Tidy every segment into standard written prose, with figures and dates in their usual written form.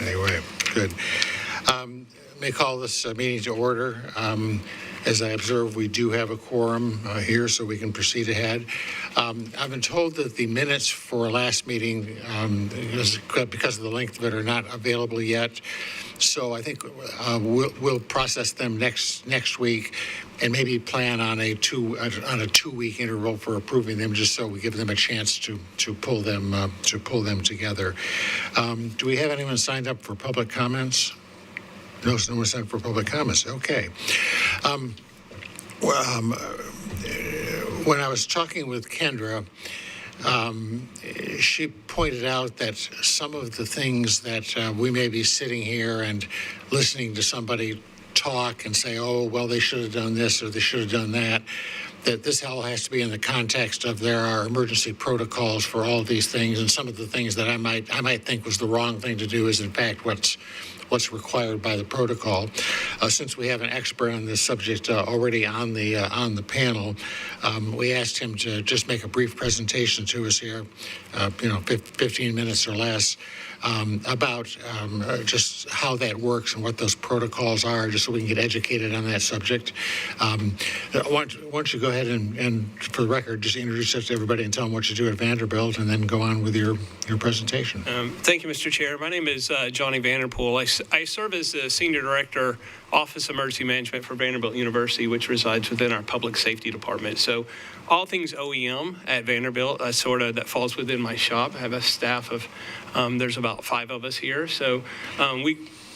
Anyway, good. May call this meeting to order. As I observe, we do have a quorum here, so we can proceed ahead. I've been told that the minutes for last meeting, because of the length of it, are not available yet. So I think we'll process them next week, and maybe plan on a 2-week interval for approving them, just so we give them a chance to pull them together. Do we have anyone signed up for public comments? No one signed up for public comments. Okay. When I was talking with Kendra, she pointed out that some of the things that we may be sitting here and listening to somebody talk and say, oh, well, they should have done this or they should have done that this all has to be in the context of there are emergency protocols for all these things, and some of the things that I might think was the wrong thing to do is in fact what's required by the protocol. Since we have an expert on this subject already on the panel, we asked him to just make a brief presentation to us here, 15 minutes or less, about just how that works and what those protocols are, just so we can get educated on that subject. Why don't you go ahead and, for the record, just introduce us to everybody and tell them what you do at Vanderbilt, and then go on with your presentation. Thank you, Mr. Chair. My name is Johnny Vanderpool. I serve as the Senior Director, Office of Emergency Management for Vanderbilt University, which resides within our Public Safety Department. So all things OEM at Vanderbilt, that falls within my shop. I have a staff of, there's about 5 of us here. So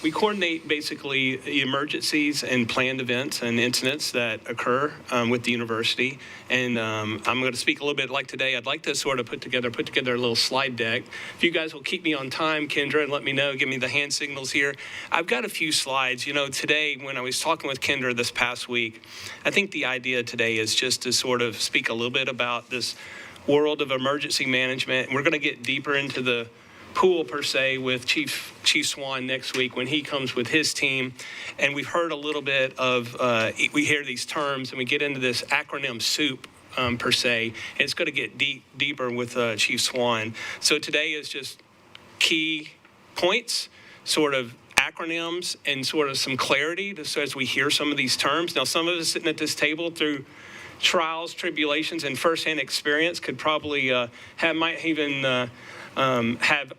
we coordinate basically the emergencies and planned events and incidents that occur with the university. And I'm going to speak a little bit like today. I'd like to sort of put together a little slide deck. If you guys will keep me on time, Kendra, and let me know, give me the hand signals here. I've got a few slides. Today when I was talking with Kendra this past week, I think the idea today is just to sort of speak a little bit about this world of emergency management. We're going to get deeper into the pool per se with Chief Swan next week when he comes with his team, and we've heard a little bit of we hear these terms and we get into this acronym soup per se, and it's going to get deeper with Chief Swan. So today is just key points, sort of acronyms, and sort of some clarity just as we hear some of these terms. Now, some of us sitting at this table through trials, tribulations, and firsthand experience could probably have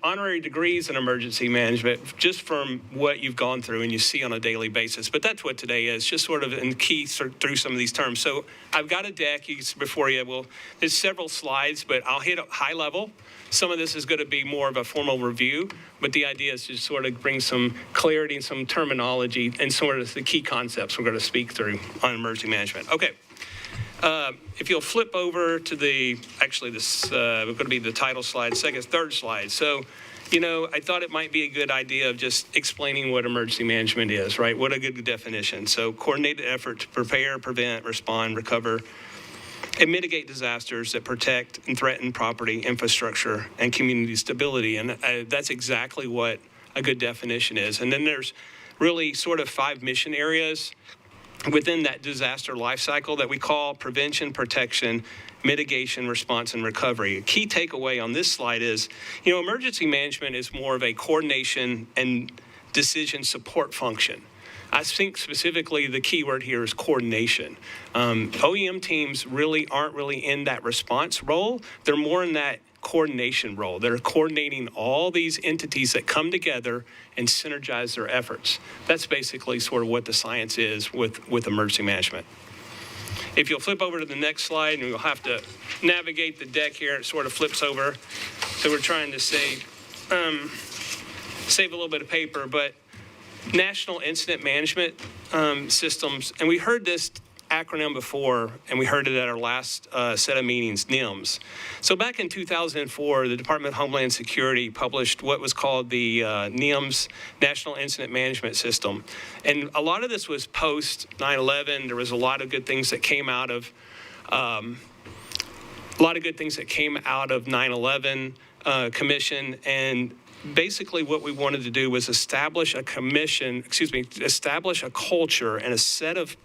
honorary degrees in emergency management just from what you've gone through and you see on a daily basis. But that's what today is, just sort of in key through some of these terms. So I've got a deck before you. Well, there's several slides, but I'll hit a high level. Some of this is going to be more of a formal review, but the idea is to sort of bring some clarity and some terminology and sort of the key concepts we're going to speak through on emergency management. Okay. If you'll flip over to this going to be the title slide, third slide. So, I thought it might be a good idea of just explaining what emergency management is, right? What a good definition. So, coordinated effort to prepare, prevent, respond, recover, and mitigate disasters that protect and threaten property, infrastructure, and community stability. And that's exactly what a good definition is. And then there's really sort of 5 mission areas within that disaster life cycle that we call prevention, protection, mitigation, response, and recovery. A key takeaway on this slide is, emergency management is more of a coordination and decision support function. I think specifically the key word here is coordination. OEM teams aren't really in that response role. They're more in that coordination role. They're coordinating all these entities that come together and synergize their efforts. That's basically sort of what the science is with emergency management. If you'll flip over to the next slide, and we'll have to navigate the deck here, it sort of flips over. So we're trying to save a little bit of paper, but National Incident Management Systems, and we heard this acronym before, and we heard it at our last set of meetings, NIMS. So back in 2004, the Department of Homeland Security published what was called the NIMS, National Incident Management System. And a lot of this was post 9/11. There was a lot of good things that came out of 9/11 Commission, and basically what we wanted to do was establish a culture and a set of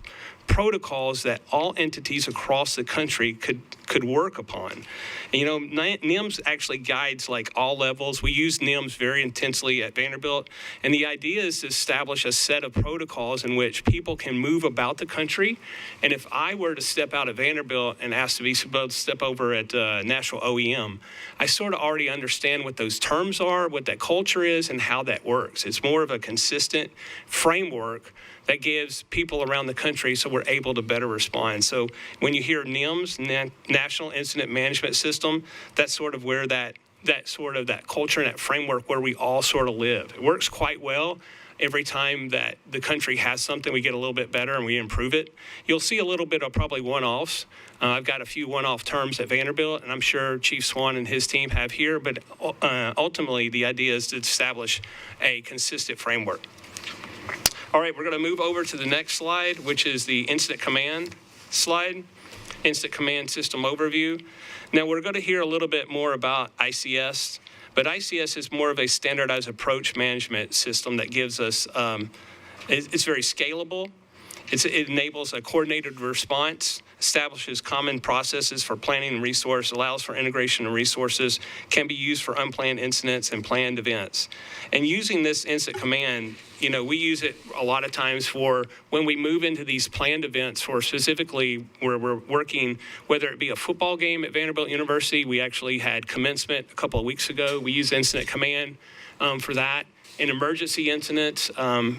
protocols that all entities across the country could work upon. And, you know, NIMS actually guides like all levels. We use NIMS very intensely at Vanderbilt, and the idea is to establish a set of protocols in which people can move about the country. And if I were to step out of Vanderbilt and ask to be supposed to step over at Nashville OEM, I sort of already understand what those terms are, what that culture is, and how that works. It's more of a consistent framework that gives people around the country so we're able to better respond. So when you hear NIMS, National Incident Management System, that's sort of where that culture and that framework where we all sort of live. It works quite well. Every time that the country has something, we get a little bit better and we improve it. You'll see a little bit of probably one-offs. I've got a few one-off terms at Vanderbilt, and I'm sure Chief Swan and his team have here, but ultimately the idea is to establish a consistent framework. All right, we're going to move over to the next slide, which is the Incident Command slide, Incident Command System Overview. Now, we're going to hear a little bit more about ICS, but ICS is more of a standardized approach management system that gives us, it's very scalable. It enables a coordinated response, establishes common processes for planning and resource, allows for integration of resources, can be used for unplanned incidents and planned events. And using this incident command, you know, we use it a lot of times for when we move into these planned events for specifically where we're working, whether it be a football game at Vanderbilt University. We actually had commencement a couple of weeks ago. We use incident command for that. In emergency incidents,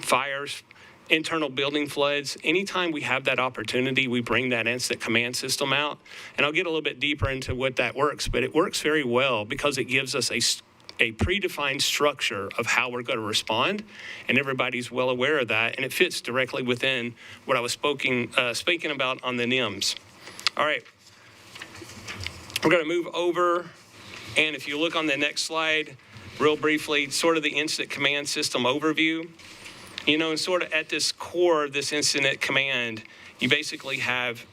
fires, internal building floods, anytime we have that opportunity, we bring that incident command system out. And I'll get a little bit deeper into what that works, but it works very well because it gives us a predefined structure of how we're going to respond, and everybody's well aware of that, and it fits directly within what I was speaking about on the NIMS. All right, we're going to move over, and if you look on the next slide, real briefly, sort of the incident command system overview. You know, and sort of at this core of this incident command, you basically have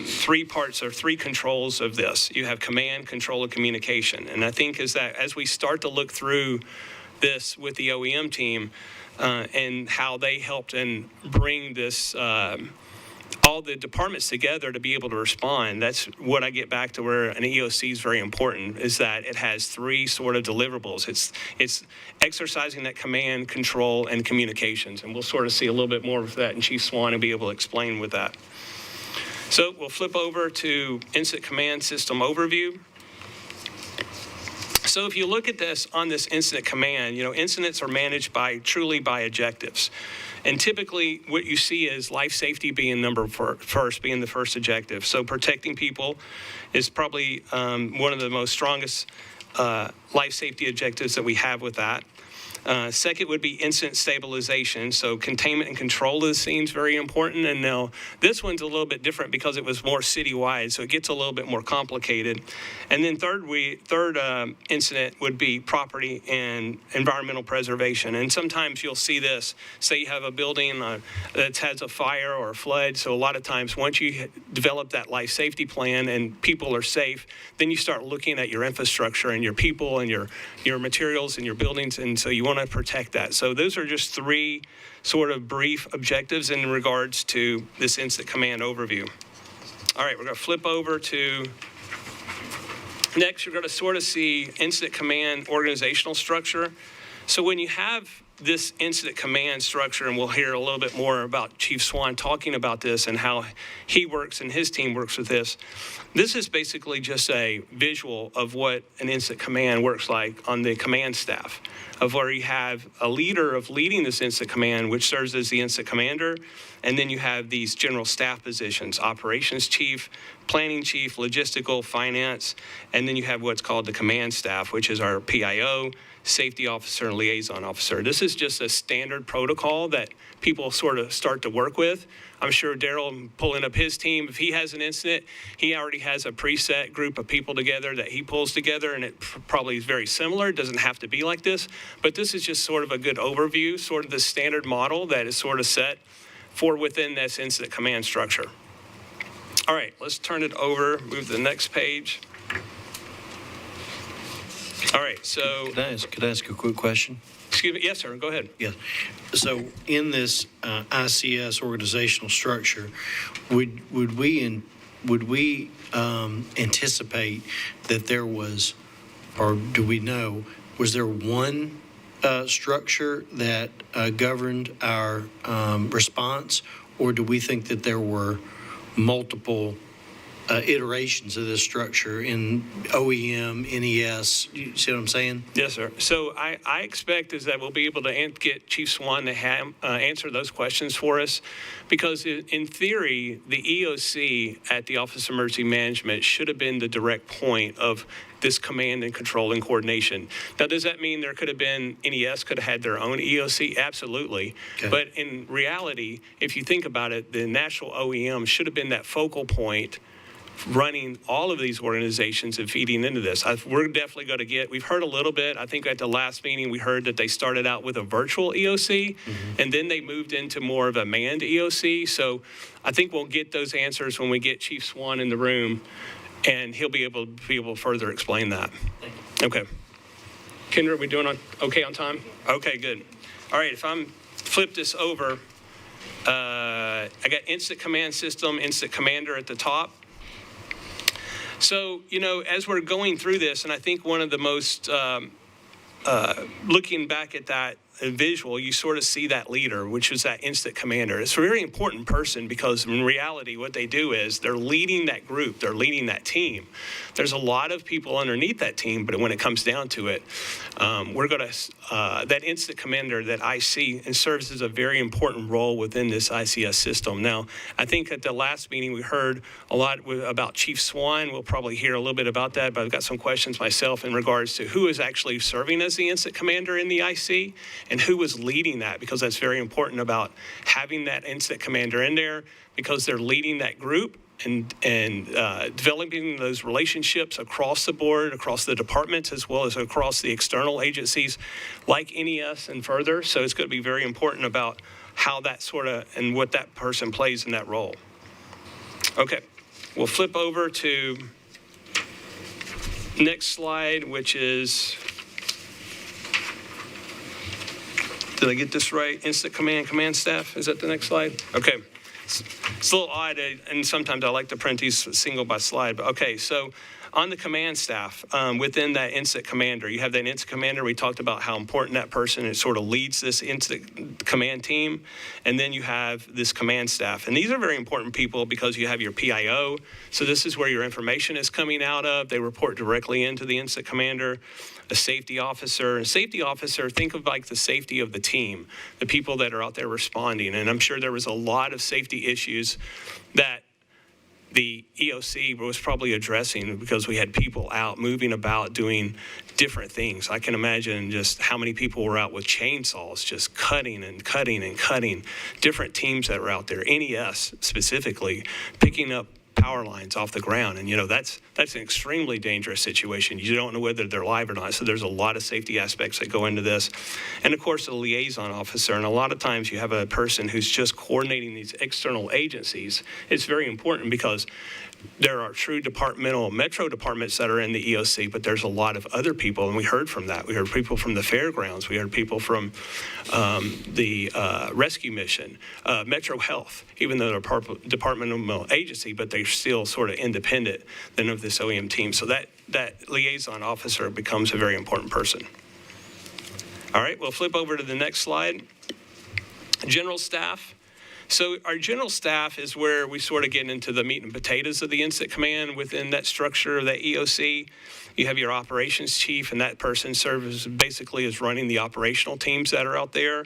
three parts or three controls of this. You have command, control, and communication. And I think is that as we start to look through this with the OEM team and how they helped and bring this all the departments together to be able to respond, that's what I get back to where an EOC is very important, is that it has three sort of deliverables. It's exercising that command, control, and communications. And we'll sort of see a little bit more of that, and Chief Swan will be able to explain with that. So we'll flip over to Incident Command System Overview. So if you look at this on this incident command, you know, incidents are managed truly by objectives. And typically what you see is life safety being being the first objective. So protecting people is probably one of the most strongest life safety objectives that we have with that. Second would be incident stabilization. So containment and control of the scene is very important. And now this one's a little bit different because it was more citywide, so it gets a little bit more complicated. And then third incident would be property and environmental preservation. And sometimes you'll see this, say you have a building that has a fire or a flood. So a lot of times once you develop that life safety plan and people are safe, then you start looking at your infrastructure and your people and your materials and your buildings. And so you want to protect that. So those are just three sort of brief objectives in regards to this incident command overview. All right, we're going to flip over to next. You're going to sort of see incident command organizational structure. So when you have this incident command structure, and we'll hear a little bit more about Chief Swan talking about this and how he works and his team works with this. This is basically just a visual of what an incident command works like on the command staff, of where you have a leader of leading this incident command, which serves as the incident commander, and then you have these general staff positions, operations chief, planning chief, logistical, finance, and then you have what's called the command staff, which is our PIO, safety officer, and liaison officer. This is just a standard protocol that people sort of start to work with. I'm sure Daryl, pulling up his team, if he has an incident, he already has a preset group of people together that he pulls together, and it probably is very similar. It doesn't have to be like this, but this is just sort of a good overview, sort of the standard model that is sort of set for within this incident command structure. All right, let's turn it over, move to the next page. All right, so, Could I ask a quick question? excuse me, yes, sir, go ahead. Yes. So in this ICS organizational structure, would we anticipate that there was, or do we know, was there one structure that governed our response, or do we think that there were multiple iterations of this structure in OEM, NES? You see what I'm saying? Yes, sir. So I expect is that we'll be able to get Chief Swan to answer those questions for us, because in theory, the EOC at the Office of Emergency Management should have been the direct point of this command and control and coordination. Now, does that mean there could have been, NES could have had their own EOC? Absolutely. Okay. But in reality, if you think about it, the national OEM should have been that focal point running all of these organizations and feeding into this. We're definitely going to we've heard a little bit. I think at the last meeting, we heard that they started out with a virtual EOC, and then they moved into more of a manned EOC. So I think we'll get those answers when we get Chief Swan in the room, and he'll be able to further explain that. Okay. Kendra, are we doing okay on time? Okay, good. All right, if I'm flip this over, I got Instant Command System, Instant Commander at the top. So, as we're going through this, and I think one of the most, looking back at that visual, you sort of see that leader, which is that instant commander. It's a very important person, because in reality, what they do is they're leading that group, they're leading that team. There's a lot of people underneath that team, but when it comes down to it, that instant commander that I see and serves as a very important role within this ICS system. Now, I think at the last meeting we heard a lot about Chief Swan. We'll probably hear a little bit about that, but I've got some questions myself in regards to who is actually serving as the instant commander in the IC and who was leading that, because that's very important about having that instant commander in there, because they're leading that group and developing those relationships across the board, across the departments, as well as across the external agencies like NES and further. So it's going to be very important about how that and what that person plays in that role. Okay, we'll flip over to next slide, which is, did I get this right? Instant command staff, is that the next slide? Okay. It's a little odd, and sometimes I like to print these single by slide, but okay, so on the command staff, within that instant commander, you have that instant commander. We talked about how important that person is, sort of leads this instant command team, and then you have this command staff. And these are very important people, because you have your PIO, so this is where your information is coming out of. They report directly into the instant commander. A safety officer. And safety officer, think of like the safety of the team, the people that are out there responding. And I'm sure there was a lot of safety issues that the EOC was probably addressing, because we had people out moving about doing different things. I can imagine just how many people were out with chainsaws, just cutting and cutting and cutting. Different teams that were out there, NES specifically, picking up power lines off the ground. And, that's an extremely dangerous situation. You don't know whether they're live or not. So there's a lot of safety aspects that go into this. And of course, the liaison officer. And a lot of times you have a person who's just coordinating these external agencies. It's very important, because there are true metro departments that are in the EOC, but there's a lot of other people, and we heard from that. We heard people from the fairgrounds. We heard people from the rescue mission, Metro Health, even though they're a departmental agency, but they're still sort of independent then of this OEM team. So that liaison officer becomes a very important person. All right, we'll flip over to the next slide. General staff. So our general staff is where we sort of get into the meat and potatoes of the instant command within that structure of that EOC. You have your operations chief, and that person serves basically as running the operational teams that are out there.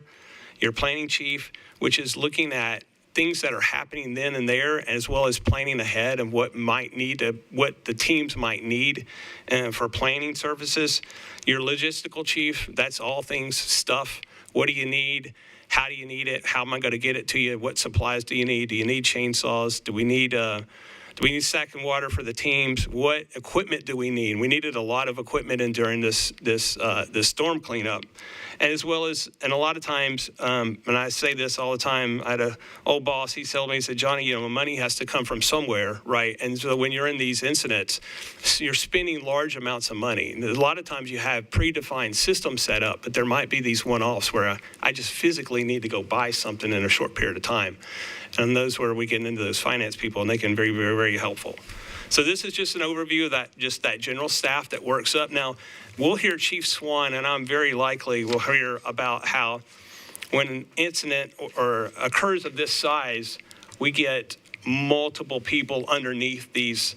Your planning chief, which is looking at things that are happening then and there, as well as planning ahead of what the teams might need for planning services. Your logistical chief, that's all things stuff. What do you need? How do you need it? How am I going to get it to you? What supplies do you need? Do you need chainsaws? Do we need Do we need stacking water for the teams? What equipment do we need? We needed a lot of equipment in during this storm cleanup. And as well as, and a lot of times, and I say this all the time, I had an old boss, he told me, he said, Johnny, you know, money has to come from somewhere, right? And so when you're in these incidents, you're spending large amounts of money. And a lot of times you have predefined systems set up, but there might be these one-offs where I just physically need to go buy something in a short period of time. And those where we get into those finance people, and they can be very, very, very helpful. So this is just an overview of that, just that general staff that works up. Now, we'll hear Chief Swan, and I'm very likely we'll hear about how when an incident or occurs of this size, we get multiple people underneath these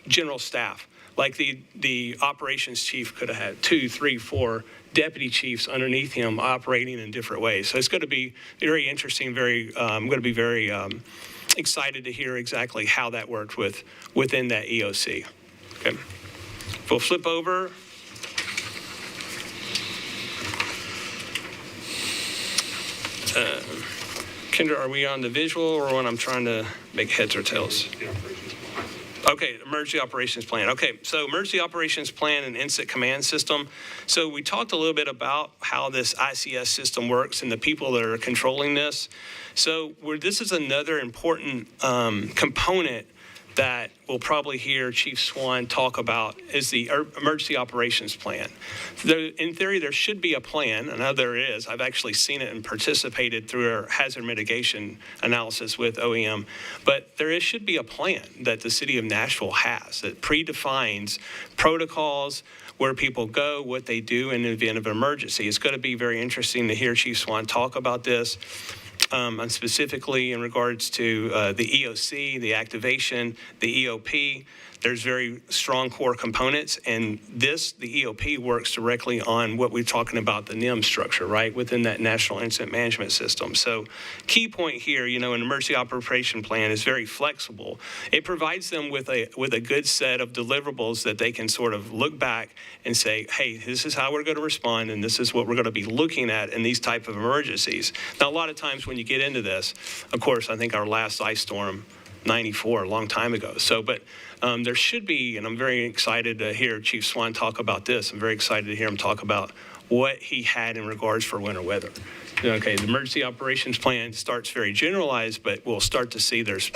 general staff. Like the operations chief could have had 2, 3, 4 deputy chiefs underneath him operating in different ways. So it's going to be very interesting. I'm going to be very excited to hear exactly how that worked within that EOC. Okay, we'll flip over. Kendra, are we on the visual or when I'm trying to make heads or tails? Okay, emergency operations plan. Okay, so emergency operations plan and incident command system. So we talked a little bit about how this ICS system works and the people that are controlling this. So this is another important component that we'll probably hear Chief Swan talk about is the emergency operations plan. In theory, there should be a plan. I know there is. I've actually seen it and participated through our hazard mitigation analysis with OEM. But there should be a plan that the city of Nashville has that predefines protocols, where people go, what they do in the event of an emergency. It's going to be very interesting to hear Chief Swan talk about this. And specifically in regards to the EOC, the activation, the EOP, there's very strong core components. And the EOP works directly on what we're talking about, the NIM structure, right, within that National Incident Management System. So key point here, you know, an emergency operation plan is very flexible. It provides them with a good set of deliverables that they can sort of look back and say, hey, this is how we're going to respond, and this is what we're going to be looking at in these type of emergencies. Now, a lot of times when you get into this, of course, I think our last ice storm, 94, a long time ago. So, but there should be, and I'm very excited to hear Chief Swan talk about this. I'm very excited to hear him talk about what he had in regards for winter weather. Okay, the emergency operations plan starts very generalized, but we'll start to see there's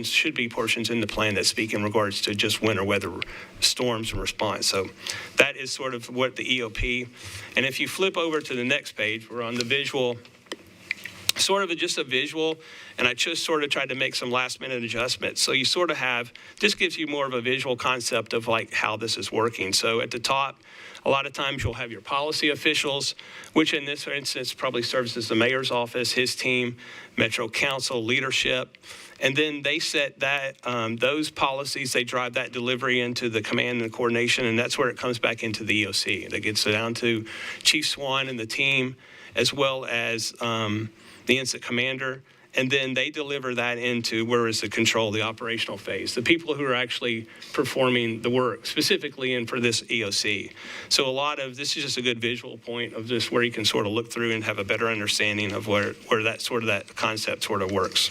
should be portions in the plan that speak in regards to just winter weather storms and response. So that is sort of what the EOP, and if you flip over to the next page, we're on the visual, sort of just a visual, and I just sort of tried to make some last minute adjustments. So you sort of have, this gives you more of a visual concept of like how this is working. So at the top, a lot of times you'll have your policy officials, which in this instance probably serves as the mayor's office, his team, Metro Council leadership. And then they set that, those policies, they drive that delivery into the command and coordination, and that's where it comes back into the EOC. That gets down to Chief Swan and the team, as well as the incident commander, and then they deliver that into where is the control, the operational phase, the people who are actually performing the work, specifically and for this EOC. So a lot of, this is just a good visual point of just where you can sort of look through and have a better understanding of where that sort of that concept sort of works.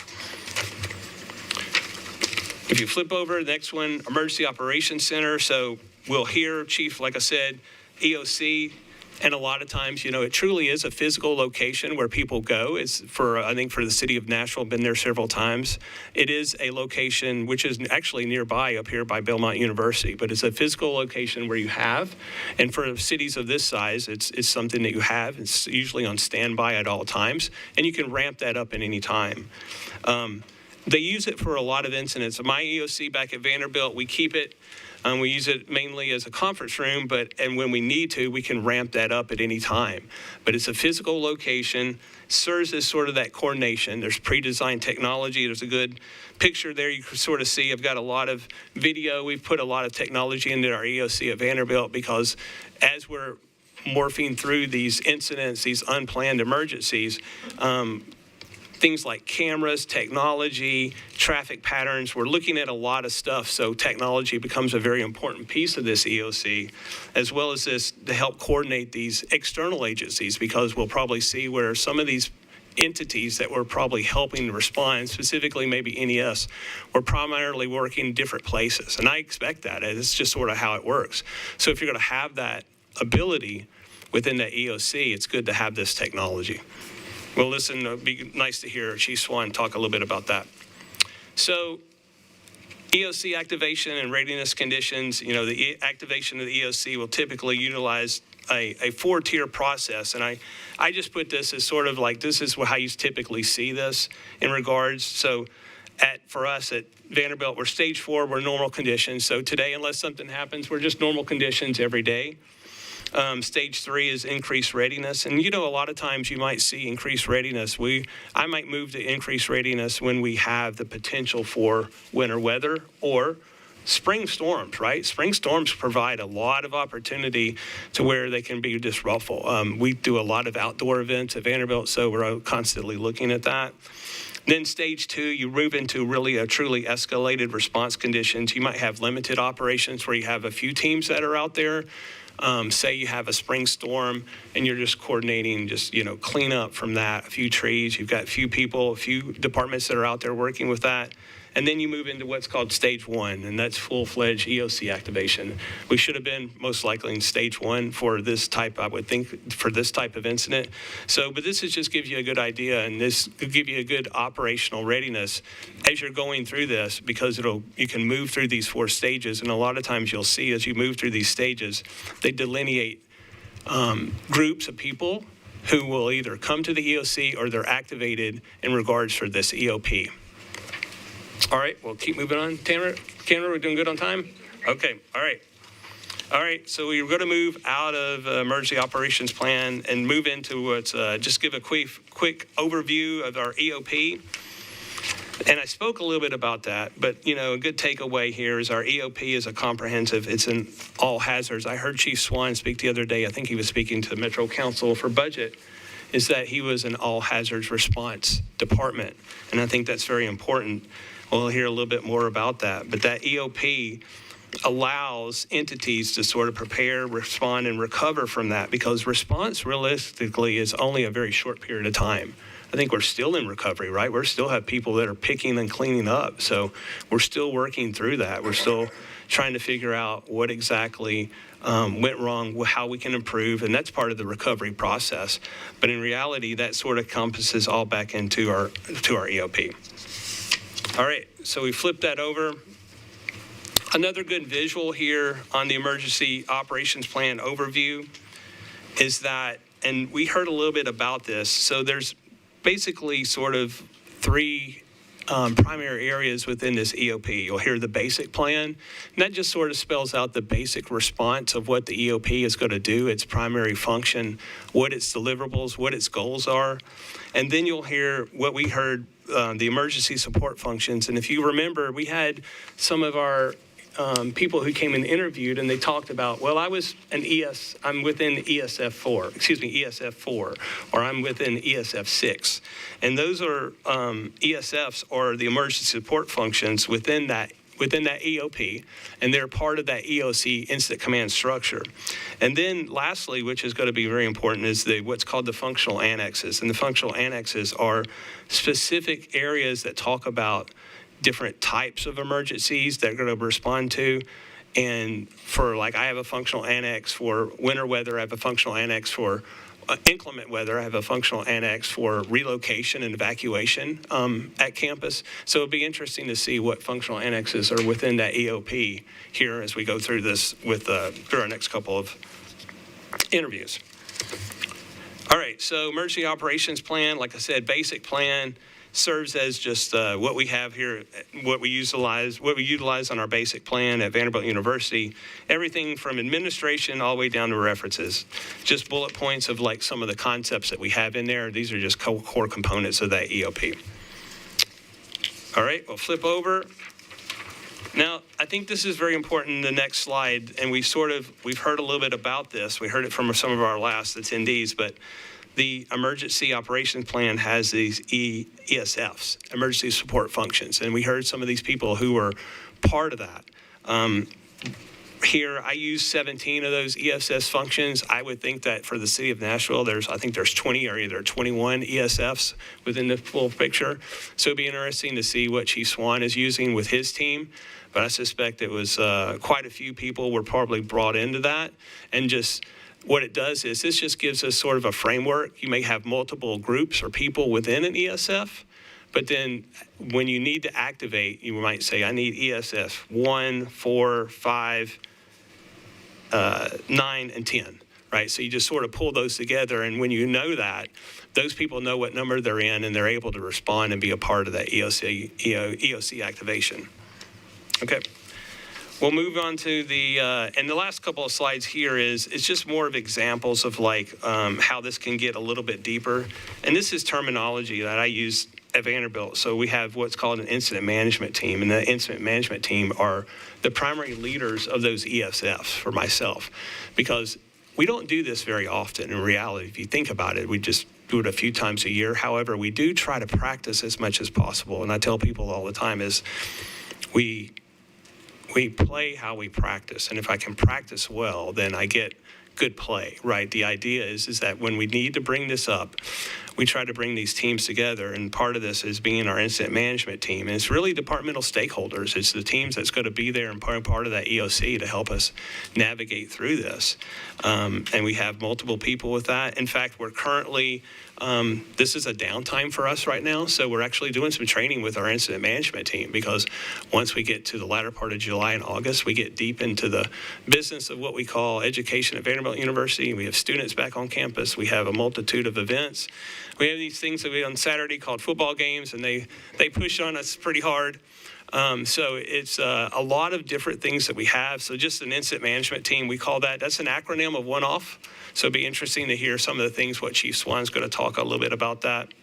If you flip over, the next one, Emergency Operations Center. So we'll hear Chief, like I said, EOC, and a lot of times, you know, it truly is a physical location where people go. It's I think for the city of Nashville, been there several times. It is a location which is actually nearby up here by Belmont University, but it's a physical location where you have, and for cities of this size, it's something that you have. It's usually on standby at all times, and you can ramp that up at any time. They use it for a lot of incidents. My EOC back at Vanderbilt, we keep it. We use it mainly as a conference room, and when we need to, we can ramp that up at any time. But it's a physical location, serves as sort of that coordination. There's pre-designed technology. There's a good picture there you can sort of see. I've got a lot of video. We've put a lot of technology into our EOC at Vanderbilt because as we're morphing through these incidents, these unplanned emergencies, things like cameras, technology, traffic patterns. We're looking at a lot of stuff, so technology becomes a very important piece of this EOC, as well as this to help coordinate these external agencies, because we'll probably see where some of these entities that were probably helping respond, specifically maybe NES, were primarily working different places. And I expect that. It's just sort of how it works. So if you're going to have that ability within that EOC, it's good to have this technology. Well, listen, it'd be nice to hear Chief Swan talk a little bit about that. So EOC activation and readiness conditions, the activation of the EOC will typically utilize a 4-tier process. And I just put this as sort of like, this is how you typically see this in regards. So for us at Vanderbilt, we're stage 4, we're normal conditions. So today, unless something happens, we're just normal conditions every day. Stage 3 is increased readiness. And, a lot of times you might see increased readiness. I might move to increased readiness when we have the potential for winter weather or spring storms, right? Spring storms provide a lot of opportunity to where they can be disruptful. We do a lot of outdoor events at Vanderbilt, so we're constantly looking at that. Then stage 2, you move into really a truly escalated response conditions. You might have limited operations where you have a few teams that are out there. Say you have a spring storm and you're just coordinating, clean up from that, a few trees. You've got a few people, a few departments that are out there working with that. And then you move into what's called stage 1, and that's full-fledged EOC activation. We should have been most likely in stage 1 for this type, I would think, for this type of incident. But this just gives you a good idea, and this could give you a good operational readiness as you're going through this, because you can move through these 4 stages. And a lot of times you'll see as you move through these stages, they delineate groups of people who will either come to the EOC or they're activated in regards for this EOP. All right, we'll keep moving on. Tanner, we're doing good on time? Okay, all right, so we're going to move out of emergency operations plan and move into what's, just give a quick overview of our EOP. And I spoke a little bit about that, but, a good takeaway here is our EOP is a comprehensive, it's an all hazards. I heard Chief Swan speak the other day, I think he was speaking to the Metro Council for budget, is that he was an all hazards response department. And I think that's very important. We'll hear a little bit more about that. But that EOP allows entities to sort of prepare, respond, and recover from that, because response realistically is only a very short period of time. I think we're still in recovery, right? We still have people that are picking and cleaning up. So we're still working through that. We're still trying to figure out what exactly went wrong, how we can improve, and that's part of the recovery process. But in reality, that sort of encompasses all back into our EOP. All right, so we flip that over. Another good visual here on the emergency operations plan overview is that, and we heard a little bit about this, so there's basically sort of 3 primary areas within this EOP. You'll hear the basic plan, and that just sort of spells out the basic response of what the EOP is going to do, its primary function, what its deliverables, what its goals are. And then you'll hear what we heard, the emergency support functions. And if you remember, we had some of our people who came and interviewed, and they talked about, well, I'm within ESF 4, or I'm within ESF 6. And those are ESFs, or the emergency support functions within that EOP, and they're part of that EOC incident command structure. And then lastly, which is going to be very important, is what's called the functional annexes. And the functional annexes are specific areas that talk about different types of emergencies that are going to respond to. And I have a functional annex for winter weather, I have a functional annex for inclement weather, I have a functional annex for relocation and evacuation at campus. So it'll be interesting to see what functional annexes are within that EOP here as we go through this through our next couple of interviews. All right, so emergency operations plan, like I said, basic plan, serves as just what we have here, what we utilize on our basic plan at Vanderbilt University. Everything from administration all the way down to references. Just bullet points of some of the concepts that we have in there. These are just core components of that EOP. All right, we'll flip over. Now, I think this is very important in the next slide, and we've heard a little bit about this. We heard it from some of our last attendees, but the emergency operations plan has these ESFs, emergency support functions, and we heard some of these people who were part of that. here, I use 17 of those ESS functions. I would think that for the city of Nashville, I think there's 20, or either 21 ESFs within the full picture. So it'd be interesting to see what Chief Swan is using with his team. But I suspect it was quite a few people were probably brought into that. And just what it does is this just gives us sort of a framework. You may have multiple groups or people within an ESF. But then when you need to activate, you might say, I need ESF 1, 4, 5, 9, and 10, right? So you just sort of pull those together. And when you know that, those people know what number they're in, and they're able to respond and be a part of that EOC activation. Okay. We'll move on to and the last couple of slides here it's just more of examples of how this can get a little bit deeper. And this is terminology that I use at Vanderbilt. So we have what's called an incident management team, and the incident management team are the primary leaders of those ESFs for myself, because we don't do this very often in reality. If you think about it, we just do it a few times a year. However, we do try to practice as much as possible. And I tell people all the time is we play how we practice. And if I can practice well, then I get good play, right? The idea is that when we need to bring this up, we try to bring these teams together. And part of this is being our incident management team. And it's really departmental stakeholders. It's the teams that's going to be there and part of that EOC to help us navigate through this. And we have multiple people with that. In fact, we're currently, this is a downtime for us right now. So we're actually doing some training with our incident management team, because once we get to the latter part of July and August, we get deep into the business of what we call education at Vanderbilt University. We have students back on campus. We have a multitude of events. We have these things that we do on Saturday called football games, and they push on us pretty hard. So it's a lot of different things that we have. So just an incident management team, we call that's an acronym of one-off. So it'd be interesting to hear some of the things what Chief Swan's going to talk a little bit about that.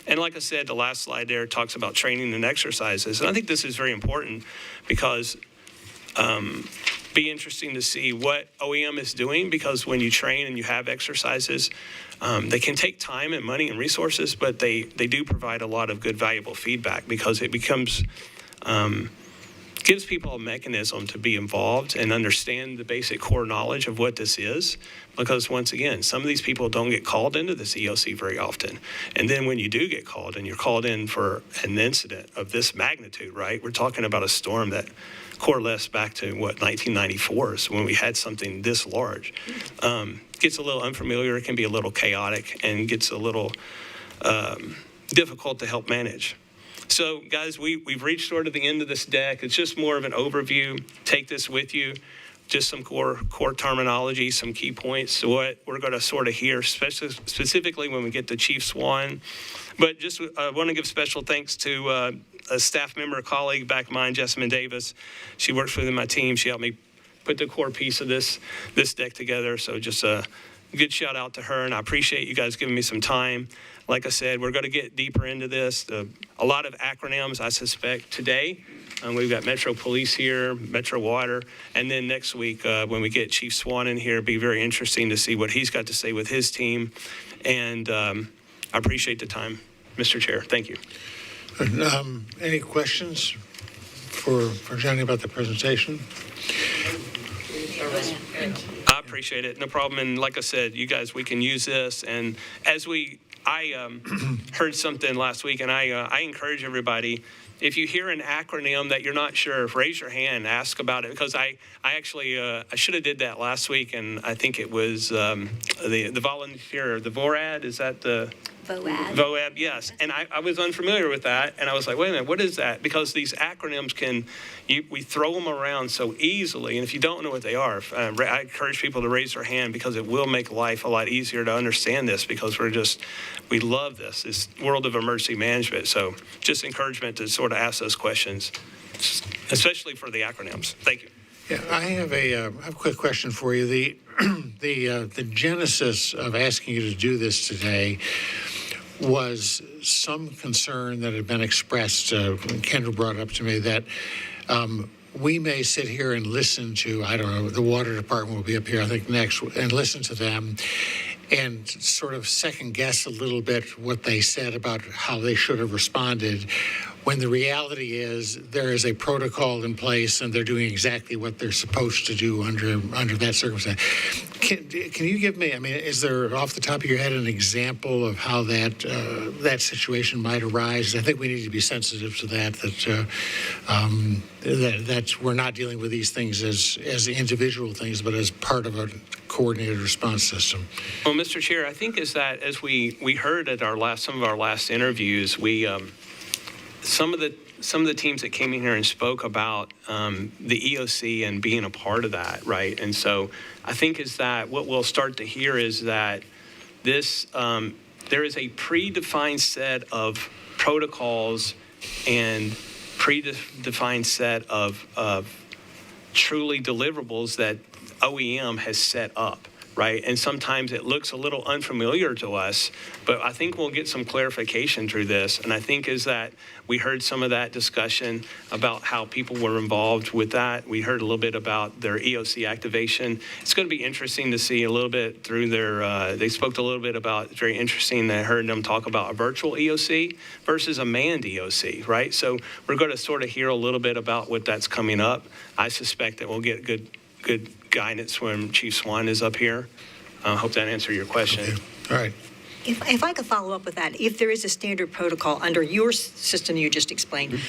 And like I said, the last slide there talks about training and exercises. And I think this is very important, because be interesting to see what OEM is doing, because when you train and you have exercises, they can take time and money and resources, but they do provide a lot of good, valuable feedback, because it becomes gives people a mechanism to be involved and understand the basic core knowledge of what this is. Because once again, some of these people don't get called into this EOC very often. And then when you do get called, and you're called in for an incident of this magnitude, right? We're talking about a storm that coalesced back to 1994 is when we had something this large. Gets a little unfamiliar, it can be a little chaotic, and gets a little difficult to help manage. So guys, we've reached sort of the end of this deck. It's just more of an overview. Take this with you. Just some core terminology, some key points. So what we're going to sort of hear, specifically when we get to Chief Swan. But just want to give special thanks to a staff member, a colleague back of mine, Jessamine Davis. She works within my team. She helped me put the core piece of this deck together. So just a good shout out to her, and I appreciate you guys giving me some time. Like I said, we're going to get deeper into this. A lot of acronyms, I suspect, today. We've got Metro Police here, Metro Water, and then next week when we get Chief Swan in here, it'll be very interesting to see what he's got to say with his team. And I appreciate the time, Mr. Chair. Thank you. Any questions for Johnny about the presentation? I appreciate it. No problem. And like I said, you guys, we can use this. And as I heard something last week, and I encourage everybody, if you hear an acronym that you're not sure, raise your hand, ask about it, because I actually I should have did that last week, and I think it was the volunteer, the VORAD, is that the VOAB. VOAB, yes. And I was unfamiliar with that, and I was like, wait a minute, what is that? Because these acronyms we throw them around so easily, and if you don't know what they are, I encourage people to raise their hand, because it will make life a lot easier to understand this, because we love this world of emergency management. So just encouragement to sort of ask those questions, especially for the acronyms. Thank you. Yeah, I have a quick question for you. The genesis of asking you to do this today was some concern that had been expressed. Kendra brought up to me that we may sit here and listen to, I don't know, the water department will be up here, I think, next, and listen to them and sort of second guess a little bit what they said about how they should have responded, when the reality is there is a protocol in place and they're doing exactly what they're supposed to do under that circumstance. Can you give me, I mean, is there off the top of your head an example of how that situation might arise? I think we need to be sensitive to that we're not dealing with these things as individual things, but as part of a coordinated response system. Well, Mr. Chair, I think is that as we heard at some of our last interviews, we some of the teams that came in here and spoke about the EOC and being a part of that, right? And so I think is that what we'll start to hear is that this there is a predefined set of protocols and predefined set of truly deliverables that OEM has set up, right? And sometimes it looks a little unfamiliar to us, but I think we'll get some clarification through this. And I think is that we heard some of that discussion about how people were involved with that. We heard a little bit about their EOC activation. It's going to be interesting to see a little bit through their, they spoke a little bit about, it's very interesting that I heard them talk about a virtual EOC versus a manned EOC, right? So we're going to sort of hear a little bit about what that's coming up. I suspect that we'll get good guidance when Chief Swan is up here. I hope that answered your question. Okay. All right. If I could follow up with that, if there is a standard protocol under your system you just explained,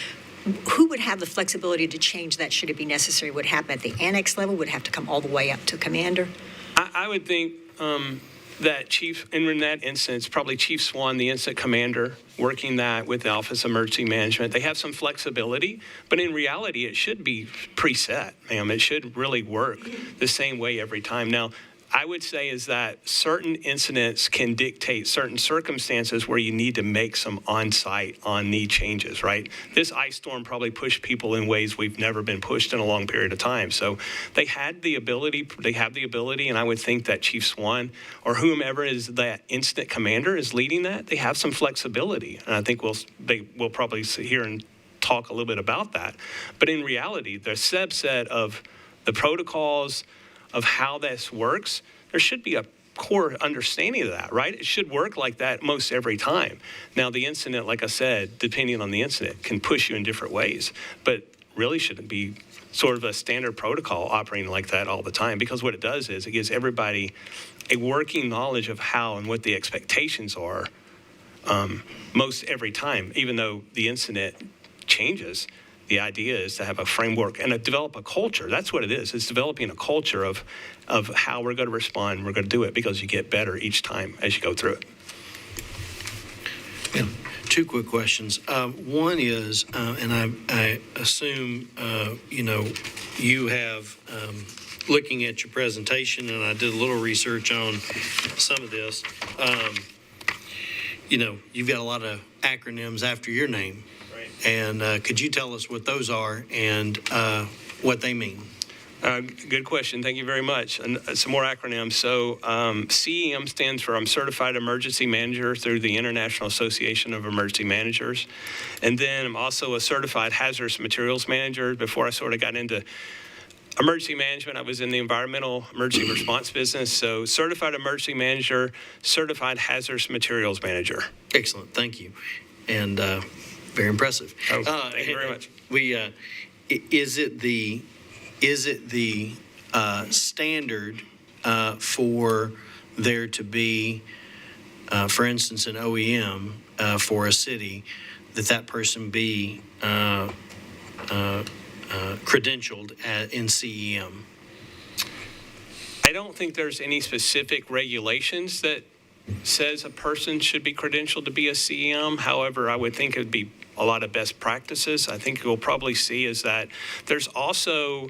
who would have the flexibility to change that should it be necessary? Would it happen at the annex level? Would it have to come all the way up to commander? I would think that in that instance, probably Chief Swan, the incident commander, working that with the Office of Emergency Management. They have some flexibility, but in reality, it should be preset, ma'am. It should really work the same way every time. Now, I would say is that certain incidents can dictate certain circumstances where you need to make some on-site, on-need changes, right? This ice storm probably pushed people in ways we've never been pushed in a long period of time. So they have the ability, and I would think that Chief Swan or whomever is that incident commander is leading that, they have some flexibility. And I think we'll probably sit here and talk a little bit about that. But in reality, the subset of the protocols of how this works, there should be a core understanding of that, right? It should work like that most every time. Now, the incident, like I said, depending on the incident, can push you in different ways, but really shouldn't be sort of a standard protocol operating like that all the time, because what it does is it gives everybody a working knowledge of how and what the expectations are most every time, even though the incident changes. The idea is to have a framework and develop a culture. That's what it is. It's developing a culture of how we're going to respond. We're going to do it because you get better each time as you go through it. Yeah. Two quick questions. One is, and I assume, you have, looking at your presentation, and I did a little research on some of this, you've got a lot of acronyms after your name. And could you tell us what those are and what they mean? Good question. Thank you very much. And some more acronyms. So CEM stands for I'm Certified Emergency Manager through the International Association of Emergency Managers. And then I'm also a Certified Hazardous Materials Manager. Before I sort of got into emergency management, I was in the environmental emergency response business. So Certified Emergency Manager, Certified Hazardous Materials Manager. Excellent. Thank you. And very impressive. Oh, thank you very much. Is it the standard for there to be, for instance, an OEM for a city, that person be credentialed in CEM? I don't think there's any specific regulations that says a person should be credentialed to be a CEM. However, I would think it would be a lot of best practices. I think you'll probably see is that there's also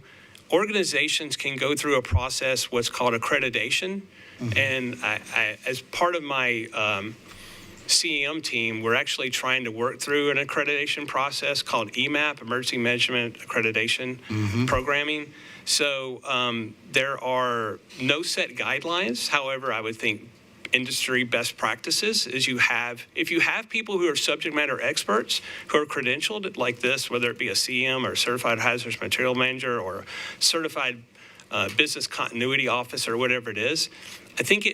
organizations can go through a process, what's called accreditation. Mm-hmm. And I, as part of my CEM team, we're actually trying to work through an accreditation process called EMAP, Emergency Management Accreditation Programming. So there are no set guidelines. However, I would think industry best practices is if you have people who are subject matter experts who are credentialed like this, whether it be a CM or a certified hazardous material manager or a certified business continuity officer or whatever it is, I think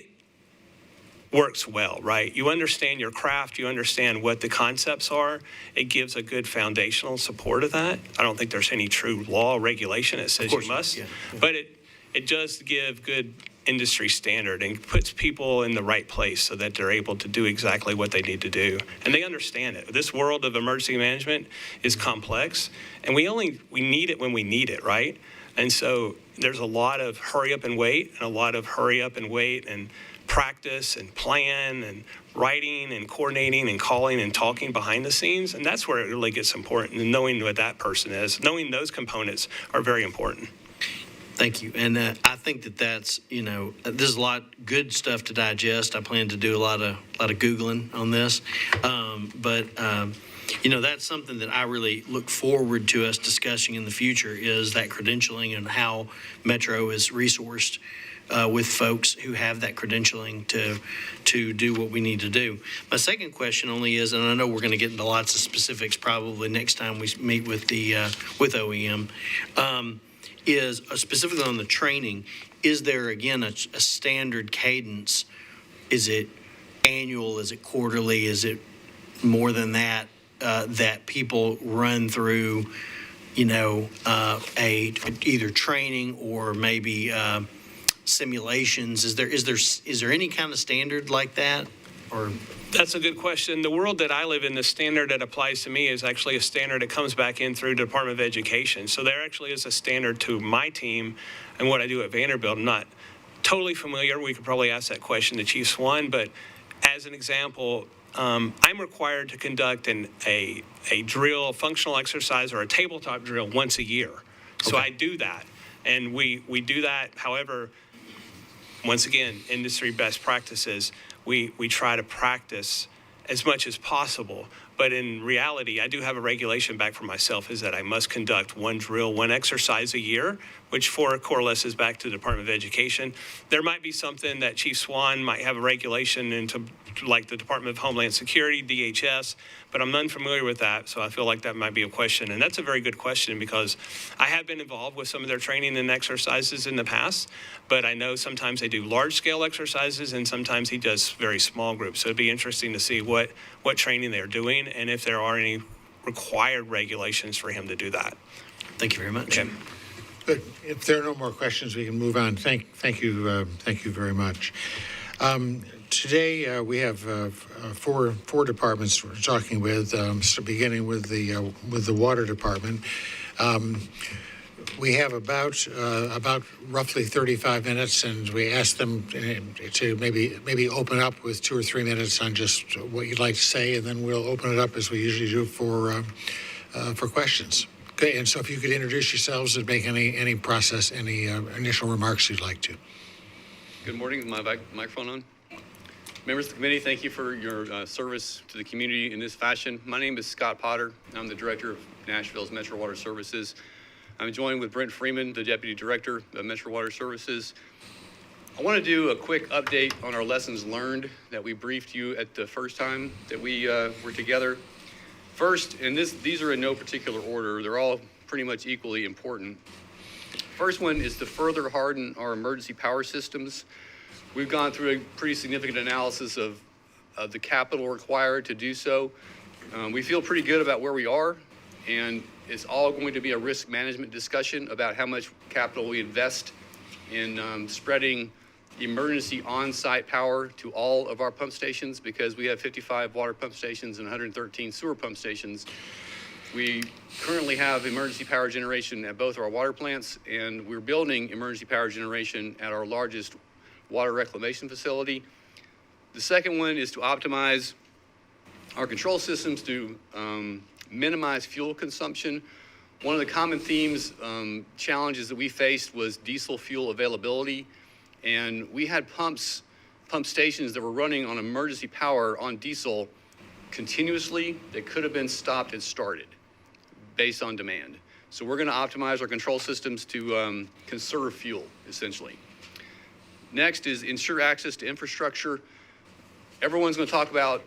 works well, right? You understand your craft, you understand what the concepts are. It gives a good foundational support of that. I don't think there's any true law or regulation that says you course not, must, yeah. but it does give good industry standard and puts people in the right place so that they're able to do exactly what they need to do. And they understand it. This world of emergency management is complex, and we need it when we need it, right? And so there's a lot of hurry up and wait, and a lot of hurry up and wait and practice and plan and writing and coordinating and calling and talking behind the scenes. And that's where it really gets important. And knowing what that person is, knowing those components are very important. Thank you. And I think that's, there's a lot good stuff to digest. I plan to do a lot of Googling on this. But that's something that I really look forward to us discussing in the future is that credentialing and how Metro is resourced with folks who have that credentialing to do what we need to do. My second question only is, and I know we're going to get into lots of specifics probably next time we meet with with OEM, is specifically on the training. Is there again a standard cadence? Is it annual? Is it quarterly? Is it more than that that people run through? Either training or maybe simulations. Is there any kind of standard like that? Or that's a good question. The world that I live in, the standard that applies to me is actually a standard that comes back in through the Department of Education. So there actually is a standard to my team and what I do at Vanderbilt. I'm not totally familiar. We could probably ask that question to Chief Swan, but as an example, I'm required to conduct a drill, a functional exercise, or a tabletop drill once a year. So I do that, and we do that. However, once again, industry best practices, we try to practice as much as possible. But in reality, I do have a regulation back for myself is that I must conduct one drill, one exercise a year, which coalesces back to the Department of Education. There might be something that Chief Swan might have a regulation into, like the Department of Homeland Security, DHS, but I'm unfamiliar with that, so I feel like that might be a question. And that's a very good question because I have been involved with some of their training and exercises in the past, but I know sometimes they do large-scale exercises and sometimes he does very small groups. So it'd be interesting to see what training they're doing and if there are any required regulations for him to do that. Thank you very much. Okay. Good. If there are no more questions, we can move on. Thank you very much. Today we have four departments we're talking with. So beginning with the water department. We have about roughly 35 minutes, and we ask them to maybe open up with 2 or 3 minutes on just what you'd like to say, and then we'll open it up as we usually do for questions. Okay, and so if you could introduce yourselves and make any initial remarks you'd like to. Good morning. Is my microphone on? Members of the committee, thank you for your service to the community in this fashion. My name is Scott Potter. I'm the director of Nashville's Metro Water Services. I'm joined with Brent Freeman, the deputy director of Metro Water Services. I want to do a quick update on our lessons learned that we briefed you at the first time that we were together. First, and these are in no particular order, they're all pretty much equally important. First one is to further harden our emergency power systems. We've gone through a pretty significant analysis of the capital required to do so. We feel pretty good about where we are, and it's all going to be a risk management discussion about how much capital we invest in spreading emergency on-site power to all of our pump stations, because we have 55 water pump stations and 113 sewer pump stations. We currently have emergency power generation at both our water plants, and we're building emergency power generation at our largest water reclamation facility. The second one is to optimize our control systems to minimize fuel consumption. One of the common themes, challenges that we faced was diesel fuel availability. And we had pump stations that were running on emergency power on diesel continuously that could have been stopped and started based on demand. So we're going to optimize our control systems to conserve fuel, essentially. Next is ensure access to infrastructure. Everyone's going to talk about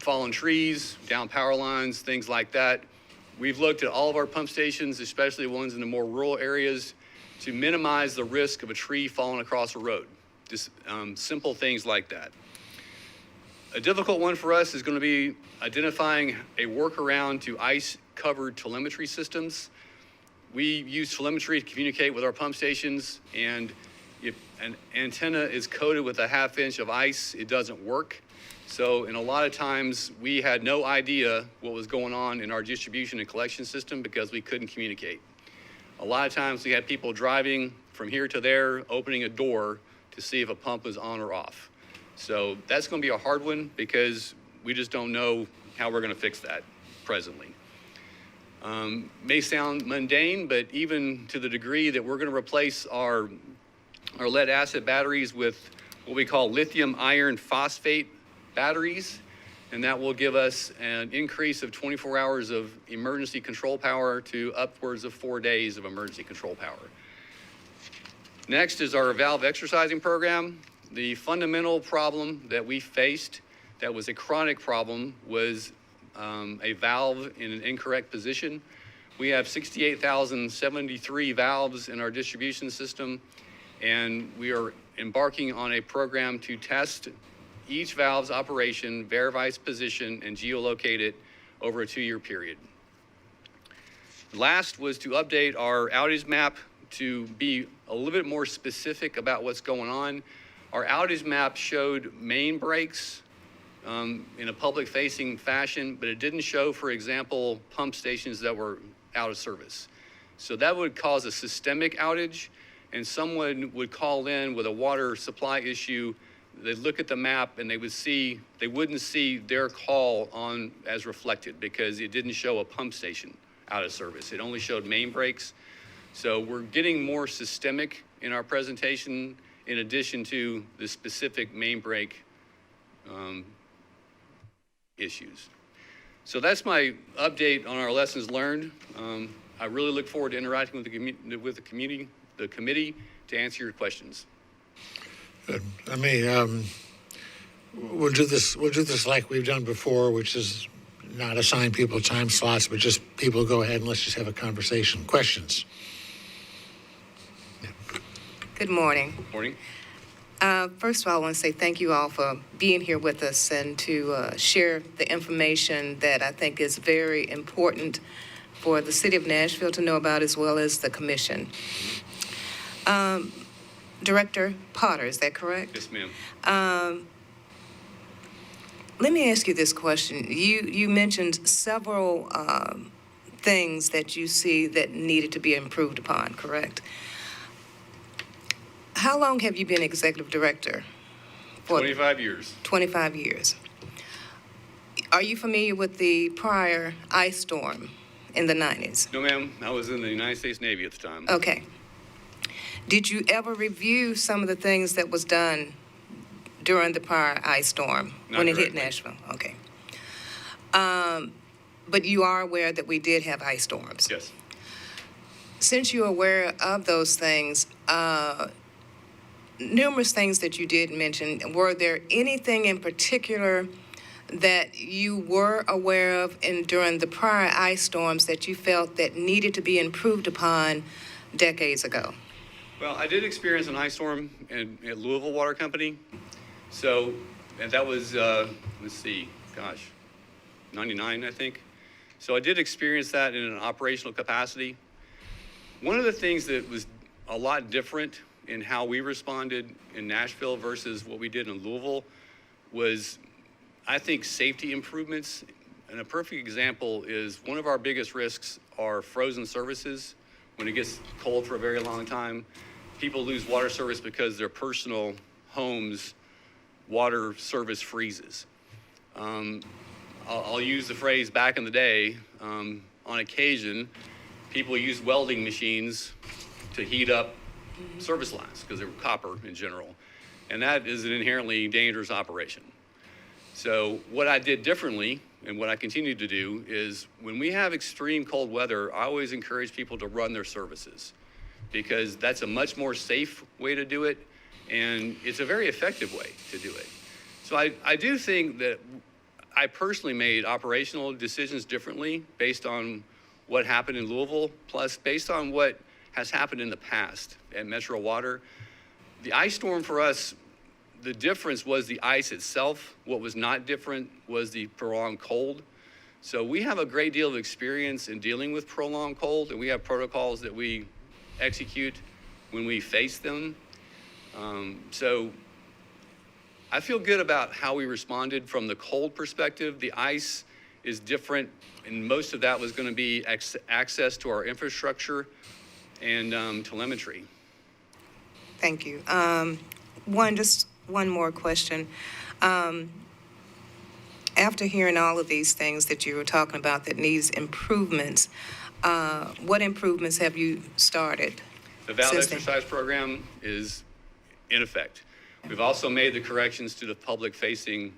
fallen trees, down power lines, things like that. We've looked at all of our pump stations, especially ones in the more rural areas, to minimize the risk of a tree falling across a road. Just simple things like that. A difficult one for us is going to be identifying a workaround to ice-covered telemetry systems. We use telemetry to communicate with our pump stations, and if an antenna is coated with a half-inch of ice, it doesn't work. So in a lot of times, we had no idea what was going on in our distribution and collection system because we couldn't communicate. A lot of times, we had people driving from here to there, opening a door to see if a pump was on or off. So that's going to be a hard one because we just don't know how we're going to fix that presently. May sound mundane, but even to the degree that we're going to replace our lead acid batteries with what we call lithium iron phosphate batteries, and that will give us an increase of 24 hours of emergency control power to upwards of 4 days of emergency control power. Next is our valve exercising program. The fundamental problem that we faced that was a chronic problem was a valve in an incorrect position. We have 68,073 valves in our distribution system, and we are embarking on a program to test each valve's operation, verify its position, and geolocate it over a 2-year period. Last was to update our outage map to be a little bit more specific about what's going on. Our outage map showed main breaks in a public-facing fashion, but it didn't show, for example, pump stations that were out of service. So that would cause a systemic outage, and someone would call in with a water supply issue. They'd look at the map and they wouldn't see their call on as reflected because it didn't show a pump station out of service. It only showed main breaks. So we're getting more systemic in our presentation in addition to the specific main break issues. So that's my update on our lessons learned. I really look forward to interacting with the committee to answer your questions. Good. I mean, we'll do this like we've done before, which is not assign people time slots, but just people go ahead and let's just have a conversation. Questions? Good morning. Morning. First of all, I want to say thank you all for being here with us and to share the information that I think is very important for the city of Nashville to know about, as well as the commission. Director Potter, is that correct? Yes, ma'am. Let me ask you this question. You mentioned several things that you see that needed to be improved upon, correct? How long have you been executive director? 25 years. 25 years. Are you familiar with the prior ice storm in the 90s? No, ma'am. I was in the United States Navy at the time. Okay. Did you ever review some of the things that was done during the prior ice storm when it hit Nashville? Okay. But you are aware that we did have ice storms? Yes. Since you're aware of those things, numerous things that you did mention, were there anything in particular that you were aware of during the prior ice storms that you felt that needed to be improved upon decades ago? Well, I did experience an ice storm at Louisville Water Company. So, and that was, let's see, 99, I think. So I did experience that in an operational capacity. One of the things that was a lot different in how we responded in Nashville versus what we did in Louisville was, I think, safety improvements. And a perfect example is one of our biggest risks are frozen services. When it gets cold for a very long time, people lose water service because their personal homes' water service freezes. I'll use the phrase back in the day, on occasion, people use welding machines to heat up service lines because they were copper in general. And that is an inherently dangerous operation. So what I did differently and what I continue to do is when we have extreme cold weather, I always encourage people to run their services because that's a much more safe way to do it. And it's a very effective way to do it. So I do think that I personally made operational decisions differently based on what happened in Louisville, plus based on what has happened in the past at Metro Water. The ice storm for us the difference was the ice itself. What was not different was the prolonged cold. So we have a great deal of experience in dealing with prolonged cold, and we have protocols that we execute when we face them. So I feel good about how we responded from the cold perspective. The ice is different, and most of that was going to be access to our infrastructure and telemetry. Thank you. Just one more question. After hearing all of these things that you were talking about that needs improvements, what improvements have you started? The valid since then? exercise program is in effect. We've also made the corrections to the public-facing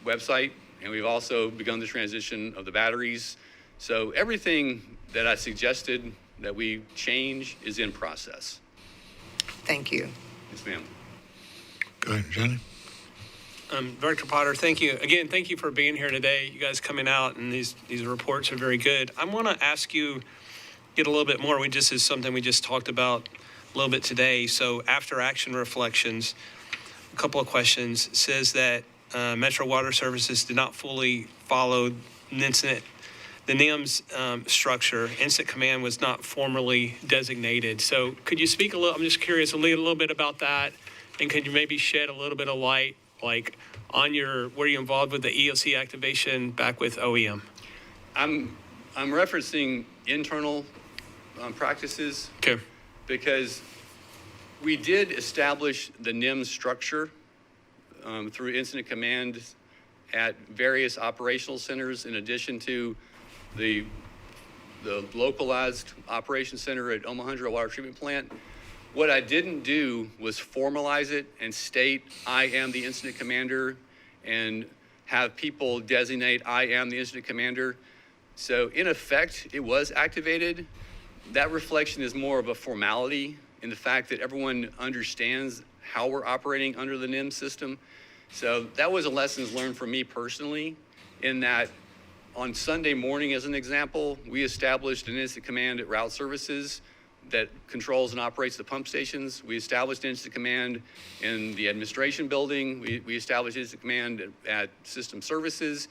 website, and we've also begun the transition of the batteries. So everything that I suggested that we change is in process. Thank you. Yes, ma'am. Go ahead, Johnny. Director Potter, thank you. Again, thank you for being here today. You guys coming out, and these reports are very good. I want to ask you, get a little bit more. This is something we just talked about a little bit today. So after action reflections, a couple of questions. It says that Metro Water Services did not fully follow the NIMS structure. Incident command was not formally designated. So could you speak a little, I'm just curious, a little bit about that, and could you maybe shed a little bit of light, like on were you involved with the EOC activation back with OEM? I'm referencing internal practices. Okay. Because we did establish the NIMS structure through incident command at various operational centers, in addition to the localized operations center at Omaha Water Treatment Plant. What I didn't do was formalize it and state I am the incident commander and have people designate I am the incident commander. So in effect, it was activated. That reflection is more of a formality in the fact that everyone understands how we're operating under the NIMS system. So that was a lessons learned for me personally, in that on Sunday morning, as an example, we established an incident command at Route Services that controls and operates the pump stations. We established incident command in the administration building. We established incident command at system services.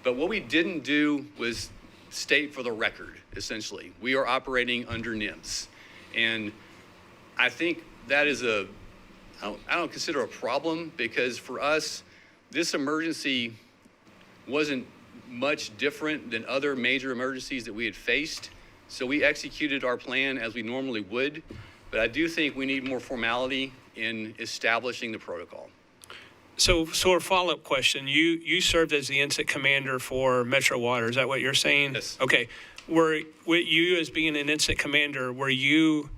But what we didn't do was state for the record, essentially, we are operating under NIMS. And I think that is I don't consider a problem, because for us, this emergency wasn't much different than other major emergencies that we had faced. So we executed our plan as we normally would, but I do think we need more formality in establishing the protocol. So a follow-up question. You served as the incident commander for Metro Water. Is that what you're saying? Yes. Okay. With you as being an incident commander, were you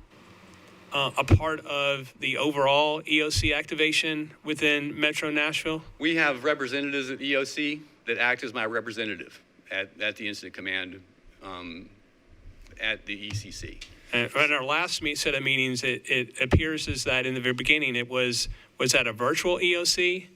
a part of the overall EOC activation within Metro Nashville? We have representatives at EOC that act as my representative at the incident command at the ECC. And at our last set of meetings, it appears as that in the very beginning, was that a virtual EOC?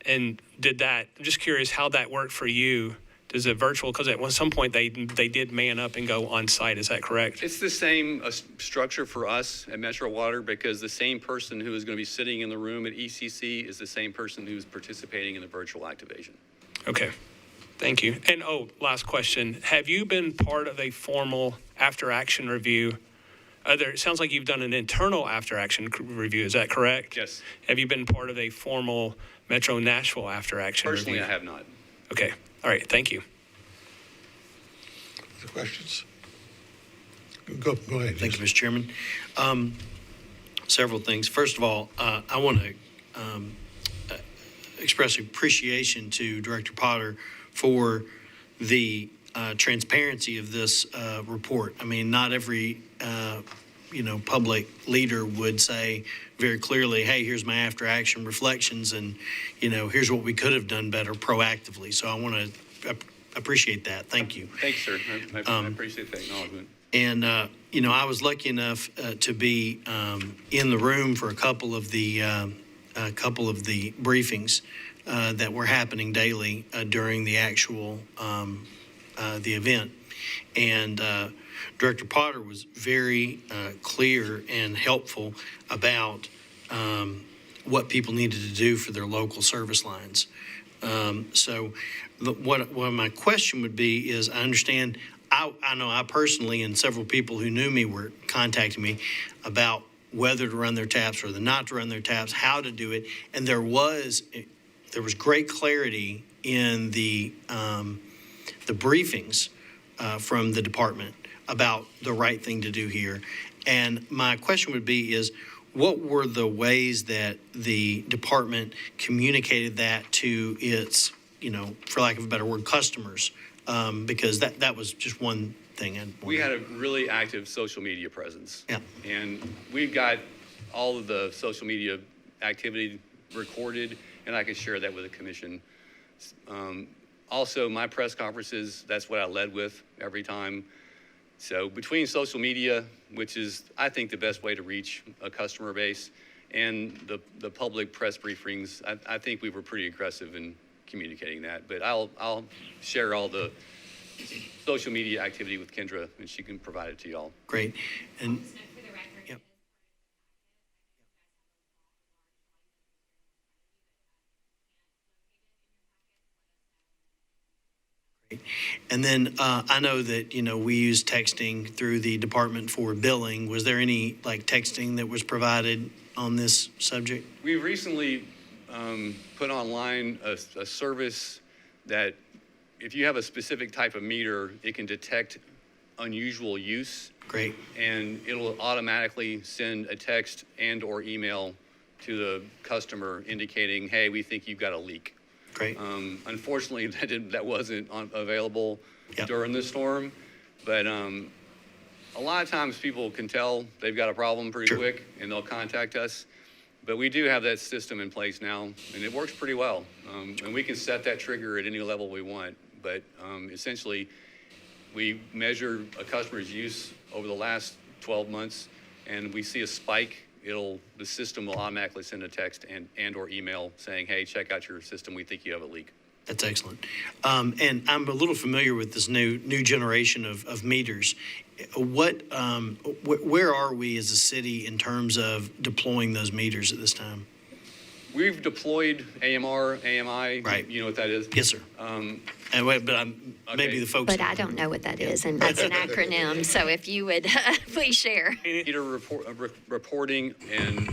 And I'm just curious how that worked for you. Does it virtual, because at some point they did man up and go on site, is that correct? It's the same structure for us at Metro Water, because the same person who is going to be sitting in the room at ECC is the same person who's participating in the virtual activation. Okay, thank you. And last question. Have you been part of a formal after-action review? It sounds like you've done an internal after-action review, is that correct? Yes. Have you been part of a formal Metro Nashville after-action review? Personally, I have not. Okay, all right, thank you. Other questions? Go ahead. Thank you, Mr. Chairman. Several things. First of all, I want to express appreciation to Director Potter for the transparency of this report. I mean, not every public leader would say very clearly, hey, here's my after action reflections, and here's what we could have done better proactively. So I want to appreciate that. Thank you. Thanks, sir. I appreciate that acknowledgement. And I was lucky enough to be in the room for a couple of the briefings that were happening daily during the actual the event. And Director Potter was very clear and helpful about what people needed to do for their local service lines. So what my question would be is, I understand, I know I personally and several people who knew me were contacting me about whether to run their taps or not to run their taps, how to do it. And there was great clarity in the briefings from the department about the right thing to do here. And my question would be is, what were the ways that the department communicated that to its, for lack of a better word, customers? Because that was just one thing. We had a really active social media presence. Yeah. And we've got all of the social media activity recorded, and I can share that with the commission. Also, my press conferences, that's what I led with every time. So between social media, which is, I think, the best way to reach a customer base, and the public press briefings, I think we were pretty aggressive in communicating that. But I'll share all the social media activity with Kendra, and she can provide it to y'all. Great. And yep. Great. And then I know that, we use texting through the department for billing. Was there any texting that was provided on this subject? We recently put online a service that if you have a specific type of meter, it can detect unusual use. Great. And it'll automatically send a text and or email to the customer indicating, hey, we think you've got a leak. Great. Unfortunately, that wasn't available during the storm, but a lot of times people can tell they've got a problem pretty quick, and they'll contact us. But we do have that system in place now, and it works pretty well. And we can set that trigger at any level we want. But essentially, we measure a customer's use over the last 12 months, and we see a spike. The system will automatically send a text and or email saying, hey, check out your system. We think you have a leak. That's excellent. And I'm a little familiar with this new generation of meters. Where are we as a city in terms of deploying those meters at this time? We've deployed AMR, AMI. Right. You know what that is? Yes, sir. Maybe the folks. But I don't know what that is, and that's an acronym. So if you would please share. Meter reporting, and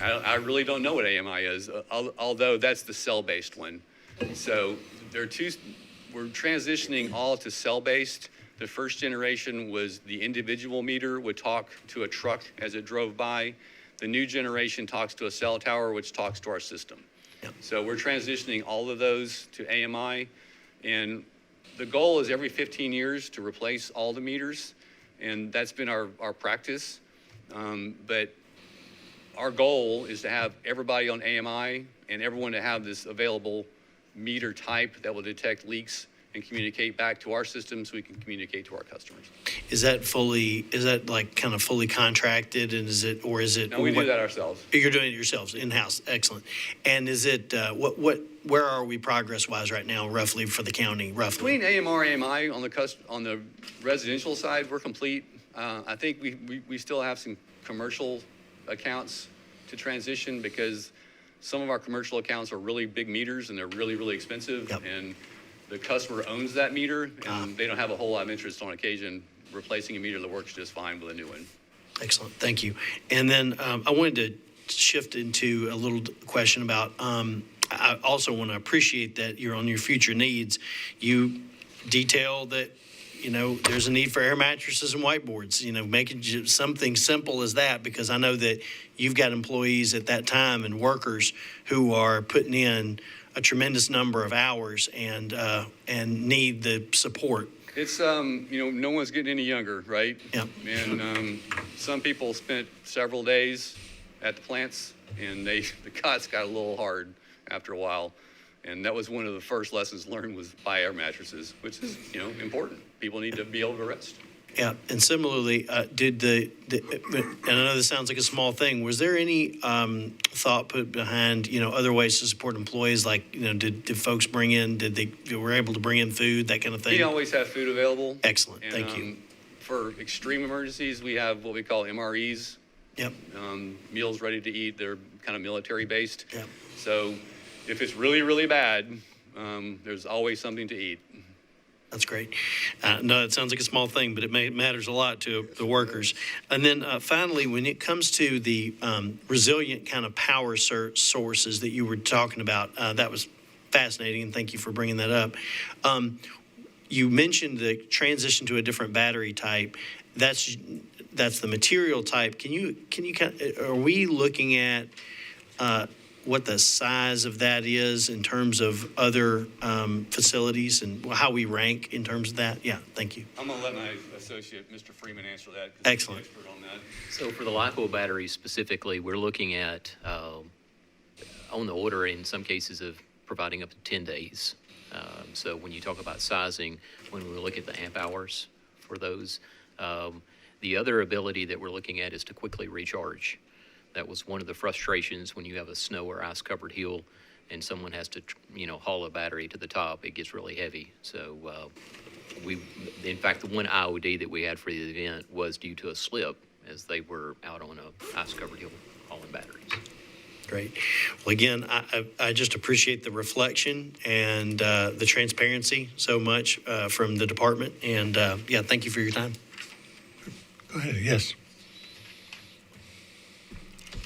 I really don't know what AMI is, although that's the cell-based one. So we're transitioning all to cell-based. The first generation was the individual meter would talk to a truck as it drove by. The new generation talks to a cell tower, which talks to our system. Yep. So we're transitioning all of those to AMI, and the goal is every 15 years to replace all the meters, and that's been our practice. But our goal is to have everybody on AMI and everyone to have this available meter type that will detect leaks and communicate back to our system so we can communicate to our customers. Is that kind of fully contracted, and is it? No, we do that ourselves. You're doing it yourselves in-house. Excellent. And is it, where are we progress-wise right now, roughly, for the county, roughly? Between AMR, AMI, on the residential side, we're complete. I think we still have some commercial accounts to transition because some of our commercial accounts are really big meters and they're really, really expensive. Yep. And the customer owns that meter, and they don't have a whole lot of interest on occasion replacing a meter that works just fine with a new one. Excellent. Thank you. And then I wanted to shift into a little question about, I also want to appreciate that you're on your future needs. You detail that, there's a need for air mattresses and whiteboards, making something simple as that, because I know that you've got employees at that time and workers who are putting in a tremendous number of hours and need the support. It's, no one's getting any younger, right? Yep. And some people spent several days at the plants, and the cots got a little hard after a while. And that was one of the first lessons learned, was buy air mattresses, which is, important. People need to be able to rest. Yeah, and similarly, and I know this sounds like a small thing, was there any thought put behind, other ways to support employees? Like, did folks bring in, were able to bring in food, that kind of thing? We always have food available. Excellent, thank you. For extreme emergencies, we have what we call MREs, Yep. meals ready to eat. They're kind of military based. Yep. So if it's really, really bad, there's always something to eat. That's great. No, it sounds like a small thing, but it matters a lot to the workers. And then finally, when it comes to the resilient kind of power sources that you were talking about, that was fascinating, and thank you for bringing that up. You mentioned the transition to a different battery type. That's the material type. Can you are we looking at what the size of that is in terms of other facilities and how we rank in terms of that? Yeah, thank you. I'm going to let my associate, Mr. Freeman, answer that. Excellent. He's the expert on that. So for the LiPo batteries specifically, we're looking at on the order in some cases of providing up to 10 days. So when you talk about sizing, when we look at the amp hours for those, the other ability that we're looking at is to quickly recharge. That was one of the frustrations when you have a snow or ice covered hill and someone has to, haul a battery to the top. It gets really heavy. So in fact, the one IOD that we had for the event was due to a slip as they were out on a ice covered hill hauling batteries. Great. Well, again, I just appreciate the reflection and the transparency so much from the department. And yeah, thank you for your time. Go ahead, yes.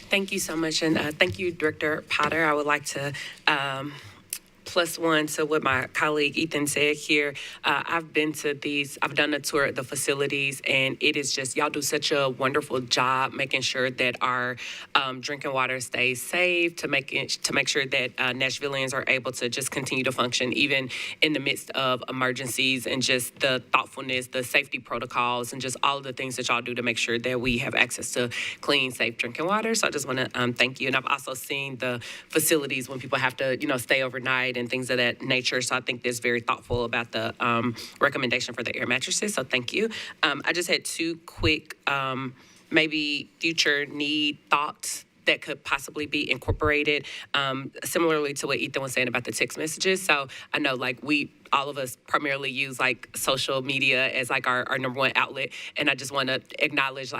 Thank you so much, and thank you, Director Potter. I would like to plus one to what my colleague Ethan said here. I've been to I've done a tour of the facilities, and it is just, y'all do such a wonderful job making sure that our drinking water stays safe, to make sure that Nashvillians are able to just continue to function even in the midst of emergencies, and just the thoughtfulness, the safety protocols, and just all of the things that y'all do to make sure that we have access to clean, safe drinking water. So I just want to thank you. And I've also seen the facilities when people have to, stay overnight and things of that nature. So I think that's very thoughtful about the recommendation for the air mattresses. So thank you. I just had two quick, maybe future need thoughts that could possibly be incorporated, similarly to what Ethan was saying about the text messages. So I know all of us primarily use social media as our number one outlet. And I just want to acknowledge,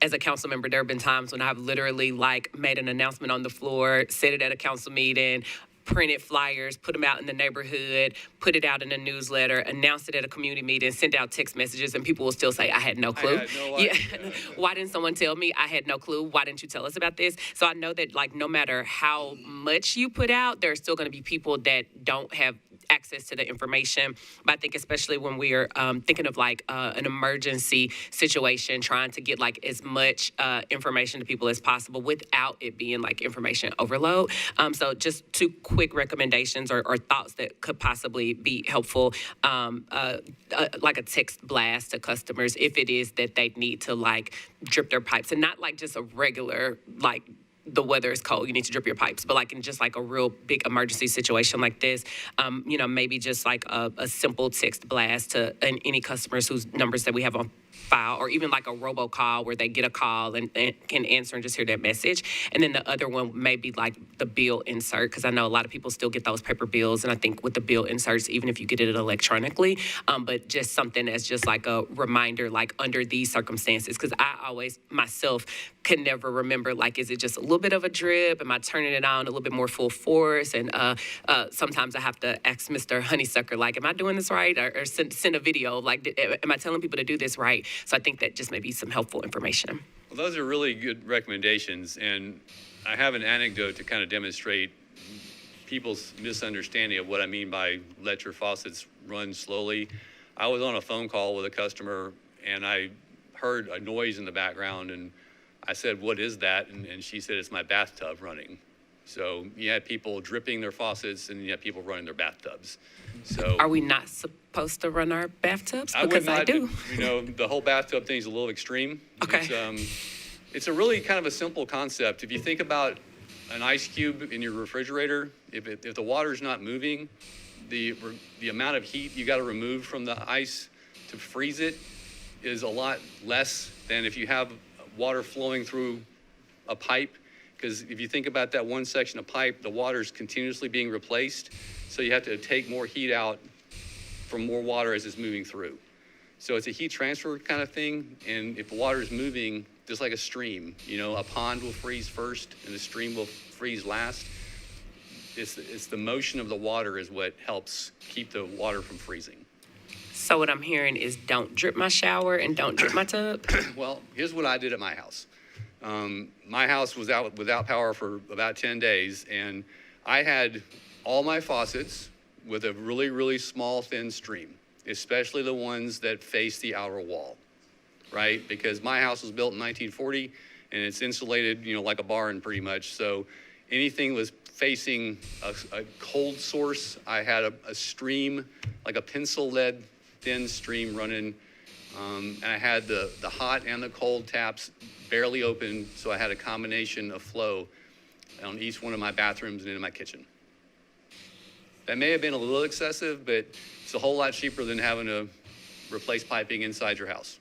as a council member, there have been times when I've literally made an announcement on the floor, said it at a council meeting, printed flyers, put them out in the neighborhood, put it out in a newsletter, announced it at a community meeting, sent out text messages, and people will still say, I had no clue. I had no idea. Why didn't someone tell me? I had no clue. Why didn't you tell us about this? So I know that no matter how much you put out, there are still going to be people that don't have access to the information. But I think especially when we are thinking of an emergency situation, trying to get as much information to people as possible without it being information overload. So just two quick recommendations or thoughts that could possibly be helpful, like a text blast to customers if it is that they need to drip their pipes, and not just a regular the weather is cold, you need to drip your pipes, but in just a real big emergency situation like this, maybe just a simple text blast to any customers whose numbers that we have on file, or even a robocall where they get a call and can answer and just hear that message. And then the other one may be the bill insert, because I know a lot of people still get those paper bills, and I think with the bill inserts, even if you get it electronically, but just something as just a reminder, under these circumstances, because I always myself can never remember, is it just a little bit of a drip? Am I turning it on a little bit more full force? And sometimes I have to ask Mr. Honeysucker, am I doing this right? Or send a video, am I telling people to do this right? So I think that just may be some helpful information. Well, those are really good recommendations, and I have an anecdote to kind of demonstrate people's misunderstanding of what I mean by let your faucets run slowly. I was on a phone call with a customer, and I heard a noise in the background, and I said, what is that? And she said, it's my bathtub running. So you had people dripping their faucets, and you had people running their bathtubs. So are we not supposed to run our bathtubs? Because I do. The whole bathtub thing is a little extreme. Okay. It's a really kind of a simple concept. If you think about an ice cube in your refrigerator, if the water's not moving, the amount of heat you got to remove from the ice to freeze it is a lot less than if you have water flowing through a pipe. Because if you think about that one section of pipe, the water's continuously being replaced. So you have to take more heat out from more water as it's moving through. So it's a heat transfer kind of thing, and if the water is moving, just like a stream, a pond will freeze first and the stream will freeze last. It's the motion of the water is what helps keep the water from freezing. So what I'm hearing is don't drip my shower and don't drip my tub. Well, here's what I did at my house. My house was out without power for about 10 days, and I had all my faucets with a really, really small, thin stream, especially the ones that face the outer wall, right? Because my house was built in 1940, and it's insulated, like a barn pretty much. So anything was facing a cold source, I had a stream, like a pencil lead thin stream running, and I had the hot and the cold taps barely open, so I had a combination of flow on each one of my bathrooms and in my kitchen. That may have been a little excessive, but it's a whole lot cheaper than having to replace piping inside your house.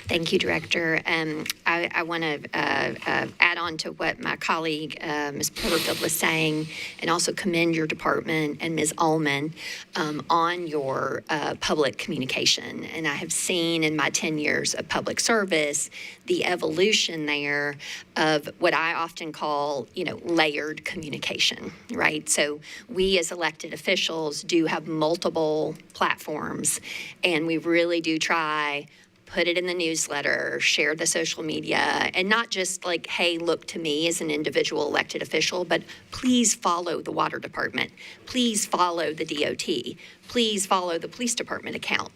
Thank you, Director. I want to add on to what my colleague, Ms. Porterfield, was saying, and also commend your department and Ms. Ullman on your public communication. And I have seen in my 10 years of public service the evolution there of what I often call, layered communication, right? So we as elected officials do have multiple platforms, and we really do try put it in the newsletter, share the social media, and not just like, hey, look to me as an individual elected official, but please follow the water department. Please follow the DOT. Please follow the police department account.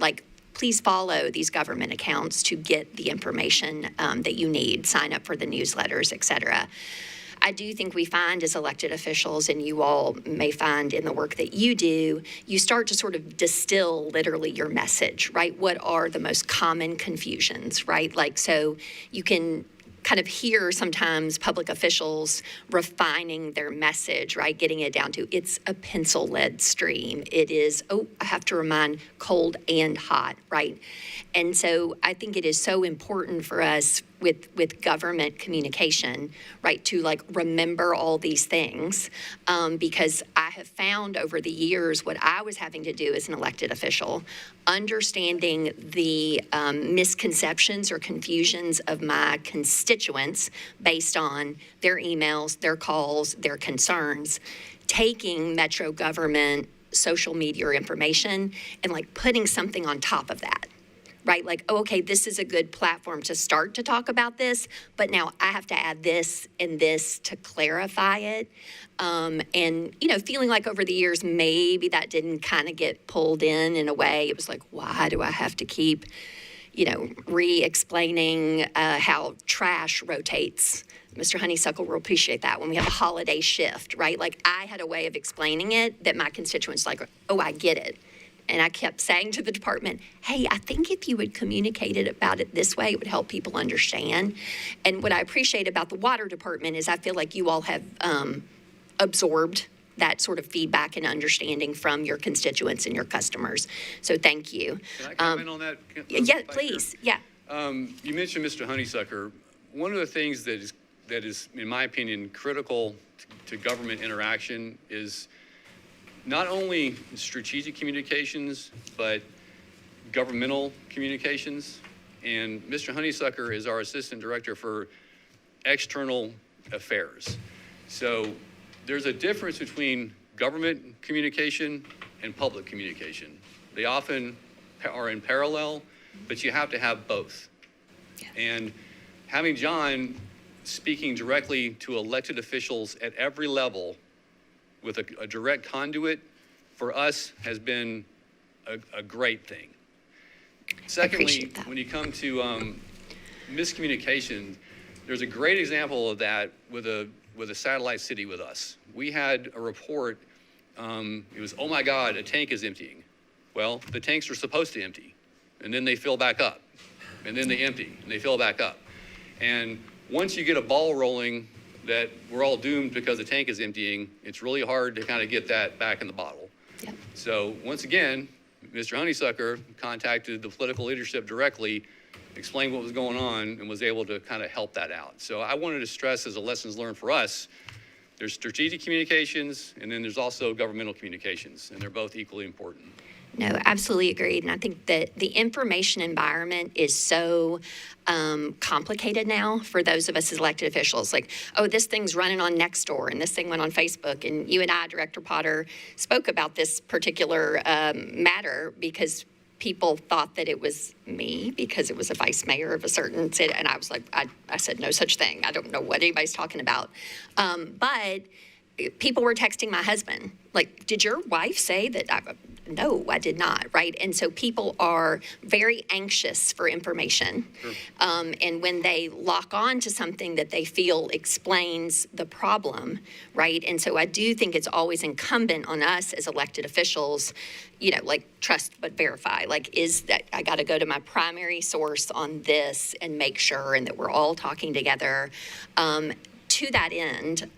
Please follow these government accounts to get the information that you need, sign up for the newsletters, et cetera. I do think we find as elected officials, and you all may find in the work that you do, you start to sort of distill literally your message, right? What are the most common confusions, right? So you can kind of hear sometimes public officials refining their message, right? Getting it down to it's a pencil lead stream. It is, I have to remind, cold and hot, right? And so I think it is so important for us with government communication, right, to remember all these things, because I have found over the years what I was having to do as an elected official, understanding the misconceptions or confusions of my constituents based on their emails, their calls, their concerns, taking Metro government social media information and putting something on top of that. Right? Okay, this is a good platform to start to talk about this, but now I have to add this and this to clarify it. And, feeling like over the years, maybe that didn't kind of get pulled in a way. It was why do I have to keep, re-explaining how trash rotates? Mr. Honeysuckle will appreciate that when we have a holiday shift, right? I had a way of explaining it that my constituents oh, I get it. And I kept saying to the department, hey, I think if you would communicate about it this way, it would help people understand. And what I appreciate about the water department is I feel like you all have absorbed that sort of feedback and understanding from your constituents and your customers. So thank you. Can I comment on that? Yeah, please. Yeah. You mentioned Mr. Honeysucker. One of the things that is, in my opinion, critical to government interaction is not only strategic communications, but governmental communications. And Mr. Honeysucker is our Assistant Director for External Affairs. So there's a difference between government communication and public communication. They often are in parallel, but you have to have both. Yeah. And having John speaking directly to elected officials at every level with a direct conduit, for us, has been a great thing. Secondly, when you come to miscommunication, there's a great example of that with a satellite city with us. We had a report, it was, oh my God, a tank is emptying. Well, the tanks are supposed to empty, and then they fill back up, and then they empty, and they fill back up. And once you get a ball rolling that we're all doomed because the tank is emptying, it's really hard to kind of get that back in the bottle. Yep. So once again, Mr. Honeysucker contacted the political leadership directly, explained what was going on, and was able to kind of help that out. So I wanted to stress as a lessons learned for us, there's strategic communications, and then there's also governmental communications, and they're both equally important. No, absolutely agreed. And I think that the information environment is so complicated now for those of us as elected officials. Like, oh, this thing's running on Nextdoor and this thing went on Facebook. And you and I, Director Potter, spoke about this particular matter because people thought that it was me because it was a vice mayor of a certain city. And I was like, I said no such thing. I don't know what anybody's talking about. But people were texting my husband, like, did your wife say that? No, I did not, right? And so people are very anxious for information. Sure. And when they lock on to something that they feel explains the problem, right? And so I do think it's always incumbent on us as elected officials, like trust but verify. Like, is that I got to go to my primary source on this and make sure and that we're all talking together. To that end,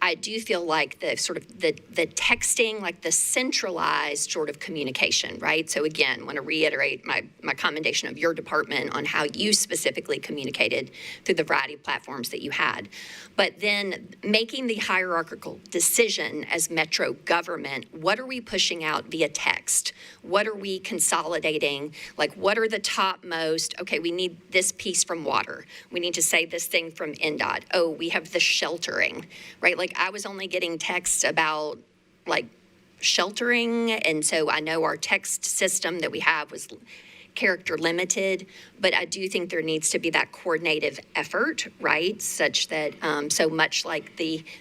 I do feel like the sort of the texting, like the centralized sort of communication, right? So again, I want to reiterate my commendation of your department on how you specifically communicated through the variety of platforms that you had. But then making the hierarchical decision as Metro government, what are we pushing out via text? What are we consolidating? Like, what are the topmost? Okay, we need this piece from water. We need to say this thing from NDOT. Oh, we have the sheltering, right? Like, I was only getting texts about, like, sheltering, and so I know our text system that we have was character limited, but I do think there needs to be that coordinative effort, right? Such that, so much like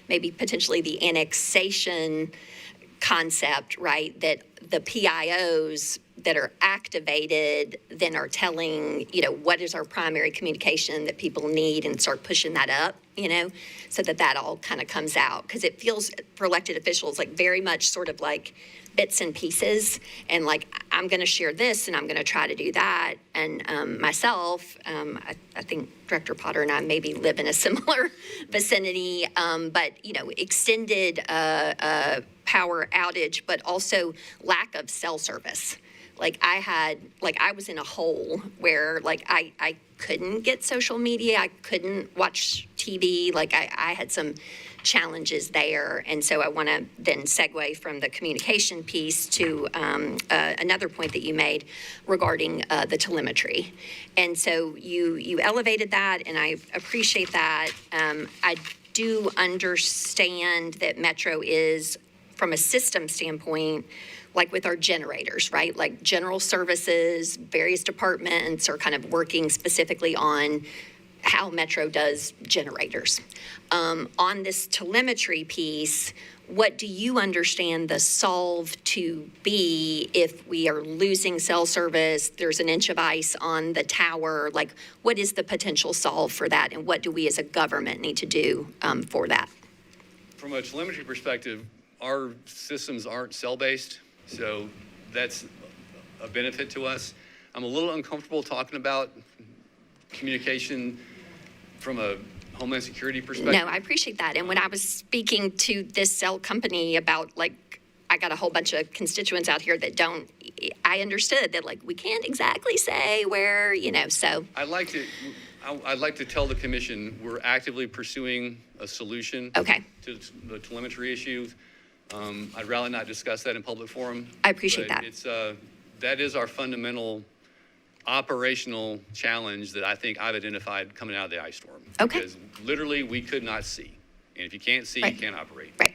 maybe potentially the annexation concept, right? That the PIOs that are activated then are telling, what is our primary communication that people need and start pushing that up, so that all kind of comes out. Because it feels for elected officials like very much sort of like bits and pieces, and like, I'm going to share this and I'm going to try to do that. And myself, I think Director Potter and I maybe live in a similar vicinity, but, extended power outage, but also lack of cell service. Like, I was in a hole where, like, I couldn't get social media. I couldn't watch TV. Like, I had some challenges there. And so I want to then segue from the communication piece to another point that you made regarding the telemetry. And so you elevated that, and I appreciate that. I do understand that Metro is, from a system standpoint, like with our generators, right? Like general services, various departments are kind of working specifically on how Metro does generators. On this telemetry piece, what do you understand the solve to be if we are losing cell service, there's an inch of ice on the tower? Like, what is the potential solve for that, and what do we as a government need to do for that? From a telemetry perspective, our systems aren't cell-based, so that's a benefit to us. I'm a little uncomfortable talking about communication from a Homeland Security perspective. No, I appreciate that. And when I was speaking to this cell company about, like, I got a whole bunch of constituents out here that don't, I understood that, like, we can't exactly say where, so. I'd like to tell the commission we're actively pursuing a solution to the telemetry issue. I'd rather not discuss that in public forum. I appreciate that. That is our fundamental operational challenge that I think I've identified coming out of the ice storm. Okay. Because literally we could not see, and if you can't see, you can't operate. Right.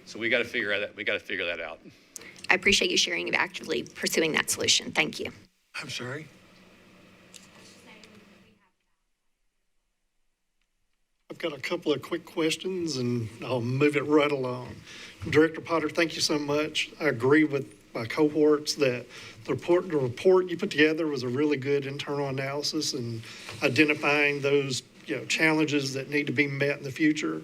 So we got to figure that out. I appreciate you sharing and actively pursuing that solution. Thank you. I'm sorry? I've got a couple of quick questions, and I'll move it right along. Director Potter, thank you so much. I agree with my cohorts that the report you put together was a really good internal analysis and identifying those challenges that need to be met in the future.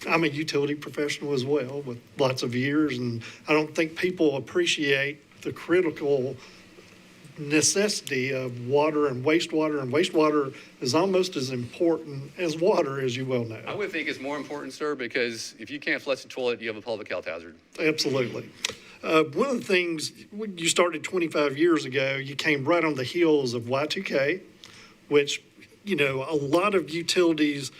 I'm a utility professional as well with lots of years, and I don't think people appreciate the critical necessity of water and wastewater is almost as important as water, as you well know. I would think it's more important, sir, because if you can't flush the toilet, you have a public health hazard. Absolutely. One of the things, when you started 25 years ago, you came right on the heels of Y2K, which, a lot of utilities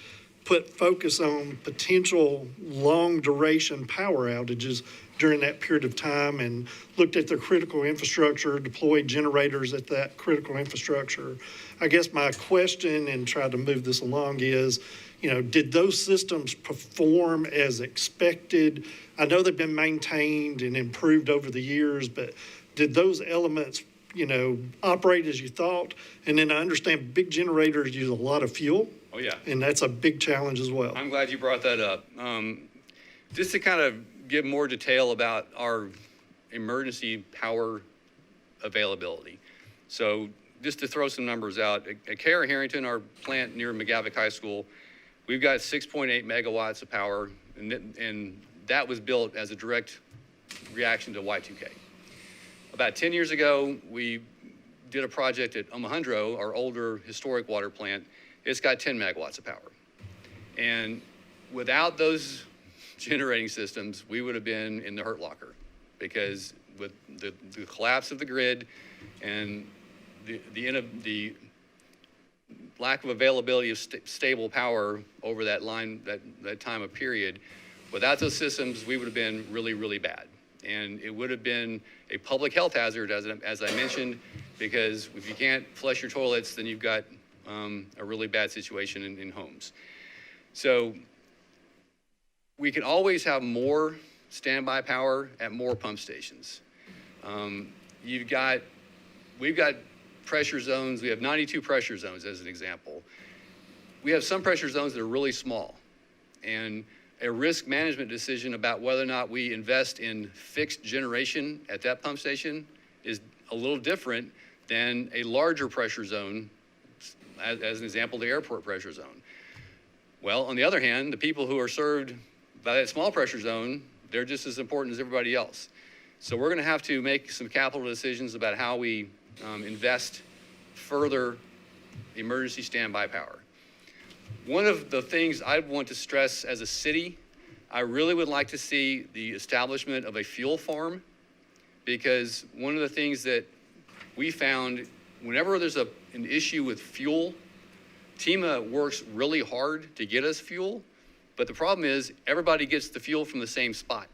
put focus on potential long duration power outages during that period of time and looked at their critical infrastructure, deployed generators at that critical infrastructure. I guess my question, and try to move this along, is, did those systems perform as expected? I know they've been maintained and improved over the years, but did those elements, operate as you thought? And then I understand big generators use a lot of fuel. Oh, yeah. And that's a big challenge as well. I'm glad you brought that up. Just to kind of give more detail about our emergency power availability. So just to throw some numbers out, at Kara Harrington, our plant near McGavick High School, we've got 6.8 megawatts of power, and that was built as a direct reaction to Y2K. About 10 years ago, we did a project at Omohundro, our older historic water plant. It's got 10 megawatts of power. And without those generating systems, we would have been in the hurt locker, because with the collapse of the grid and the lack of availability of stable power over that time of period, without those systems, we would have been really, really bad. And it would have been a public health hazard, as I mentioned, because if you can't flush your toilets, then you've got a really bad situation in homes. So we can always have more standby power at more pump stations. We've got pressure zones. We have 92 pressure zones, as an example. We have some pressure zones that are really small, and a risk management decision about whether or not we invest in fixed generation at that pump station is a little different than a larger pressure zone, as an example, the airport pressure zone. Well, on the other hand, the people who are served by that small pressure zone, they're just as important as everybody else. So we're going to have to make some capital decisions about how we invest further emergency standby power. One of the things I want to stress as a city, I really would like to see the establishment of a fuel farm, because one of the things that we found, whenever there's an issue with fuel, TEMA works really hard to get us fuel, but the problem is everybody gets the fuel from the same spot.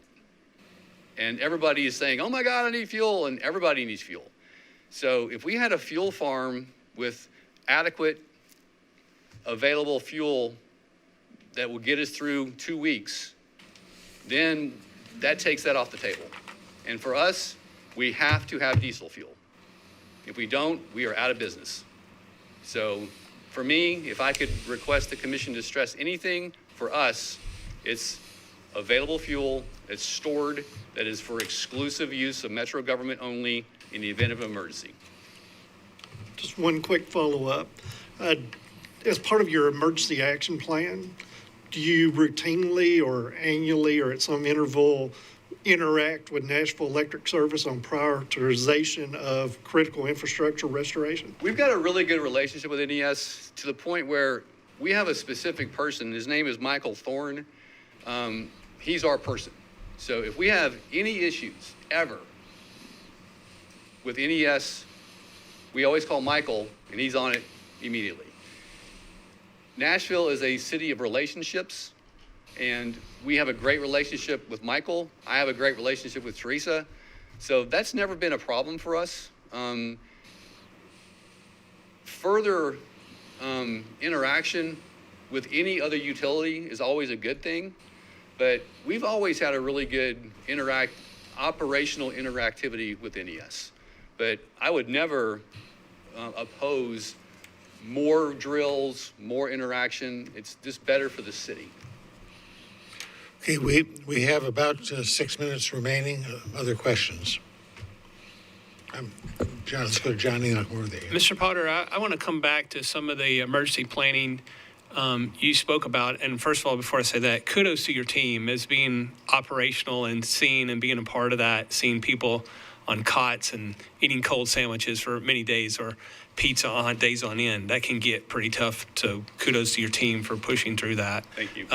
And everybody is saying, oh my God, I need fuel, and everybody needs fuel. So if we had a fuel farm with adequate available fuel that will get us through 2 weeks, then that takes that off the table. And for us, we have to have diesel fuel. If we don't, we are out of business. So for me, if I could request the commission to stress anything, for us, it's available fuel that's stored, that is for exclusive use of Metro government only in the event of an emergency. Just one quick follow-up. As part of your emergency action plan, do you routinely or annually or at some interval interact with Nashville Electric Service on prioritization of critical infrastructure restoration? We've got a really good relationship with NES, to the point where we have a specific person. His name is Michael Thorne. He's our person. So if we have any issues ever with NES, we always call Michael, and he's on it immediately. Nashville is a city of relationships, and we have a great relationship with Michael. I have a great relationship with Teresa. So that's never been a problem for us. Further interaction with any other utility is always a good thing, but we've always had a really good operational interactivity with NES. But I would never oppose more drills, more interaction. It's just better for the city. Okay, we have about 6 minutes remaining. Other questions? John, let's go to Johnny Unworthy. Mr. Potter, I want to come back to some of the emergency planning you spoke about. And first of all, before I say that, kudos to your team as being operational and seeing and being a part of that, seeing people on cots and eating cold sandwiches for many days or pizza on days on end. That can get pretty tough. So kudos to your team for pushing through that. Thank you.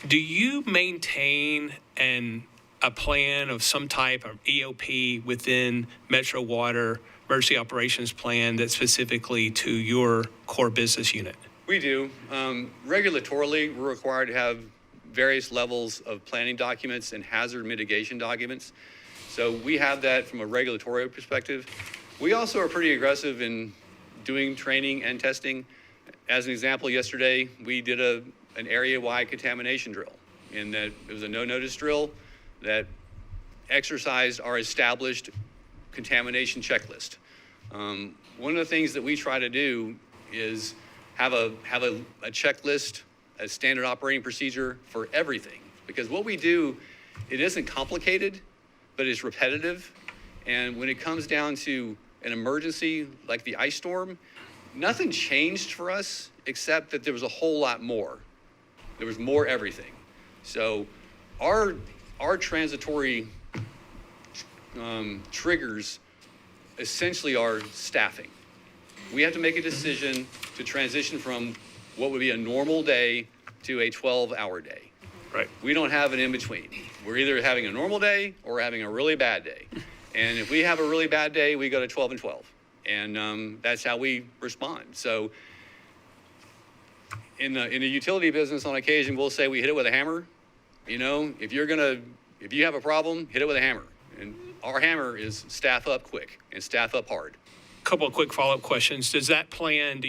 Do you maintain a plan of some type of EOP within Metro Water Emergency Operations Plan that's specifically to your core business unit? We do. Regulatorily, we're required to have various levels of planning documents and hazard mitigation documents. So we have that from a regulatory perspective. We also are pretty aggressive in doing training and testing. As an example, yesterday we did an area-wide contamination drill, and that it was a no-notice drill that exercised our established contamination checklist. One of the things that we try to do is have a checklist, a standard operating procedure for everything. Because what we do, it isn't complicated, but it's repetitive. And when it comes down to an emergency like the ice storm, nothing changed for us except that there was a whole lot more. There was more everything. So our transitory triggers essentially are staffing. We have to make a decision to transition from what would be a normal day to a 12-hour day. Right. We don't have an in-between. We're either having a normal day or we're having a really bad day. And if we have a really bad day, we go to 12 and 12. And that's how we respond. So in the utility business, on occasion, we'll say we hit it with a hammer. You know, if you have a problem, hit it with a hammer. And our hammer is staff up quick and staff up hard. Couple of quick follow-up questions. Does that plan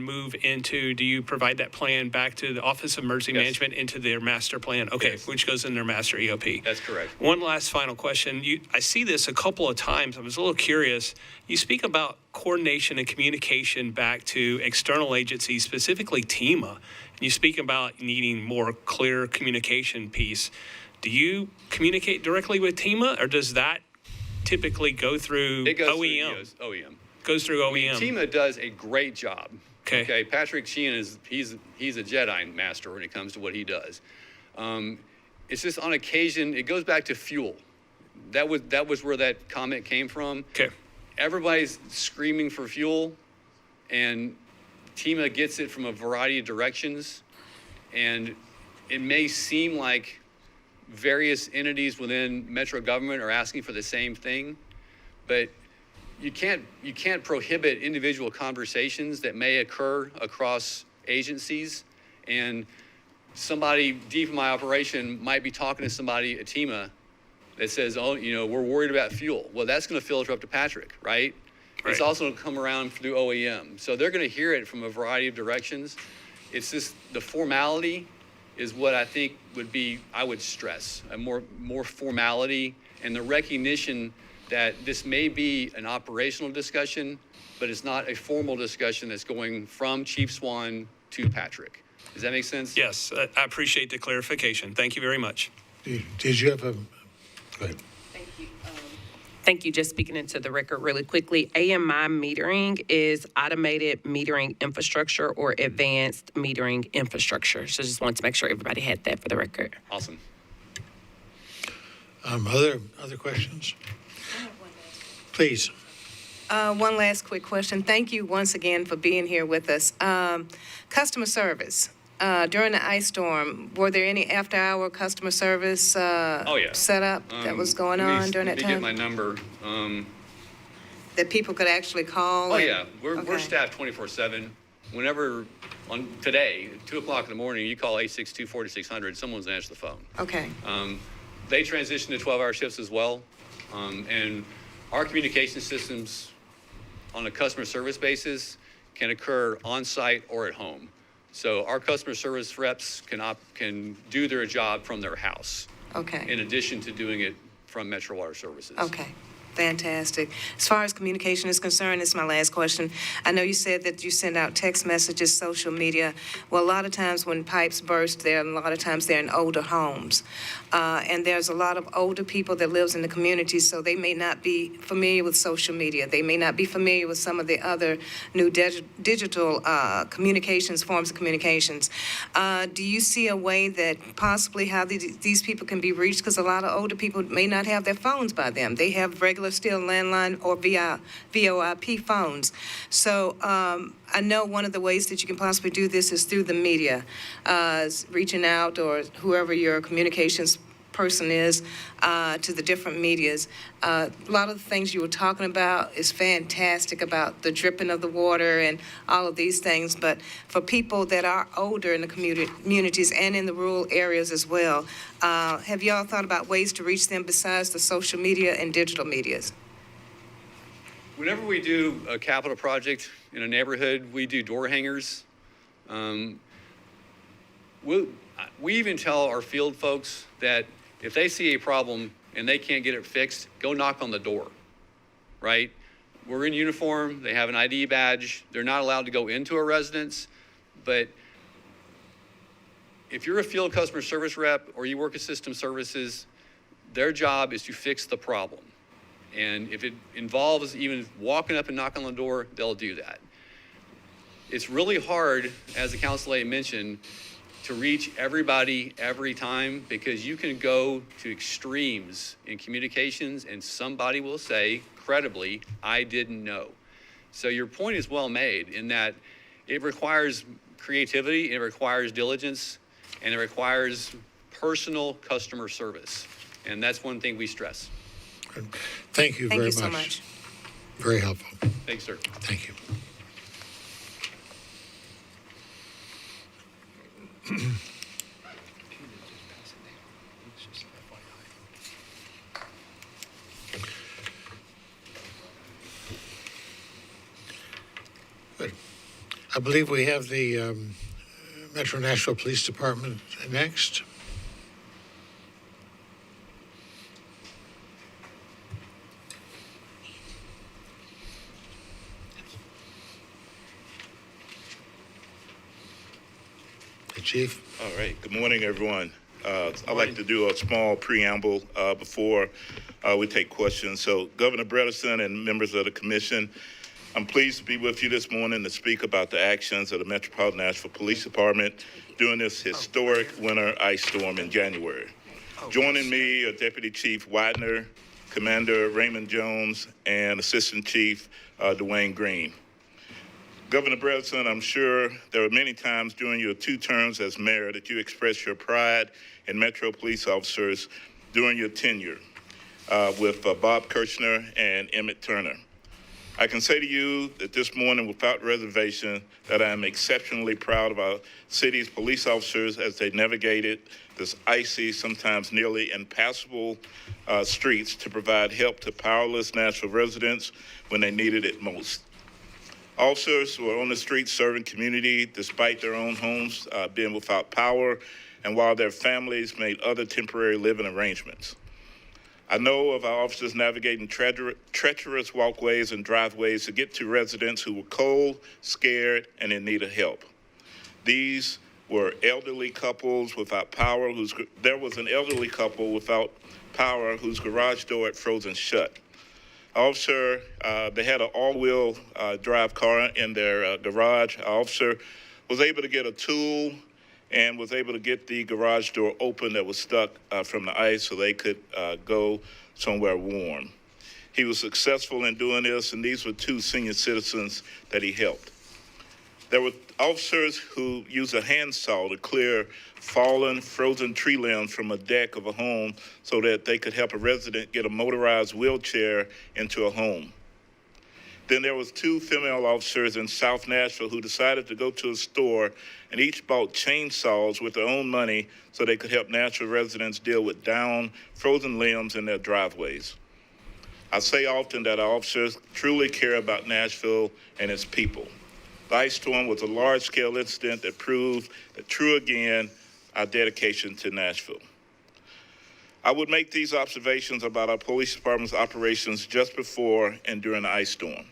move into, do you provide that plan back to the Office of Emergency Yes. Management into their master plan? Okay, Yes. which goes in their master EOP. That's correct. One last final question. I see this a couple of times. I was a little curious. You speak about coordination and communication back to external agencies, specifically TEMA. And you speak about needing more clear communication piece. Do you communicate directly with TEMA, or does that typically go through It goes OEM? through OEM. Goes through I mean, OEM. TEMA does a great job. Okay. Patrick Sheehan he's a Jedi master when it comes to what he does. It's just on occasion, it goes back to fuel. That was where that comment came from. Okay. Everybody's screaming for fuel, and TEMA gets it from a variety of directions. And it may seem like various entities within Metro government are asking for the same thing, but you can't prohibit individual conversations that may occur across agencies. And somebody deep in my operation might be talking to somebody at TEMA that says, oh, you know, we're worried about fuel. Well, that's going to filter up to Patrick, right? It's also going to come around through OEM. So they're going to hear it from a variety of directions. It's just the formality is what I think I would stress, a more formality and the recognition that this may be an operational discussion, but it's not a formal discussion that's going from Chief Swan to Patrick. Does that make sense? Yes, I appreciate the clarification. Thank you very much. Did you have go ahead. Thank you. Just speaking into the record really quickly, AMI metering is automated metering infrastructure or advanced metering infrastructure. So just wanted to make sure everybody had that for the record. Awesome. Other questions? Please. One last quick question. Thank you once again for being here with us. Customer service. During the ice storm, were there any after-hour customer service set up that was going on during that Let me get time? my number. That people could actually call? Oh, and- yeah. We're Okay. staffed 24/7. Whenever, on today, 2 o'clock in the morning, you call 862-4600, someone's going to answer the phone. Okay. They transition to 12-hour shifts as well. And our communication systems on a customer service basis can occur on-site or at home. So our customer service reps can do their job from their house, Okay. in addition to doing it from Metro Water Services. Okay. Fantastic. As far as communication is concerned, this is my last question. I know you said that you send out text messages, social media. Well, a lot of times when pipes burst, a lot of times they're in older homes. And there's a lot of older people that lives in the community, so they may not be familiar with social media. They may not be familiar with some of the other new digital forms of communications. Do you see a way that possibly how these people can be reached? Because a lot of older people may not have their phones by them. They have regular still landline or VoIP phones. So I know one of the ways that you can possibly do this is through the media, reaching out or whoever your communications person is to the different medias. A lot of the things you were talking about is fantastic about the dripping of the water and all of these things, but for people that are older in the communities and in the rural areas as well, have y'all thought about ways to reach them besides the social media and digital medias? Whenever we do a capital project in a neighborhood, we do door hangers. We even tell our field folks that if they see a problem and they can't get it fixed, go knock on the door, right? We're in uniform, they have an ID badge, they're not allowed to go into a residence, but if you're a field customer service rep or you work at system services, their job is to fix the problem. And if it involves even walking up and knocking on the door, they'll do that. It's really hard, as the council lady mentioned, to reach everybody every time because you can go to extremes in communications and somebody will say, credibly, I didn't know. So your point is well made in that it requires creativity, it requires diligence, and it requires personal customer service. And that's one thing we stress. Thank you very much. Thank you so much. Very helpful. Thanks, sir. Thank you. Good. I believe we have the Metro Nashville Police Department next. The chief. All right. Good morning, everyone. I'd like to do a small preamble before we take questions. So, Governor Bredesen and members of the commission, I'm pleased to be with you this morning to speak about the actions of the Metropolitan Nashville Police Department during this historic winter ice storm in January. Joining me are Deputy Chief Widener, Commander Raymond Jones, and Assistant Chief Dwayne Green. Governor Bredesen, I'm sure there were many times during your 2 terms as mayor that you expressed your pride in Metro police officers during your tenure with Bob Kirchner and Emmett Turner. I can say to you that this morning without reservation that I am exceptionally proud of our city's police officers as they navigated this icy, sometimes nearly impassable streets to provide help to powerless Nashville residents when they needed it most. Officers were on the streets serving community despite their own homes being without power and while their families made other temporary living arrangements. I know of our officers navigating treacherous walkways and driveways to get to residents who were cold, scared, and in need of help. These were elderly couples without power. There was an elderly couple without power whose garage door had frozen shut. Officer, they had an all-wheel drive car in their garage. Our officer was able to get a tool and was able to get the garage door open that was stuck from the ice so they could go somewhere warm. He was successful in doing this, and these were 2 senior citizens that he helped. There were officers who used a handsaw to clear fallen, frozen tree limbs from a deck of a home so that they could help a resident get a motorized wheelchair into a home. Then there was 2 female officers in South Nashville who decided to go to a store and each bought chainsaws with their own money so they could help Nashville residents deal with downed, frozen limbs in their driveways. I say often that our officers truly care about Nashville and its people. The ice storm was a large-scale incident that proved that true again, our dedication to Nashville. I would make these observations about our police department's operations just before and during the ice storm.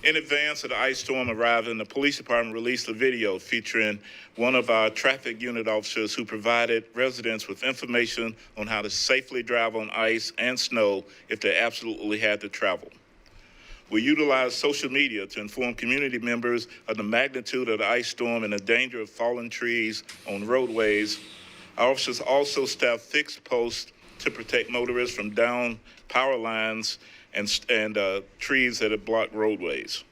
In advance of the ice storm arriving, the police department released a video featuring one of our traffic unit officers who provided residents with information on how to safely drive on ice and snow if they absolutely had to travel. We utilized social media to inform community members of the magnitude of the ice storm and the danger of fallen trees on roadways. Our officers also staffed fixed posts to protect motorists from downed power lines and trees that had blocked roadways.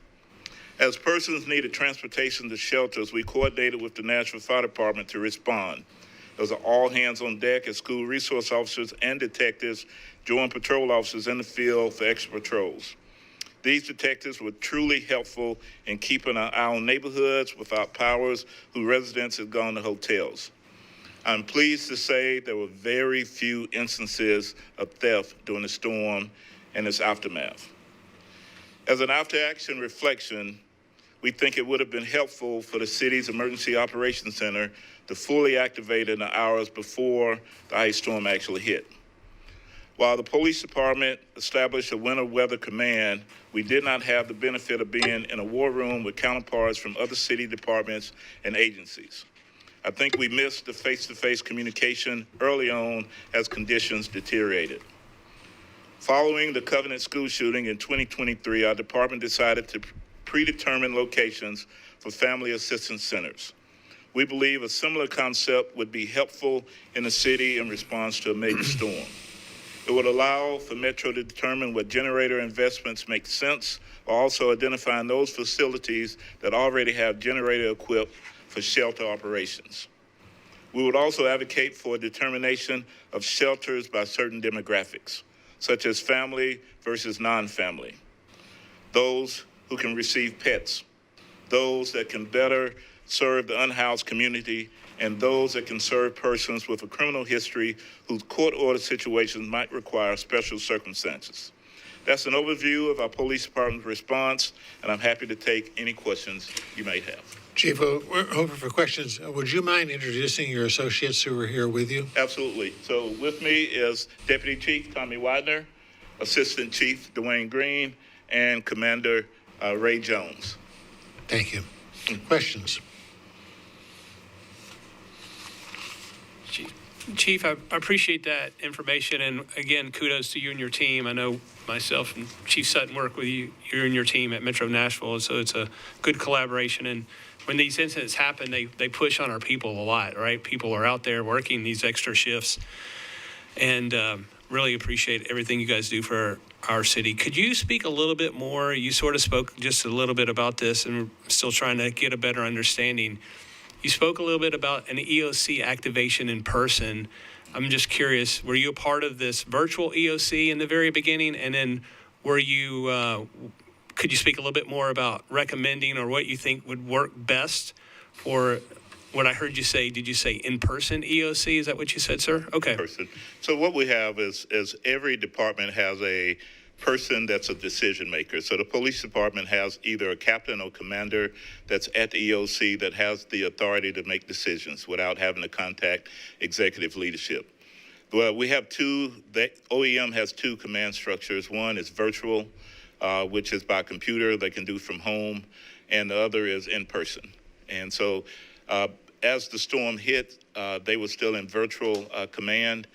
As persons needed transportation to shelters, we coordinated with the Nashville Fire Department to respond. Those are all hands on deck as school resource officers and detectives join patrol officers in the field for extra patrols. These detectives were truly helpful in keeping an eye on neighborhoods without powers whose residents had gone to hotels. I'm pleased to say there were very few instances of theft during the storm and its aftermath. As an after-action reflection, we think it would have been helpful for the city's Emergency Operations Center to fully activate in the hours before the ice storm actually hit. While the police department established a winter weather command, we did not have the benefit of being in a war room with counterparts from other city departments and agencies. I think we missed the face-to-face communication early on as conditions deteriorated. Following the Covenant school shooting in 2023, our department decided to predetermine locations for family assistance centers. We believe a similar concept would be helpful in the city in response to a major storm. It would allow for Metro to determine what generator investments make sense, while also identifying those facilities that already have generator equipped for shelter operations. We would also advocate for a determination of shelters by certain demographics, such as family versus non-family, those who can receive pets, those that can better serve the unhoused community, and those that can serve persons with a criminal history whose court-ordered situations might require special circumstances. That's an overview of our police department's response, and I'm happy to take any questions you may have. Chief, we're open for questions. Would you mind introducing your associates who are here with you? Absolutely. So with me is Deputy Chief Tommy Widener, Assistant Chief Dwayne Green, and Commander Ray Jones. Thank you. Questions? Chief, I appreciate that information, and again, kudos to you and your team. I know myself and Chief Sutton work with you and your team at Metro Nashville, so it's a good collaboration. And when these incidents happen, they push on our people a lot, right? People are out there working these extra shifts, and really appreciate everything you guys do for our city. Could you speak a little bit more? You sort of spoke just a little bit about this, and we're still trying to get a better understanding. You spoke a little bit about an EOC activation in person. I'm just curious, were you a part of this virtual EOC in the very beginning? And then could you speak a little bit more about recommending or what you think would work best for what I heard you say? Did you say in-person EOC? Is that what you said, sir? Okay. Person. So what we have is every department has a person that's a decision maker. So the police department has either a captain or commander that's at the EOC that has the authority to make decisions without having to contact executive leadership. Well, we have OEM has two command structures. One is virtual, which is by computer, they can do from home, and the other is in person. And so as the storm hit, they were still in virtual command,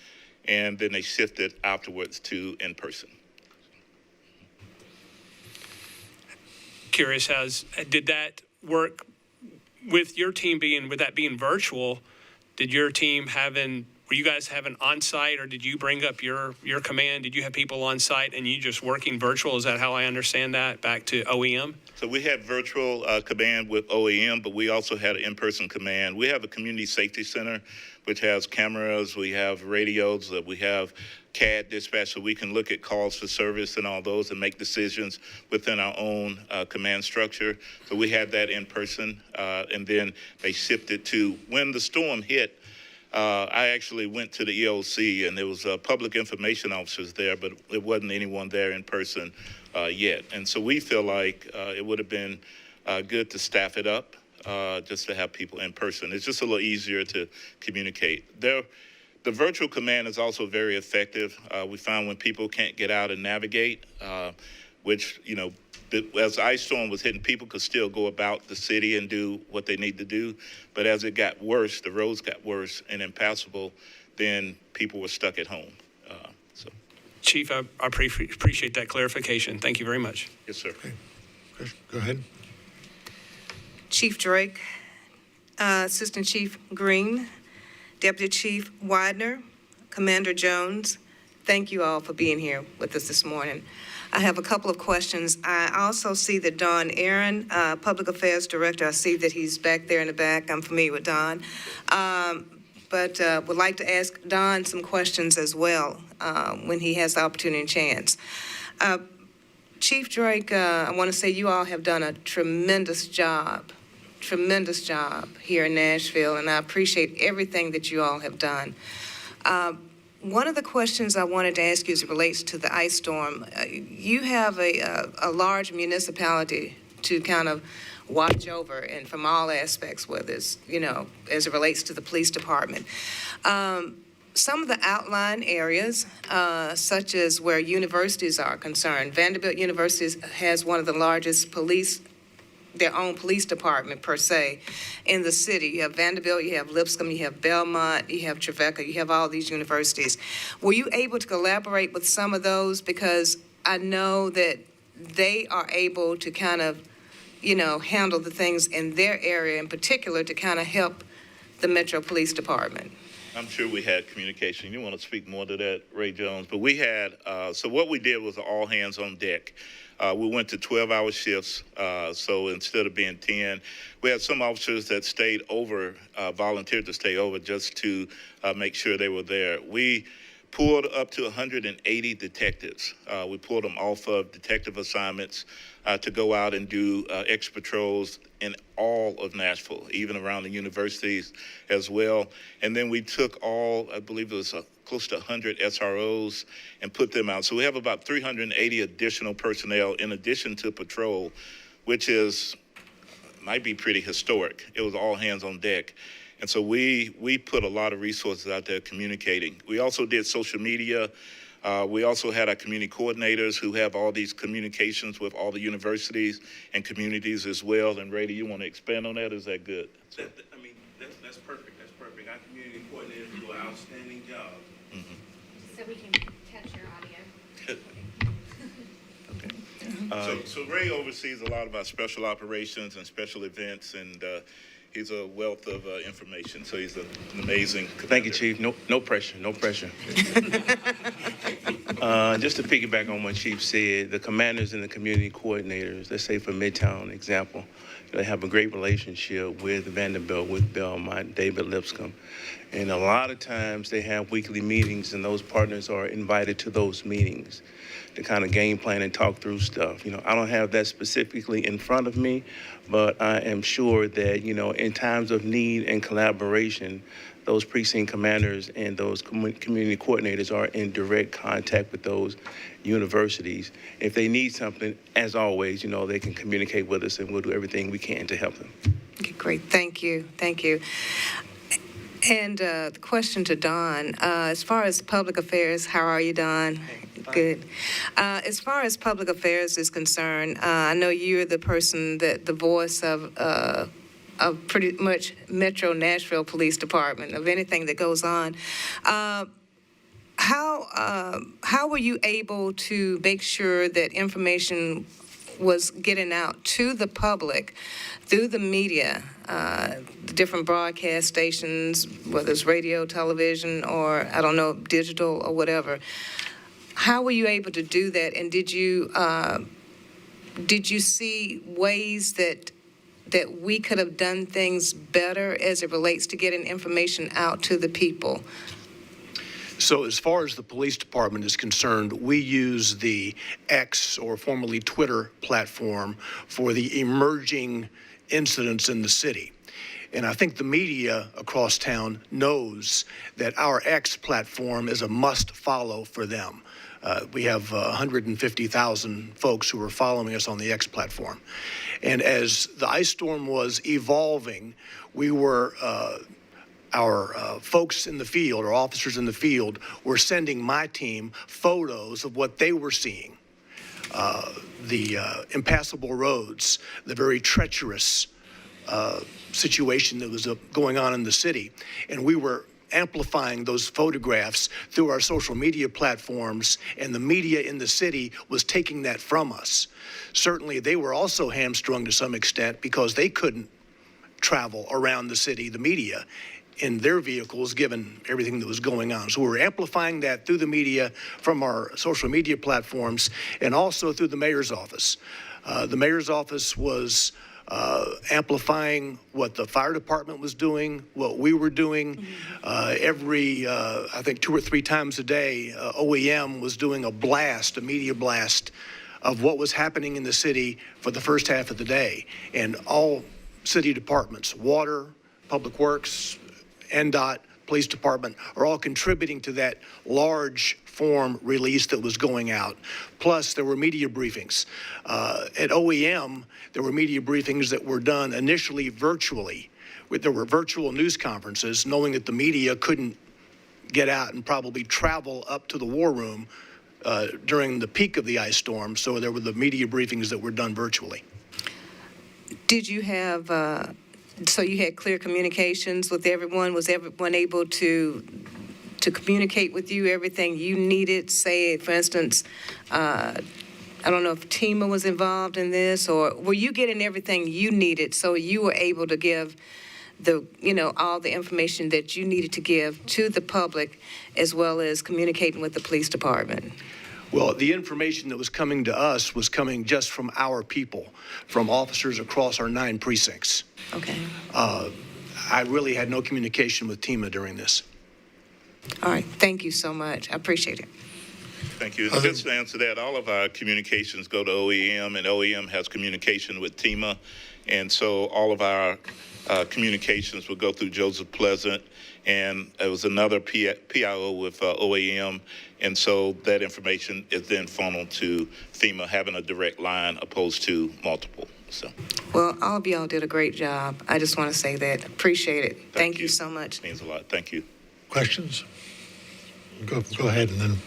and then they shifted afterwards to in person. Curious, did that work with your team with that being virtual? Did your team were you guys having on-site, or did you bring up your command? Did you have people on site and you just working virtual? Is that how I understand that back to OEM? So we had virtual command with OEM, but we also had an in-person command. We have a community safety center, which has cameras, we have radios, we have CAD dispatch, so we can look at calls for service and all those and make decisions within our own command structure. So we had that in person, and then they shifted to when the storm hit. I actually went to the EOC, and there was public information officers there, but it wasn't anyone there in person yet. And so we feel like it would have been good to staff it up, just to have people in person. It's just a little easier to communicate. The virtual command is also very effective. We found when people can't get out and navigate, which, as the ice storm was hitting, people could still go about the city and do what they need to do. But as it got worse, the roads got worse and impassable, then people were stuck at home. Chief, I appreciate that clarification. Thank you very much. Yes, sir. Okay. Go ahead. Chief Drake, Assistant Chief Green, Deputy Chief Widener, Commander Jones, thank you all for being here with us this morning. I have a couple of questions. I also see that Don Aaron, Public Affairs Director, I see that he's back there in the back. I'm familiar with Don. But but would like to ask Don some questions as well when he has the opportunity and chance. Chief Drake, I want to say you all have done a tremendous job here in Nashville, and I appreciate everything that you all have done. One of the questions I wanted to ask you as it relates to the ice storm, you have a large municipality to kind of watch over, and from all aspects, whether it's, as it relates to the police department. Some of the outlying areas, such as where universities are concerned, Vanderbilt University has one of the largest their own police department per se in the city. You have Vanderbilt, you have Lipscomb, you have Belmont, you have Trevecca, you have all these universities. Were you able to collaborate with some of those? Because I know that they are able to kind of, handle the things in their area in particular to kind of help the Metro Police Department. I'm sure we had communication. You want to speak more to that, Ray Jones? But we had, so what we did was all hands on deck. We went to 12-hour shifts, so instead of being 10, we had some officers that stayed over, volunteered to stay over just to make sure they were there. We pulled up to 180 detectives. We pulled them off of detective assignments to go out and do extra patrols in all of Nashville, even around the universities as well. And then we took all, I believe it was close to 100 SROs and put them out. So we have about 380 additional personnel in addition to patrol, which might be pretty historic. It was all hands on deck. And so we put a lot of resources out there communicating. We also did social media. We also had our community coordinators who have all these communications with all the universities and communities as well. And Ray, do you want to expand on that? Is that good? That's perfect. That's perfect. Our community coordinators do an outstanding job. So we can catch your audio. So Ray oversees a lot of our special operations and special events, and he's a wealth of information. So he's an amazing commander. Thank you, Chief. No pressure. No pressure. Just to piggyback on what Chief said, the commanders and the community coordinators, let's say for Midtown example, they have a great relationship with Vanderbilt, with Belmont, David Lipscomb. And a lot of times they have weekly meetings, and those partners are invited to those meetings to kind of game plan and talk through stuff. I don't have that specifically in front of me, but I am sure that, in times of need and collaboration, those precinct commanders and those community coordinators are in direct contact with those universities. If they need something, as always, they can communicate with us, and we'll do everything we can to help them. Okay, great. Thank you. And the question to Don, as far as public affairs, how are you, Don? Good. As far as public affairs is concerned, I know you're the person the voice of pretty much Metro Nashville Police Department, of anything that goes on. How were you able to make sure that information was getting out to the public through the media, the different broadcast stations, whether it's radio, television, or, I don't know, digital or whatever? How were you able to do that? And did you see ways that we could have done things better as it relates to getting information out to the people? So as far as the police department is concerned, we use the X, or formerly Twitter, platform for the emerging incidents in the city. And I think the media across town knows that our X platform is a must follow for them. We have 150,000 folks who are following us on the X platform. And as the ice storm was evolving, we were, our folks in the field, our officers in the field, were sending my team photos of what they were seeing. The impassable roads, the very treacherous situation that was going on in the city. And we were amplifying those photographs through our social media platforms, and the media in the city was taking that from us. Certainly, they were also hamstrung to some extent because they couldn't travel around the city, the media, in their vehicles, given everything that was going on. So we're amplifying that through the media from our social media platforms and also through the mayor's office. The mayor's office was amplifying what the fire department was doing, what we were doing. I think 2 or 3 times a day, OEM was doing a media blast of what was happening in the city for the first half of the day. And all city departments, water, public works, NDOT, police department, are all contributing to that large form release that was going out. Plus, there were media briefings. At OEM, there were media briefings that were done initially virtually. There were virtual news conferences, knowing that the media couldn't get out and probably travel up to the war room during the peak of the ice storm. So there were the media briefings that were done virtually. Did you have, so you had clear communications with everyone? Was everyone able to communicate with you everything you needed? Say, for instance, I don't know if TEMA was involved in this, or were you getting everything you needed so you were able to give all the information that you needed to give to the public, as well as communicating with the police department? Well, the information that was coming to us was coming just from our people, from officers across our 9 precincts. Okay. I really had no communication with TEMA during this. All right. Thank you so much. I appreciate it. Thank you. Just to answer that, all of our communications go to OEM, and OEM has communication with TEMA. And so all of our communications will go through Joseph Pleasant, and it was another PIO with OEM. And so that information is then funneled to FEMA, having a direct line opposed to multiple. So. Well, all of y'all did a great job. I just want to say that. Appreciate it. Thank you so much. Means a lot. Thank you. Questions? Go ahead and then.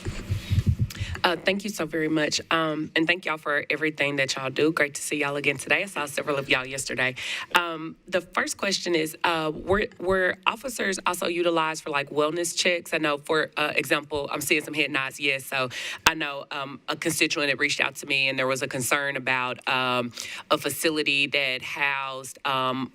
Thank you so very much. And thank y'all for everything that y'all do. Great to see y'all again today. I saw several of y'all yesterday. The first question is, were officers also utilized for like wellness checks? I know, for example, I'm seeing some head nods, yes. So I know a constituent had reached out to me, and there was a concern about a facility that housed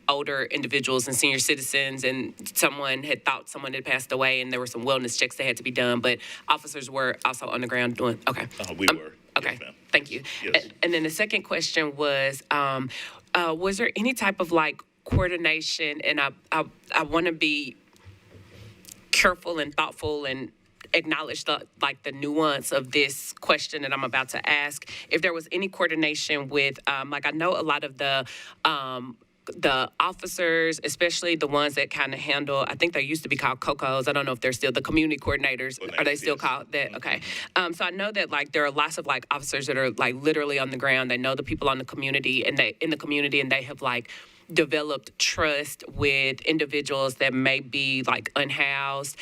older individuals and senior citizens, and someone had thought someone had passed away, and there were some wellness checks that had to be done, but officers were also on the ground doing. Okay. We were. Okay. Yes, Thank you. Yes. And then the second question was there any type of like coordination? And I want to be careful and thoughtful and acknowledge the nuance of this question that I'm about to ask. If there was any coordination with, I know a lot of the officers, especially the ones that kind of handle, I think they used to be called COCOs. I don't know if they're still the community coordinators. Are they still called that? Okay. So I know that there are lots of officers that are literally on the ground. They know the people in the community, and they have developed trust with individuals that may be unhoused.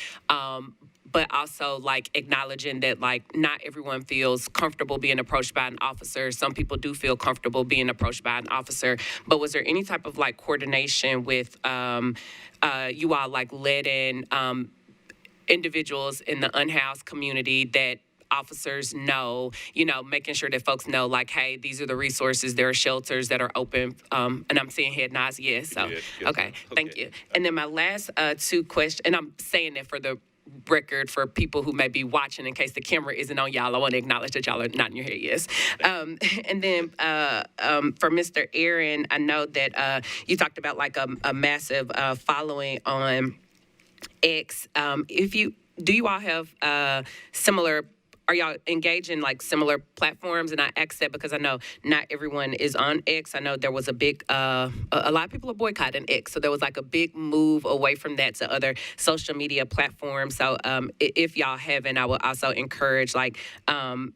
But also acknowledging that not everyone feels comfortable being approached by an officer. Some people do feel comfortable being approached by an officer. But was there any type of coordination with you all letting individuals in the unhoused community that officers know, making sure that folks know, hey, these are the resources, there are shelters that are open, and I'm seeing head nods, yes. So, Yes, okay, thank you. And then my last 2 questions, and I'm saying that for the record for people who may be watching in case the camera isn't on y'all. I want to acknowledge that y'all are nodding your head, yes. And then for Mr. Aaron, I know that you talked about a massive following on X. Do you all have similar? Are y'all engaged in similar platforms? And I ask that because I know not everyone is on X. I know there was a big, a lot of people are boycotting X. So there was a big move away from that to other social media platforms. So if y'all haven't, I will also encourage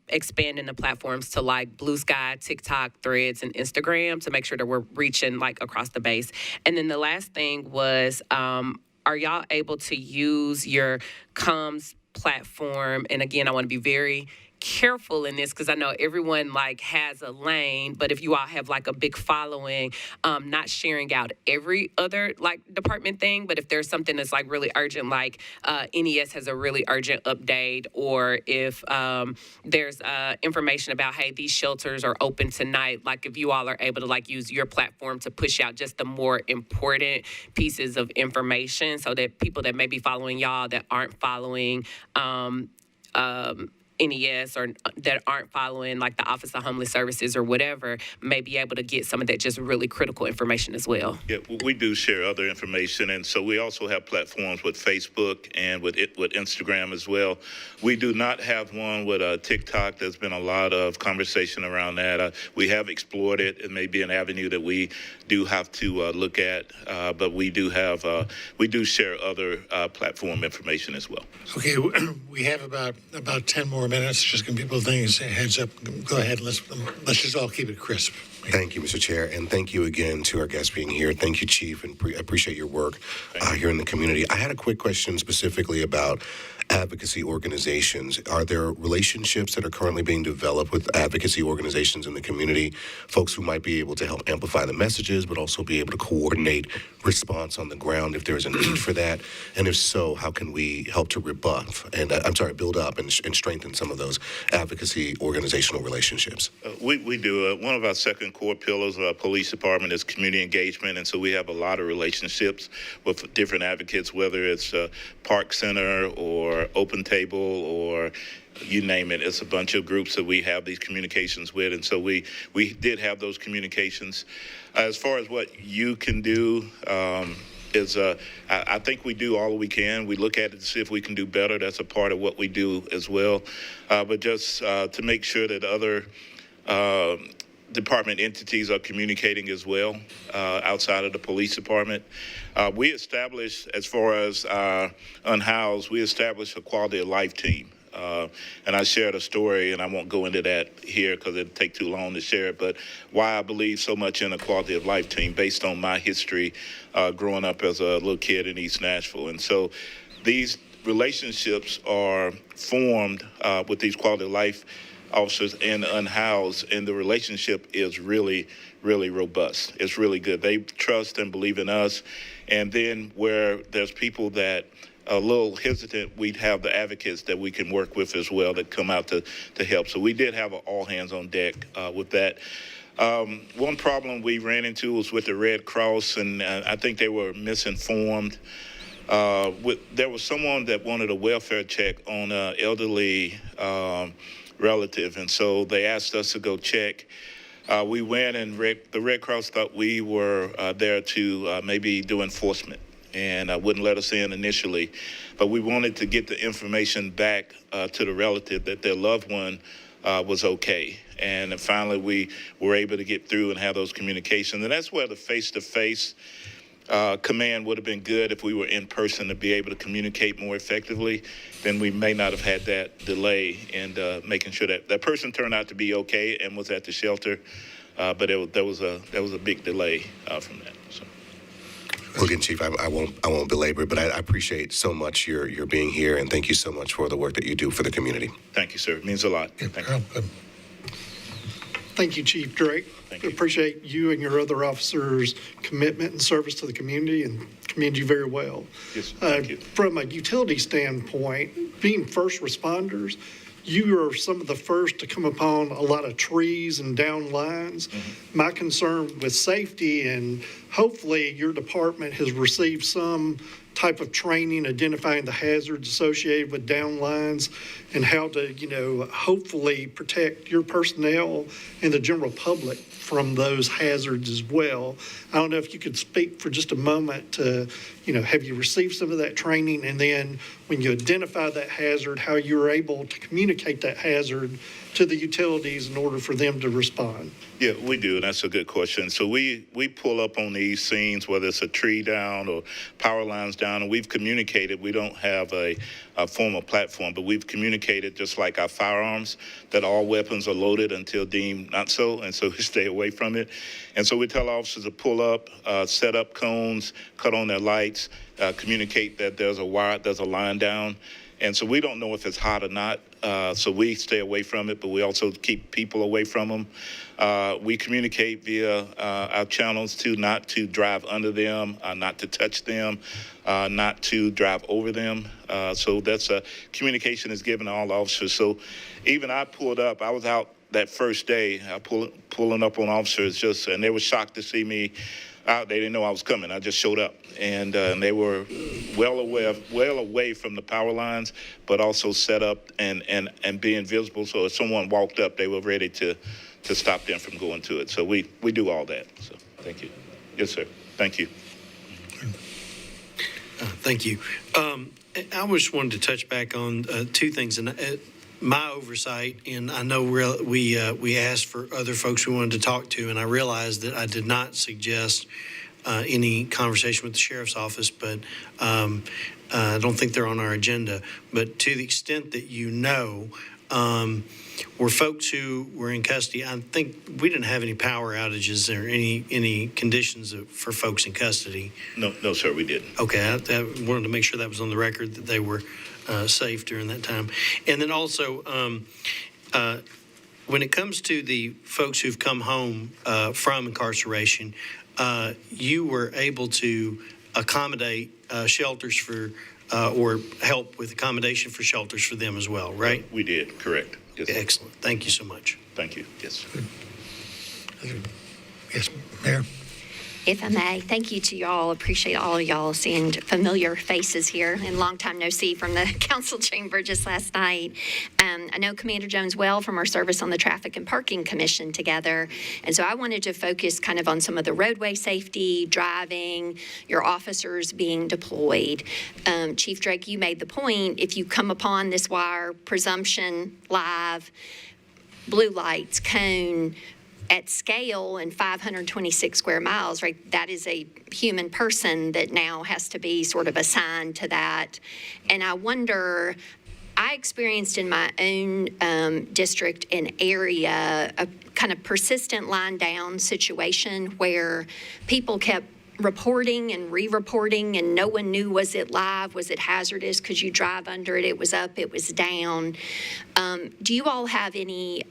expanding the platforms to Blue Sky, TikTok, Threads, and Instagram to make sure that we're reaching across the base. And then the last thing was, are y'all able to use your comms platform? And again, I want to be very careful in this because I know everyone has a lane, but if you all have a big following, not sharing out every other department thing, but if there's something that's really urgent, NES has a really urgent update, or if there's information about, hey, these shelters are open tonight, if you all are able to use your platform to push out just the more important pieces of information so that people that may be following y'all that aren't following NES or that aren't following like the Office of Homeless Services or whatever may be able to get some of that just really critical information as well. Yeah, we do share other information, and so we also have platforms with Facebook and with Instagram as well. We do not have one with TikTok. There's been a lot of conversation around that. We have explored it. It may be an avenue that we do have to look at, but we do share other platform information as well. Okay, we have about 10 more minutes. Just giving people things, heads up. Go ahead. Let's just all keep it crisp. Thank you, Mr. Chair, and thank you again to our guests being here. Thank you, Chief, and appreciate your work here in the community. I had a quick question specifically about advocacy organizations. Are there relationships that are currently being developed with advocacy organizations in the community, folks who might be able to help amplify the messages, but also be able to coordinate response on the ground if there's a need for that? And if so, how can we help to rebuff and build up and strengthen some of those advocacy organizational relationships? We do. One of our second core pillars of our police department is community engagement, and so we have a lot of relationships with different advocates, whether it's Park Center or Open Table or you name it. It's a bunch of groups that we have these communications with, and so we did have those communications. As far as what you can do, I think we do all we can. We look at it to see if we can do better. That's a part of what we do as well. But just to make sure that other department entities are communicating as well outside of the police department. We established, as far as unhoused, we established a quality of life team. And I shared a story, and I won't go into that here because it'd take too long to share it, but why I believe so much in a quality of life team based on my history growing up as a little kid in East Nashville. And so these relationships are formed with these quality of life officers and unhoused, and the relationship is really, really robust. It's really good. They trust and believe in us. And then where there's people that are a little hesitant, we'd have the advocates that we can work with as well that come out to help. So we did have an all hands on deck with that. One problem we ran into was with the Red Cross, and I think they were misinformed. There was someone that wanted a welfare check on an elderly relative, and so they asked us to go check. We went, and the Red Cross thought we were there to maybe do enforcement, and wouldn't let us in initially. But we wanted to get the information back to the relative that their loved one was okay. And finally, we were able to get through and have those communications. And that's where the face-to-face command would have been good if we were in person to be able to communicate more effectively. Then we may not have had that delay in making sure that that person turned out to be okay and was at the shelter. But there was a big delay from that. So. Well, again, Chief, I won't belabor it, but I appreciate so much your being here, and thank you so much for the work that you do for the community. Thank you, sir. It means a lot. Thank you. Thank you, Chief Drake. I appreciate you and your other officers' commitment and service to the community, and commend you very well. Yes, thank you. From a utility standpoint, being first responders, you are some of the first to come upon a lot of trees and down lines. Mm-hmm. My concern with safety, and hopefully your department has received some type of training identifying the hazards associated with down lines and how to, hopefully protect your personnel and the general public from those hazards as well. I don't know if you could speak for just a moment to, have you received some of that training, and then when you identify that hazard, how you're able to communicate that hazard to the utilities in order for them to respond? Yeah, we do, and that's a good question. So we pull up on these scenes, whether it's a tree down or power lines down, and we've communicated. We don't have a formal platform, but we've communicated, just like our firearms, that all weapons are loaded until deemed not so, and so we stay away from it. And so we tell officers to pull up, set up cones, cut on their lights, communicate that there's a line down. And so we don't know if it's hot or not, so we stay away from it, but we also keep people away from them. We communicate via our channels not to drive under them, not to touch them, not to drive over them. So that's communication is given to all officers. So even I pulled up, I was out that first day, pulling up on officers, and they were shocked to see me They didn't know I was coming. I just showed up, and they were well away from the power lines, but also set up and being visible. So if someone walked up, they were ready to stop them from going to it. So we do all that. So thank you. Yes, sir. Thank you. Thank you. I just wanted to touch back on two things, and my oversight, and I know we asked for other folks we wanted to talk to, and I realized that I did not suggest any conversation with the sheriff's office, but I don't think they're on our agenda. But to the extent that you know, were folks who were in custody, I think we didn't have any power outages or any conditions for folks in custody. No, sir, we didn't. Okay, I wanted to make sure that was on the record, that they were safe during that time. And then also, when it comes to the folks who've come home from incarceration, you were able to accommodate shelters for, or help with accommodation for shelters for them as well, right? We did, correct. Yes, sir. Excellent. Thank you so much. Thank you. Yes, sir. Yes, Mayor? If I may, thank you to y'all. Appreciate all of y'all seeing familiar faces here, and long time no see from the council chamber just last night. I know Commander Jones well from our service on the Traffic and Parking Commission together, and so I wanted to focus kind of on some of the roadway safety, driving, your officers being deployed. Chief Drake, you made the point, if you come upon this wire, presumption, live, blue lights, cone, at scale in 526 square miles, right, that is a human person that now has to be sort of assigned to that. And I wonder, I experienced in my own district and area a kind of persistent line down situation where people kept reporting and re-reporting, and no one knew, was it live, was it hazardous, could you drive under it, it was up, it was down. Do you all have any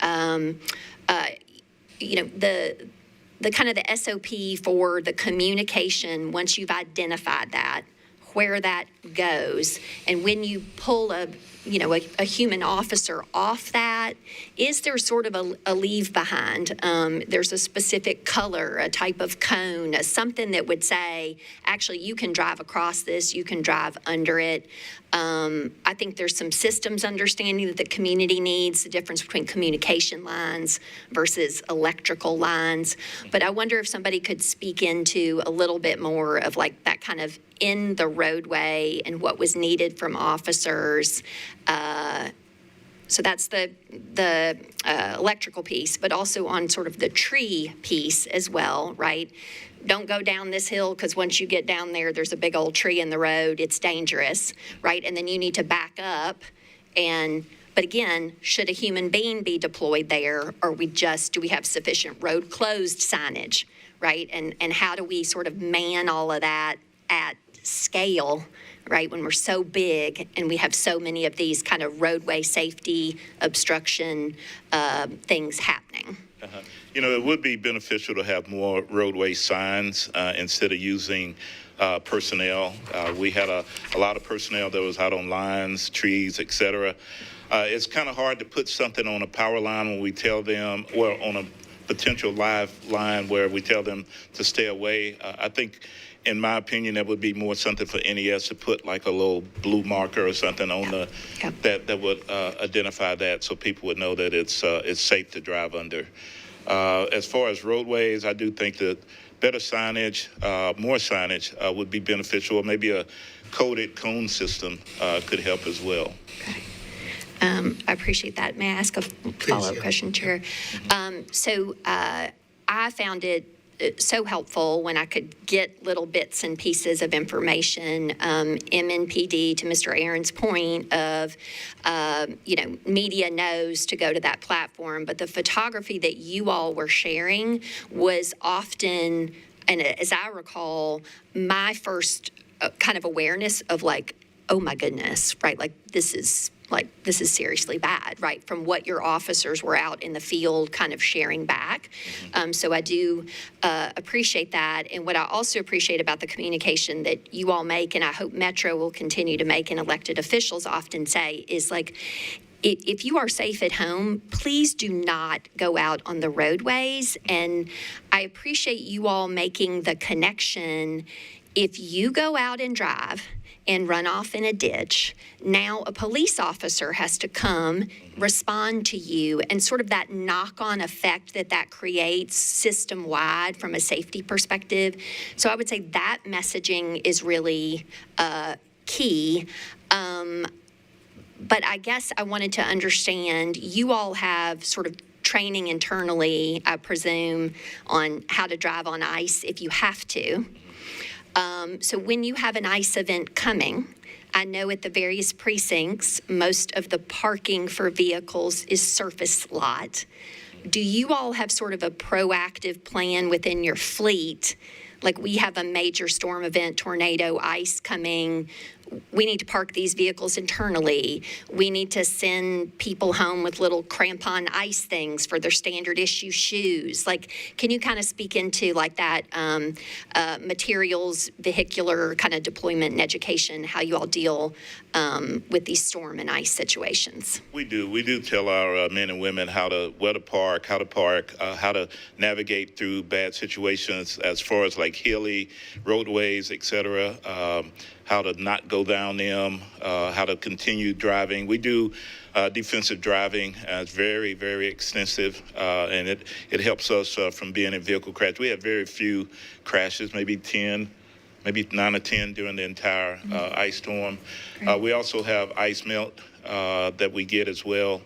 the kind of the SOP for the communication once you've identified that, where that goes, and when you pull a human officer off that, is there sort of a leave behind? There's a specific color, a type of cone, something that would say, actually, you can drive across this, you can drive under it. I think there's some systems understanding that the community needs, the difference between communication lines versus electrical lines. But I wonder if somebody could speak into a little bit more of like that kind of in the roadway and what was needed from officers. So that's the electrical piece, but also on sort of the tree piece as well, right? Don't go down this hill because once you get down there, there's a big old tree in the road. It's dangerous, right? And then you need to back up. But again, should a human being be deployed there, or do we have sufficient road closed signage, right? And how do we sort of man all of that at scale, right, when we're so big and we have so many of these kind of roadway safety obstruction things happening? It would be beneficial to have more roadway signs instead of using personnel. We had a lot of personnel that was out on lines, trees, et cetera. It's kind of hard to put something on a power line when we tell them, or on a potential live line where we tell them to stay away. I think, in my opinion, that would be more something for NES to put like a little blue marker or something on that would identify that, so people would know that it's safe to drive under. As far as roadways, I do think that better signage, more signage would be beneficial. Maybe a coded cone system could help as well. Okay. I appreciate that. May I ask a follow-up question, Chair? So I found it so helpful when I could get little bits and pieces of information, MNPD, to Mr. Aaron's point of, media knows to go to that platform, but the photography that you all were sharing was often, and as I recall, my first kind of awareness of like, oh my goodness, right? This is seriously bad, right? From what your officers were out in the field kind of sharing back. So I do appreciate that. And what I also appreciate about the communication that you all make, and I hope Metro will continue to make and elected officials often say, is like, if you are safe at home, please do not go out on the roadways. And I appreciate you all making the connection. If you go out and drive and run off in a ditch, now a police officer has to come respond to you, and sort of that knock-on effect that creates system-wide from a safety perspective. So I would say that messaging is really key. But I guess I wanted to understand, you all have sort of training internally, I presume, on how to drive on ice if you have to. So when you have an ice event coming, I know at the various precincts, most of the parking for vehicles is surface lot. Do you all have sort of a proactive plan within your fleet? Like, we have a major storm event, tornado, ice coming. We need to park these vehicles internally. We need to send people home with little crampon ice things for their standard issue shoes. Like, can you kind of speak into like that materials, vehicular kind of deployment and education, how you all deal with these storm and ice situations? We do tell our men and women where to park, how to navigate through bad situations as far as like hilly roadways, et cetera, how to not go down them, how to continue driving. We do defensive driving. It's very, very extensive, and it helps us from being in vehicle crash. We have very few crashes, maybe 9 or 10 during the entire ice storm. We also have ice melt that we get as well.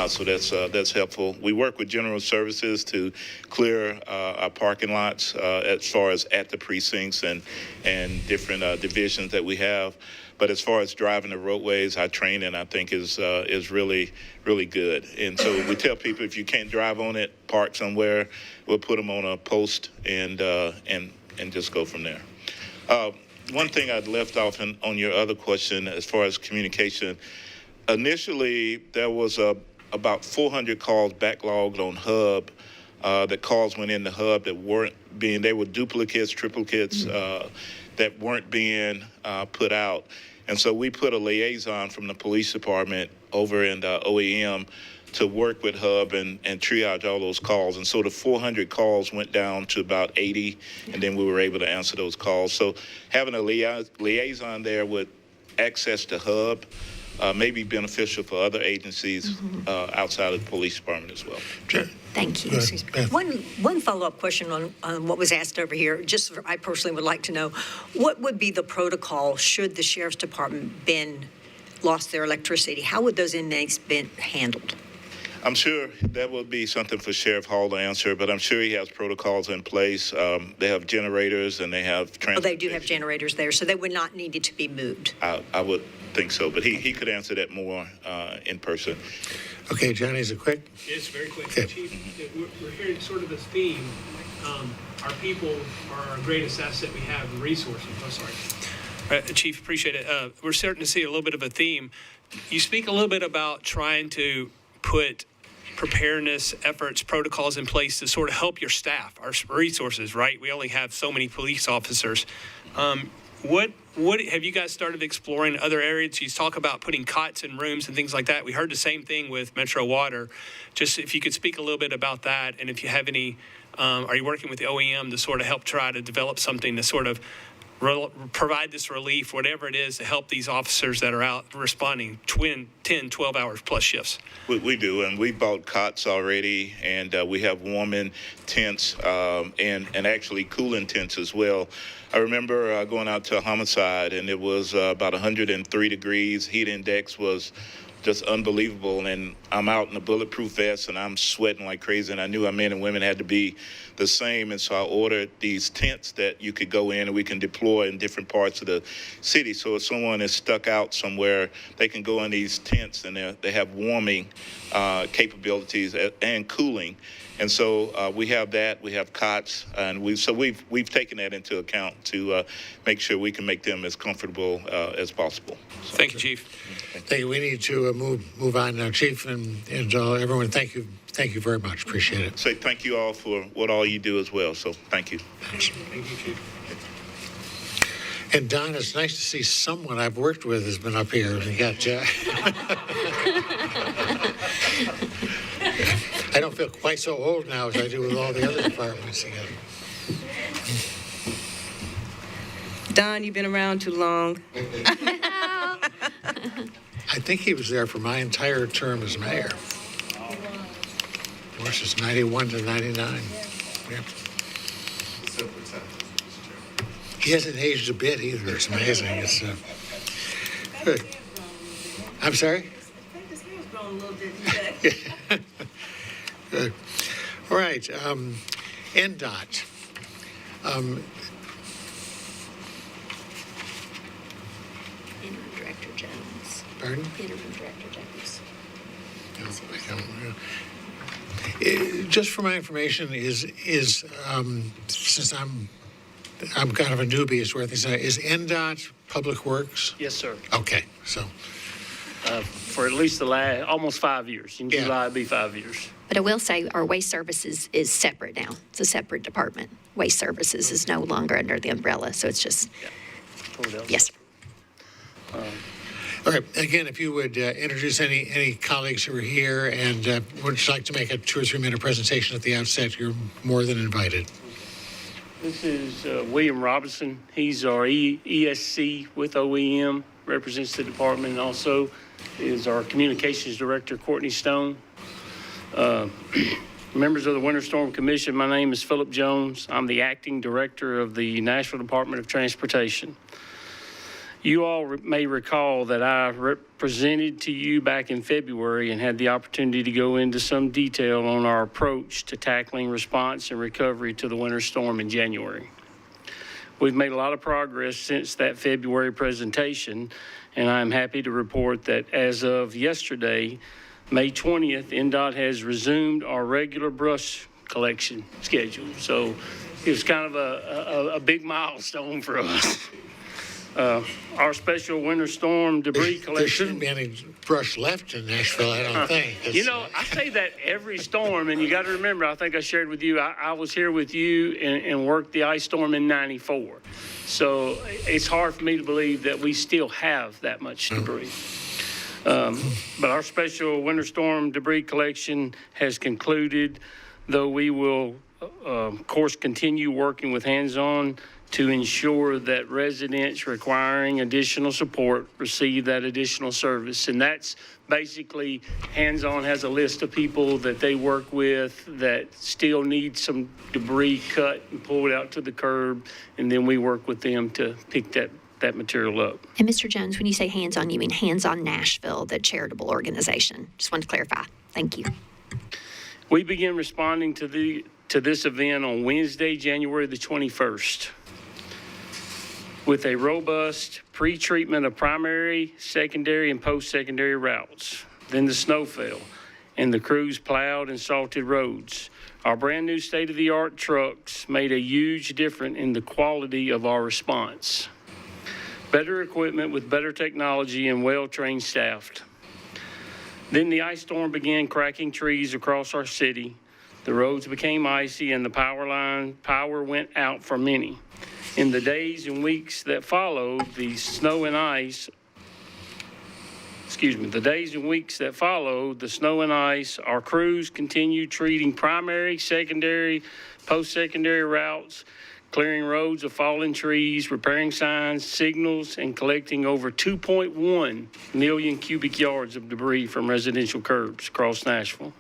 So that's helpful. We work with General Services to clear our parking lots as far as at the precincts and different divisions that we have. But as far as driving the roadways, our training, I think, is really, really good. And so we tell people, if you can't drive on it, park somewhere. We'll put them on a post and just go from there. One thing I'd left off on your other question as far as communication, initially there was about 400 calls backlogged on Hub. That calls went into Hub that they were duplicates, triplicates that weren't being put out. And so we put a liaison from the police department over in the OEM to work with Hub and triage all those calls. And so the 400 calls went down to about 80, and then we were able to answer those calls. So having a liaison there with access to Hub may be beneficial for other agencies outside of the police department as well. Thank you. One follow-up question on what was asked over here. I personally would like to know, what would be the protocol should the sheriff's department lost their electricity? How would those inmates been handled? I'm sure that would be something for Sheriff Hall to answer, but I'm sure he has protocols in place. They have generators and they have transportation. They do have generators there, so they would not need it to be moved. I would think so, but he could answer that more in person. Okay, Johnny, is it quick? Yes, very quick. Okay. Chief, we're hearing sort of this theme. Our people are our greatest asset we have, the resources. Chief, appreciate it. We're starting to see a little bit of a theme. You speak a little bit about trying to put preparedness efforts, protocols in place to sort of help your staff, our resources, right? We only have so many police officers. What have you guys started exploring other areas? You talk about putting cots in rooms and things like that. We heard the same thing with Metro Water. Just if you could speak a little bit about that, and if you have any, are you working with the OEM to sort of help try to develop something to sort of provide this relief, whatever it is, to help these officers that are out responding 10, 12 hours plus shifts? We do, and we bought cots already, and we have warming tents and actually cooling tents as well. I remember going out to a homicide, and it was about 103 degrees. Heat index was just unbelievable, and I'm out in a bulletproof vest, and I'm sweating like crazy, and I knew our men and women had to be the same, and so I ordered these tents that you could go in and we can deploy in different parts of the city. So if someone is stuck out somewhere, they can go in these tents, and they have warming capabilities and cooling. And so we have that. We have cots, and we've taken that into account to make sure we can make them as comfortable as possible. Thank you, Chief. Thank you. We need to move on now, Chief, and everyone. Thank you. Thank you very much. Appreciate it. Say thank you all for what all you do as well. So thank you. Thank you, Chief. And Don, it's nice to see someone I've worked with has been up here. You got quite so old now as I do with all the other departments. Don, you've been around too long. I think he was there for my entire term as mayor, which is 91 to 99. Yeah. He hasn't aged a bit either. It's amazing. It's good. I'm sorry? Good. All right. NDOT. Interim Director Jones. Pardon? Interim Director Jones. No, I don't know. Just for my information, since I'm kind of a newbie as where things are, is NDOT Public Works? Yes, sir. Okay, so. For at least the last, almost 5 years. In Yeah. July, it'll be 5 years. But I will say our waste services is separate now. It's a separate department. Waste services is no longer under the umbrella, so it's just, yes, sir. All right, again, if you would introduce any colleagues who are here and would you like to make a 2 or 3 minute presentation at the outset, you're more than invited. This is William Robinson. He's our ESC with OEM, represents the department, and also is our communications director, Courtney Stone. Members of the Winter Storm Commission, my name is Philip Jones. I'm the acting director of the Nashville Department of Transportation. You all may recall that I represented to you back in February and had the opportunity to go into some detail on our approach to tackling response and recovery to the winter storm in January. We've made a lot of progress since that February presentation, and I'm happy to report that as of yesterday, May 20th, NDOT has resumed our regular brush collection schedule. So it was kind of a big milestone for us. Our special winter storm debris collection. There shouldn't be any brush left in Nashville, I don't think. I say that every storm, and you got to remember, I think I shared with you, I was here with you and worked the ice storm in '94. So it's hard for me to believe that we still have that much debris. But our special winter storm debris collection has concluded, though we will, of course, continue working with hands-on to ensure that residents requiring additional support receive that additional service. And that's basically, hands-on has a list of people that they work with that still need some debris cut and pulled out to the curb, and then we work with them to pick that material up. And Mr. Jones, when you say hands-on, you mean Hands-On Nashville, the charitable organization. Just wanted to clarify. Thank you. We began responding to this event on Wednesday, January the 21st. With a robust pre-treatment of primary, secondary, and post-secondary routes. Then the snow fell, and the crews plowed and salted roads. Our brand-new state-of-the-art trucks made a huge difference in the quality of our response. Better equipment with better technology and well-trained staff. Then the ice storm began cracking trees across our city. The roads became icy, and the power went out for many. In the days and weeks that followed, the snow and ice, our crews continued treating primary, secondary, post-secondary routes, clearing roads of fallen trees, repairing signs, signals, and collecting over 2.1 million cubic yards of debris from residential curbs across Nashville.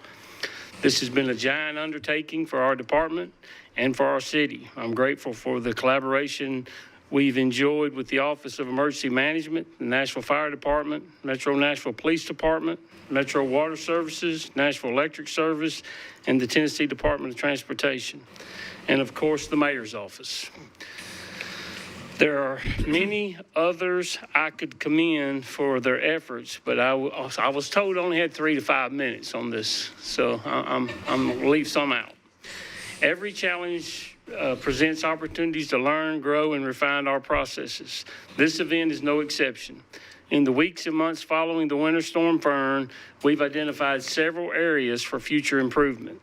This has been a giant undertaking for our department and for our city. I'm grateful for the collaboration we've enjoyed with the Office of Emergency Management, the Nashville Fire Department, Metro Nashville Police Department, Metro Water Services, Nashville Electric Service, and the Tennessee Department of Transportation, and of course the Mayor's Office. There are many others I could commend for their efforts, but I was told I only had 3 to 5 minutes on this, so I'm going to leave some out. Every challenge presents opportunities to learn, grow, and refine our processes. This event is no exception. In the weeks and months following the Winter Storm Fern, we've identified several areas for future improvement.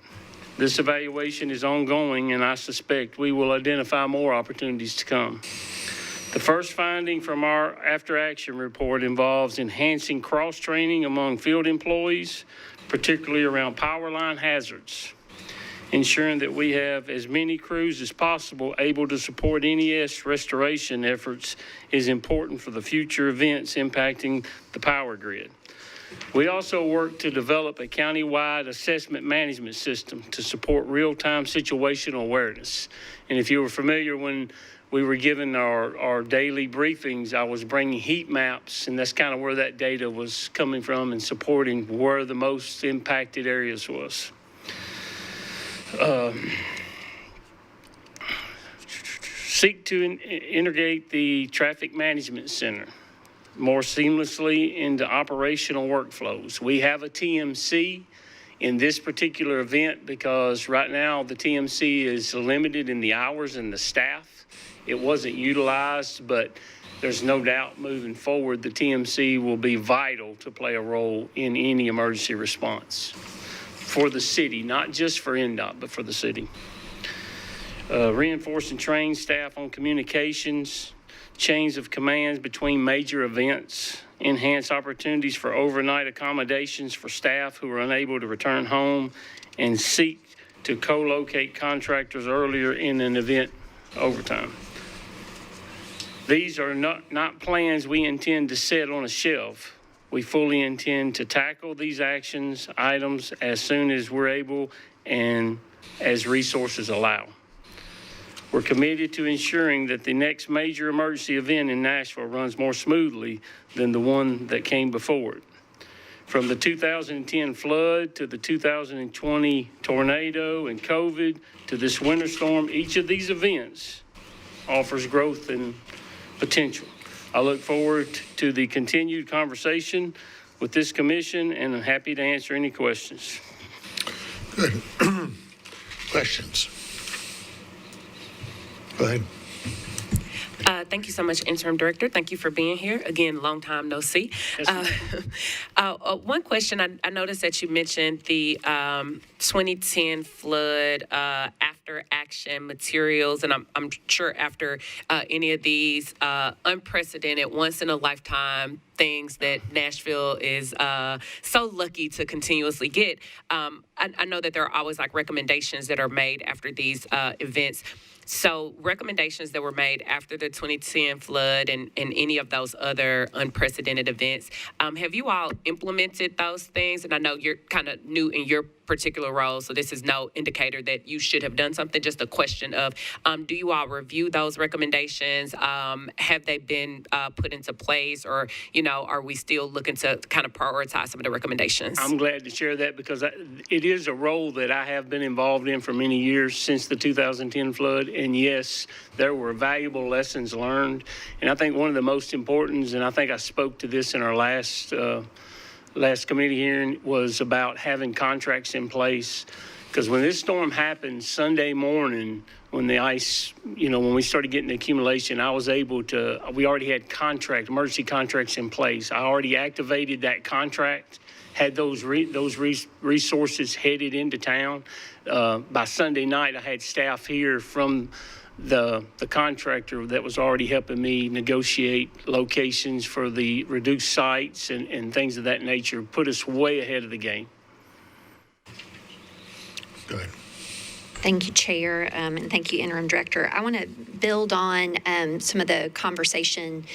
This evaluation is ongoing, and I suspect we will identify more opportunities to come. The first finding from our after-action report involves enhancing cross-training among field employees, particularly around power line hazards. Ensuring that we have as many crews as possible able to support NES restoration efforts is important for the future events impacting the power grid. We also work to develop a countywide assessment management system to support real-time situational awareness. And if you were familiar when we were given our daily briefings, I was bringing heat maps, and that's kind of where that data was coming from and supporting where the most impacted areas was. Seek to integrate the traffic management center more seamlessly into operational workflows. We have a TMC in this particular event because right now the TMC is limited in the hours and the staff. It wasn't utilized, but there's no doubt moving forward the TMC will be vital to play a role in any emergency response for the city, not just for NDOT, but for the city. Reinforce and train staff on communications, chains of commands between major events, enhance opportunities for overnight accommodations for staff who are unable to return home, and seek to co-locate contractors earlier in an event overtime. These are not plans we intend to set on a shelf. We fully intend to tackle these actions items as soon as we're able and as resources allow. We're committed to ensuring that the next major emergency event in Nashville runs more smoothly than the one that came before it. From the 2010 flood to the 2020 tornado and COVID to this winter storm, each of these events offers growth and potential. I look forward to the continued conversation with this commission, and I'm happy to answer any questions. Good. Questions? Go ahead. Thank you so much, Interim Director. Thank you for being here. Again, long time no see. One question, I noticed that you mentioned the 2010 flood after action materials, and I'm sure after any of these unprecedented, once in a lifetime things that Nashville is so lucky to continuously get. I know that there are always like recommendations that are made after these events. So recommendations that were made after the 2010 flood and any of those other unprecedented events, have you all implemented those things? And I know you're kind of new in your particular role, so this is no indicator that you should have done something, just a question of, do you all review those recommendations? Have they been put into place, or, are we still looking to kind of prioritize some of the recommendations? I'm glad to share that because it is a role that I have been involved in for many years since the 2010 flood. And yes, there were valuable lessons learned. And I think one of the most important, and I think I spoke to this in our last committee hearing, was about having contracts in place. Because when this storm happened Sunday morning, when the ice, when we started getting the accumulation, I was able to, we already had emergency contracts in place. I already activated that contract, had those resources headed into town. By Sunday night, I had staff here from the contractor that was already helping me negotiate locations for the reduced sites and things of that nature, put us way ahead of the game. Go ahead. Thank you, Chair, and thank you, Interim Director. I want to build on some of the conversation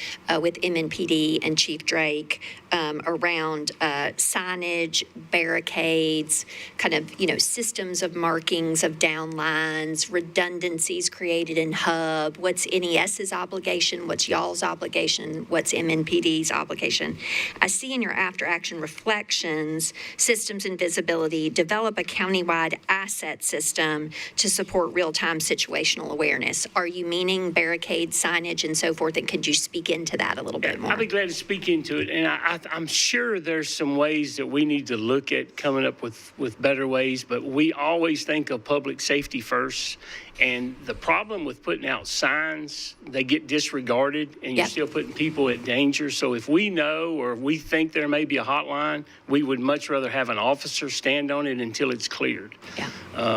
with MNPD and Chief Drake around signage, barricades, kind of, systems of markings of downlines, redundancies created in hub, what's NES's obligation, what's y'all's obligation, what's MNPD's obligation. I see in your after-action reflections, systems and visibility, develop a countywide asset system to support real-time situational awareness. Are you meaning barricade, signage, and so forth? And could you speak into that a little bit more? I'll be glad to speak into it. And I'm sure there's some ways that we need to look at coming up with better ways, but we always think of public safety first. And the problem with putting out signs, they get disregarded, and you're still putting people at danger. So if we know or we think there may be a hotline, we would much rather have an officer stand on it until it's cleared.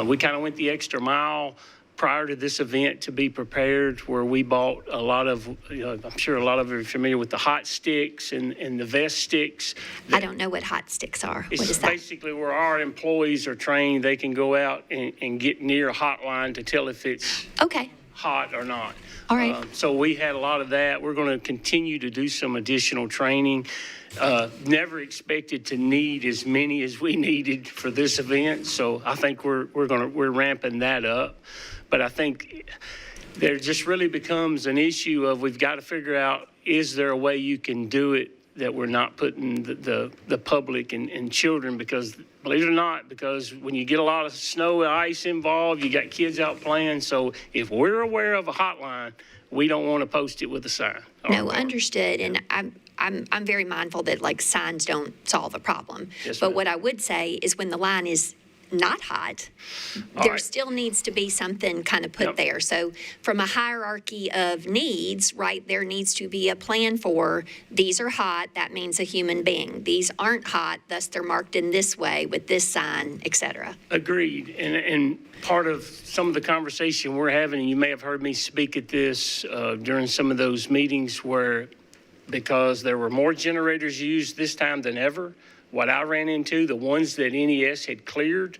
We kind of went the extra mile prior to this event to be prepared, where we bought a lot of, I'm sure a lot of you are familiar with the hot sticks and the vest sticks. I don't know what hot sticks are. What It's is that? basically where our employees are trained. They can go out and get near a hotline to tell if it's Okay, hot or not. all right. So we had a lot of that. We're going to continue to do some additional training. Never expected to need as many as we needed for this event, so I think we're ramping that up. But I think there just really becomes an issue of we've got to figure out, is there a way you can do it that we're not putting the public and children, because believe it or not, because when you get a lot of snow and ice involved, you got kids out playing. So if we're aware of a hotline, we don't want to post it with a sign. No, understood. And I'm very mindful that like signs don't solve a problem. Yes, But ma'am. what I would say is when the line is not hot, there still needs to be something kind of put Yep. there. So from a hierarchy of needs, right, there needs to be a plan for these are hot, that means a human being. These aren't hot, thus they're marked in this way with this sign, et cetera. Agreed. And part of some of the conversation we're having, and you may have heard me speak at this during some of those meetings where, because there were more generators used this time than ever, what I ran into, the ones that NES had cleared,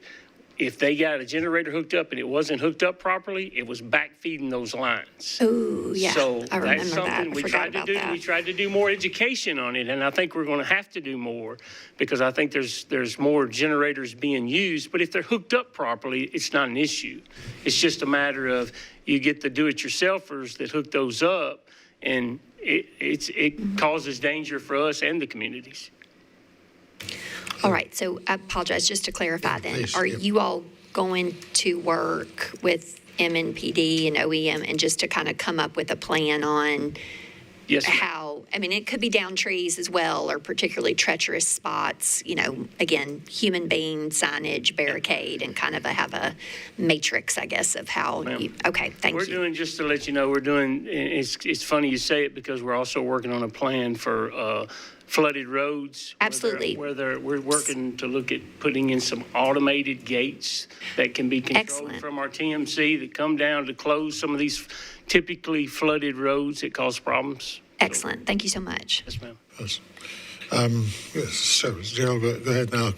if they got a generator hooked up and it wasn't hooked up properly, it was backfeeding those lines. Ooh, yeah, So I remember that's that. something I we forgot tried to about do. that. We tried to do more education on it, and I think we're going to have to do more because I think there's more generators being used. But if they're hooked up properly, it's not an issue. It's just a matter of you get the do-it-yourselfers that hook those up, and it causes danger for us and the communities. All right, so I apologize, just to clarify then, please, are yeah. you all going to work with MNPD and OEM and just to kind of come up with a plan on Yes, ma'am. how, I mean, it could be down trees as well, or particularly treacherous spots, again, human being signage, barricade, and kind of have a matrix, I guess, of how you, okay, thank We're you. doing, just to let you know, it's funny you say it because we're also working on a plan for flooded roads. Absolutely. We're working to look at putting in some automated gates that can be controlled Excellent. from our TMC that come down to close some of these typically flooded roads that cause problems. Excellent, thank you so much. Yes, ma'am. Yes. Yes, so, Gerald, go ahead now.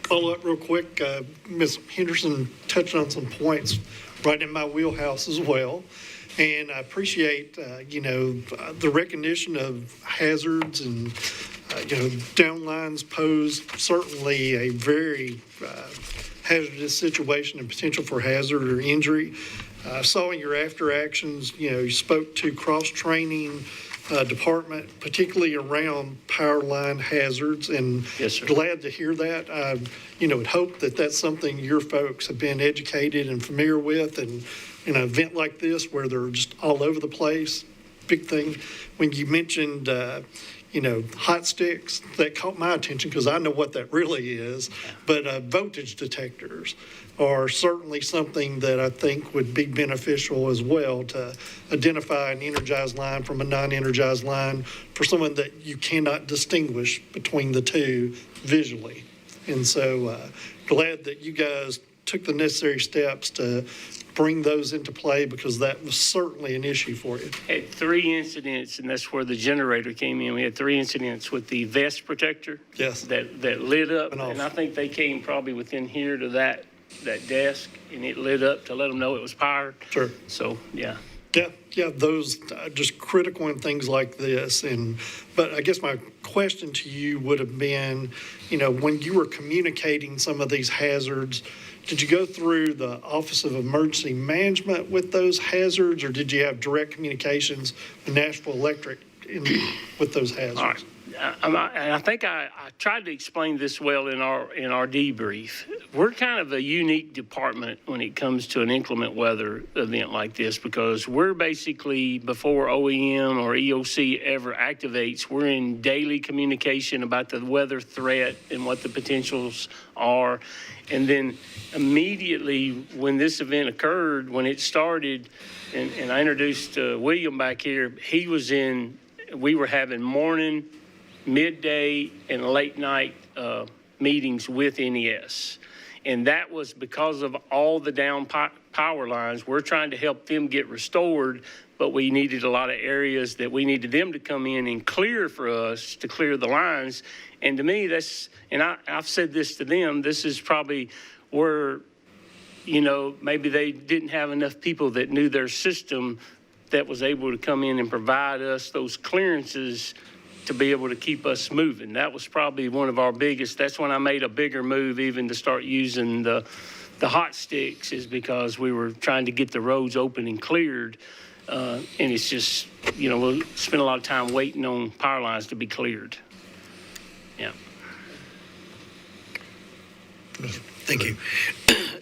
Follow up real quick. Ms. Henderson touched on some points right in my wheelhouse as well. And I appreciate, the recognition of hazards and, downlines pose certainly a very hazardous situation and potential for hazard or injury. I saw in your after actions, you spoke to cross-training department, particularly around power line hazards, and Yes, sir. glad to hear that. I, would hope that that's something your folks have been educated and familiar with, and in an event like this where they're just all over the place, big thing. When you mentioned, hot sticks, that caught my attention because I know what that really is, but voltage detectors are certainly something that I think would be beneficial as well to identify an energized line from a non-energized line for someone that you cannot distinguish between the two visually. And so glad that you guys took the necessary steps to bring those into play because that was certainly an issue for you. Had 3 incidents, and that's where the generator came in. We had 3 incidents with the vest protector. Yes. That lit up, Went off. and I think they came probably within here to that desk, and it lit up to let them know it was powered. Sure. So, yeah. Yeah, those just critical in things like this. But I guess my question to you would have been, when you were communicating some of these hazards, did you go through the Office of Emergency Management with those hazards, or did you have direct communications with Nashville Electric with those hazards? All right. And I think I tried to explain this well in our debrief. We're kind of a unique department when it comes to an inclement weather event like this because we're basically, before OEM or EOC ever activates, we're in daily communication about the weather threat and what the potentials are. And then immediately when this event occurred, when it started, and I introduced William back here, we were having morning, midday, and late night power meetings with NES. And that was because of all the down power lines. We're trying to help them get restored, but we needed a lot of areas that we needed them to come in and clear for us to clear the lines. And to me, I've said this to them, this is probably where, maybe they didn't have enough people that knew their system that was able to come in and provide us those clearances to be able to keep us moving. That was probably one of our biggest. That's when I made a bigger move even to start using the hot sticks, is because we were trying to get the roads open and cleared. And it's just, we'll spend a lot of time waiting on power lines to be cleared. Yeah. Thank you.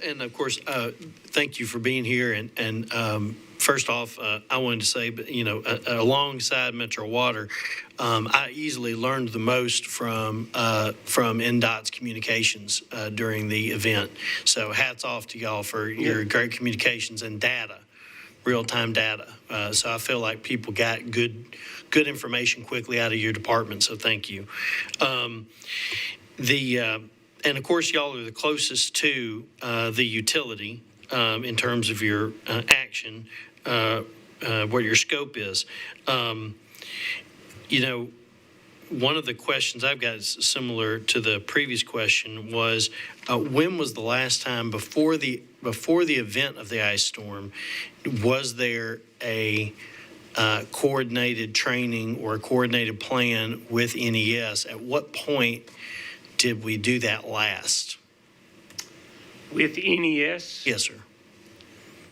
And of course, thank you for being here. And first off, I wanted to say, alongside Metro Water, I easily learned the most from NDOT's communications during the event. So hats off to y'all for your great communications and data, real-time data. So I feel like people got good information quickly out of your department. So thank you. And of course, y'all are the closest to the utility in terms of your action, what your scope is. One of the questions I've got is similar to the previous question was, when was the last time before the event of the ice storm, was there a coordinated training or a coordinated plan with NES? At what point did we do that last? With NES? Yes, sir.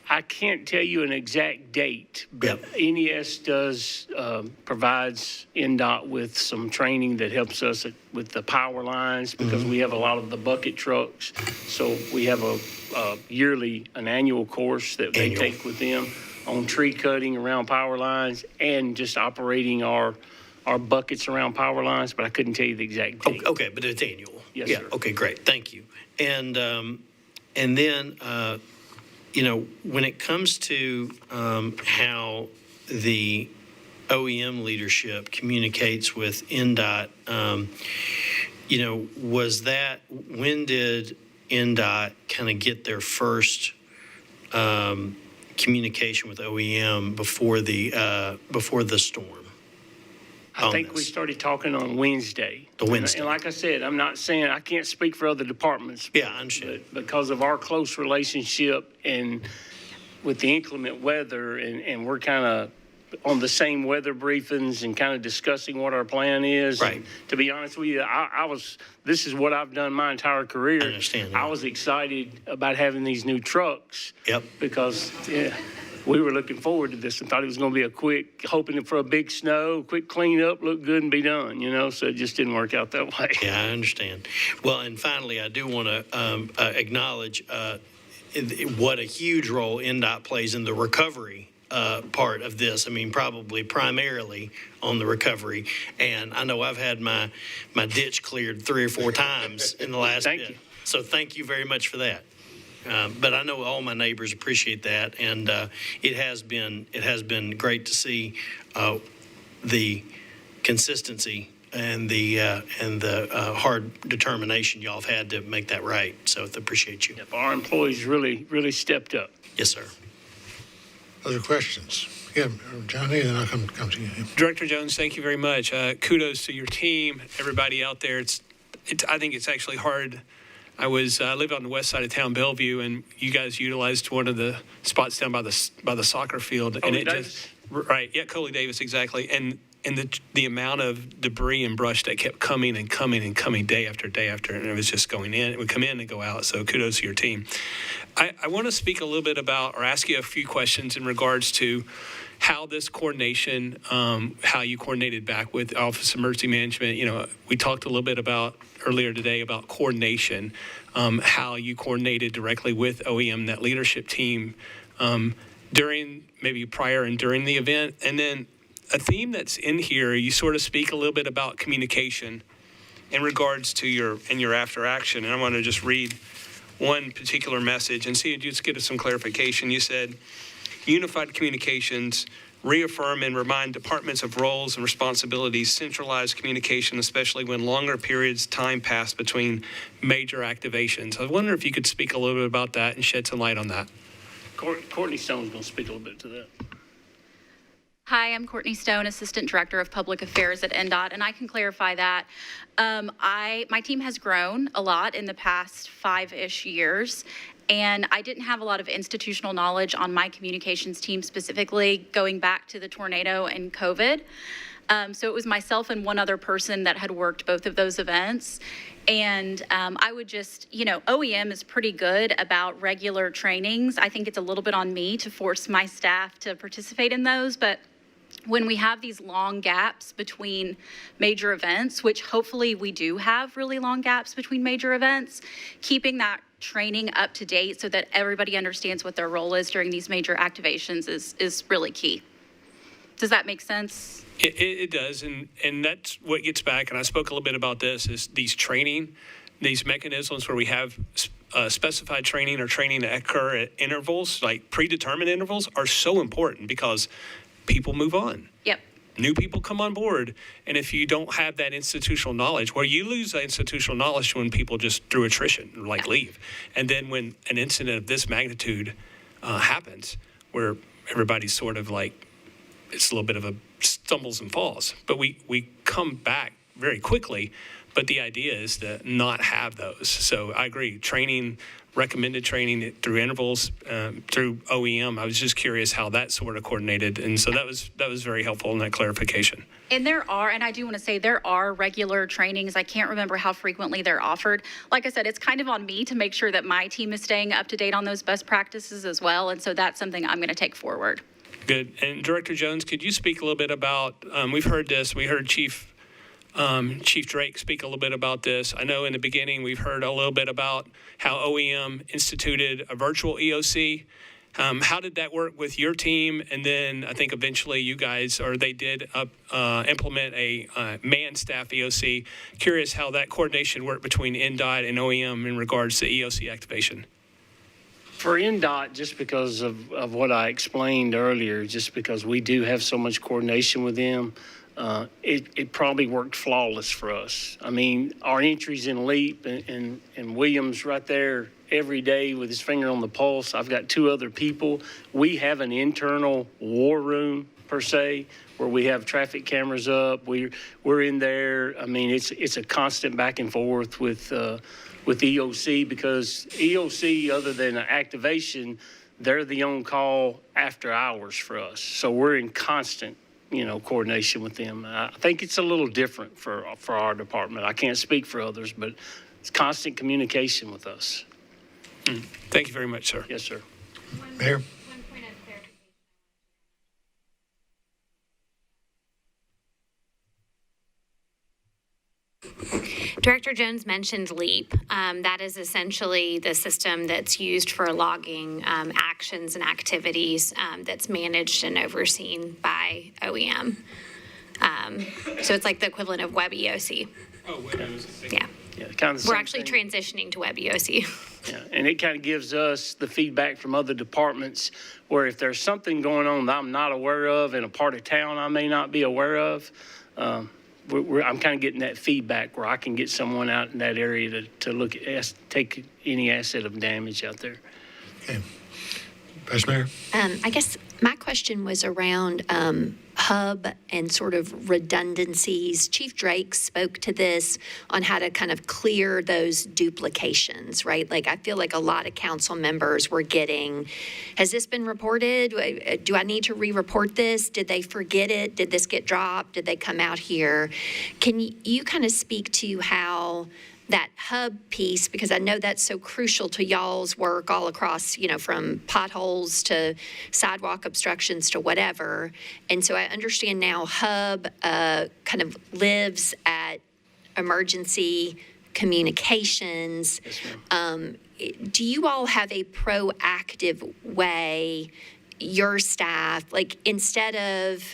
I can't tell you an exact date, but NES provides NDOT with some training that helps us with the power lines, because we have a lot of the bucket trucks. So we have an annual course that they take with them on tree cutting around power lines and just operating our buckets around power lines, but I couldn't tell you the exact date. Okay, but it's annual. Yes, yeah, sir. Okay, great. Thank you. And then, when it comes to how the OEM leadership communicates with NDOT, when did NDOT kind of get their first communication with OEM before the storm? I think we started talking on Wednesday. The Wednesday. And like I said, I'm not saying, I can't speak for other departments. Yeah, I understand. But because of our close relationship and with the inclement weather, and we're kind of on the same weather briefings and kind of discussing what our plan is. Right. And to be honest with you, this is what I've done my entire career. I understand. I was excited about having these new trucks. Yep. Because, we were looking forward to this and thought it was going to be a quick, hoping for a big snow, quick cleanup, look good and be done, so it just didn't work out that way. Yeah, I understand. Well, and finally, I do want to acknowledge what a huge role NDOT plays in the recovery part of this. I mean, probably primarily on the recovery. And I know I've had my ditch cleared 3 or 4 times in the last Thank bit. you. So thank you very much for that. But I know all my neighbors appreciate that, and it has been great to see the consistency and the hard determination y'all have had to make that right. So I appreciate you. Our employees really stepped up. Yes, sir. Other questions? Yeah, Johnny, then I'll come to you. Director Jones, thank you very much. Kudos to your team, everybody out there. I think it's actually hard. I lived on the west side of town, Bellevue, and you guys utilized one of the spots down by the soccer field, and it just Coley Davis, exactly, and the amount of debris and brush that kept coming and coming day after day after, and it was just going in. It would come in and go out. So kudos to your team. I want to speak a little bit about, or ask you a few questions in regards to how this coordination, how you coordinated back with Office of Emergency Management. We talked a little bit about earlier today about coordination, how you coordinated directly with OEM, that leadership team, during, maybe prior and during the event. And then a theme that's in here, you sort of speak a little bit about communication in regards to your after action. And I want to just read one particular message and see, just get us some clarification. You said, unified communications, reaffirm and remind departments of roles and responsibilities, centralized communication, especially when longer periods of time pass between major activations. I wonder if you could speak a little bit about that and shed some light on that. Courtney Stone's going to speak a little bit to that. Hi, I'm Courtney Stone, Assistant Director of Public Affairs at NDOT, and I can clarify that. My team has grown a lot in the past 5-ish years, and I didn't have a lot of institutional knowledge on my communications team specifically going back to the tornado and COVID. So it was myself and one other person that had worked both of those events. And I would just, OEM is pretty good about regular trainings. I think it's a little bit on me to force my staff to participate in those, but when we have these long gaps between major events, which hopefully we do have really long gaps between major events, keeping that training up to date so that everybody understands what their role is during these major activations is really key. Does that make sense? It does, and that's what gets back, and I spoke a little bit about this, is these training, these mechanisms where we have specified training or training that occur at intervals, like predetermined intervals, are so important because people move on. Yep. New people come on board, and if you don't have that institutional knowledge, where you lose that institutional knowledge when people just through attrition, leave. And then when an incident of this magnitude happens, where everybody's sort of like, it's a little bit of a stumbles and falls, but we come back very quickly. But the idea is to not have those. So I agree. Training, recommended training through intervals, through OEM. I was just curious how that sort of coordinated, and so that was very helpful in that clarification. And I do want to say there are regular trainings. I can't remember how frequently they're offered. Like I said, it's kind of on me to make sure that my team is staying up to date on those best practices as well. And so that's something I'm going to take forward. Good. And Director Jones, could you speak a little bit about, we've heard this, we heard Chief Drake speak a little bit about this. I know in the beginning we've heard a little bit about how OEM instituted a virtual EOC. How did that work with your team? And then I think eventually you guys, or they did implement a manned staff EOC. Curious how that coordination worked between NDOT and OEM in regards to EOC activation. For NDOT, just because of what I explained earlier, just because we do have so much coordination with them, it probably worked flawless for us. I mean, our entries in LEAP and Williams right there every day with his finger on the pulse. I've got 2 other people. We have an internal war room, per se, where we have traffic cameras up. We're in there. I mean, it's a constant back and forth with EOC, because EOC, other than an activation, they're the on-call after hours for us. So we're in constant, coordination with them. I think it's a little different for our department. I can't speak for others, but it's constant communication with us. Thank you very much, sir. Yes, sir. Mayor? Director Jones mentioned LEAP. That is essentially the system that's used for logging actions and activities that's managed and overseen by OEM. So it's like the equivalent of Web EOC. Oh, Web EOC. Yeah. Yeah, kind of. We're actually transitioning to Web EOC. Yeah, and it kind of gives us the feedback from other departments where if there's something going on that I'm not aware of in a part of town I may not be aware of, I'm kind of getting that feedback where I can get someone out in that area to look at, take any asset of damage out there. Okay. Vice Mayor? I guess my question was around hub and sort of redundancies. Chief Drake spoke to this on how to kind of clear those duplications, right? Like, I feel like a lot of council members were getting, has this been reported? Do I need to re-report this? Did they forget it? Did this get dropped? Did they come out here? Can you kind of speak to how that hub piece, because I know that's so crucial to y'all's work all across, from potholes to sidewalk obstructions to whatever. And so I understand now hub kind of lives at emergency communications. Yes, ma'am. Do you all have a proactive way, your staff, like instead of,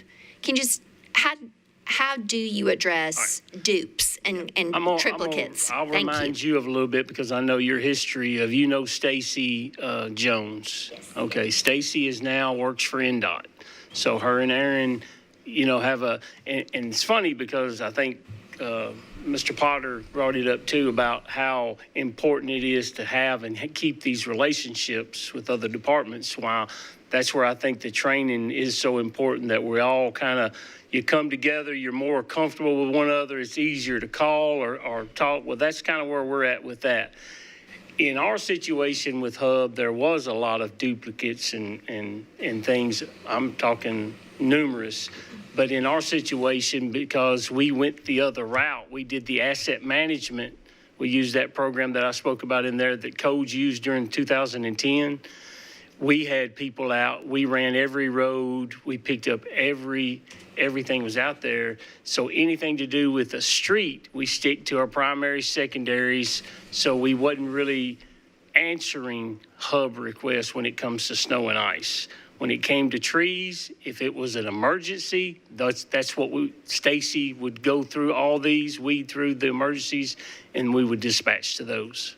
how do you address dupes and triplicates? I'll remind you of a little bit because I know your history of, Stacy Jones. Yes. Okay, Stacy works for NDOT. So her and Aaron, have and it's funny because I think Mr. Potter brought it up too about how important it is to have and keep these relationships with other departments. While that's where I think the training is so important, that we're all you come together, you're more comfortable with one another, it's easier to call or talk. Well, that's kind of where we're at with that. In our situation with Hub, there was a lot of duplicates and things. I'm talking numerous. But in our situation, because we went the other route, we did the asset management. We used that program that I spoke about in there that codes used during 2010. We had people out. We ran every road. We picked up everything was out there. So anything to do with a street, we stick to our primary, secondaries. So we wasn't really answering Hub requests when it comes to snow and ice. When it came to trees, if it was an emergency, that's what Stacy would go through all these, weed through the emergencies, and we would dispatch to those.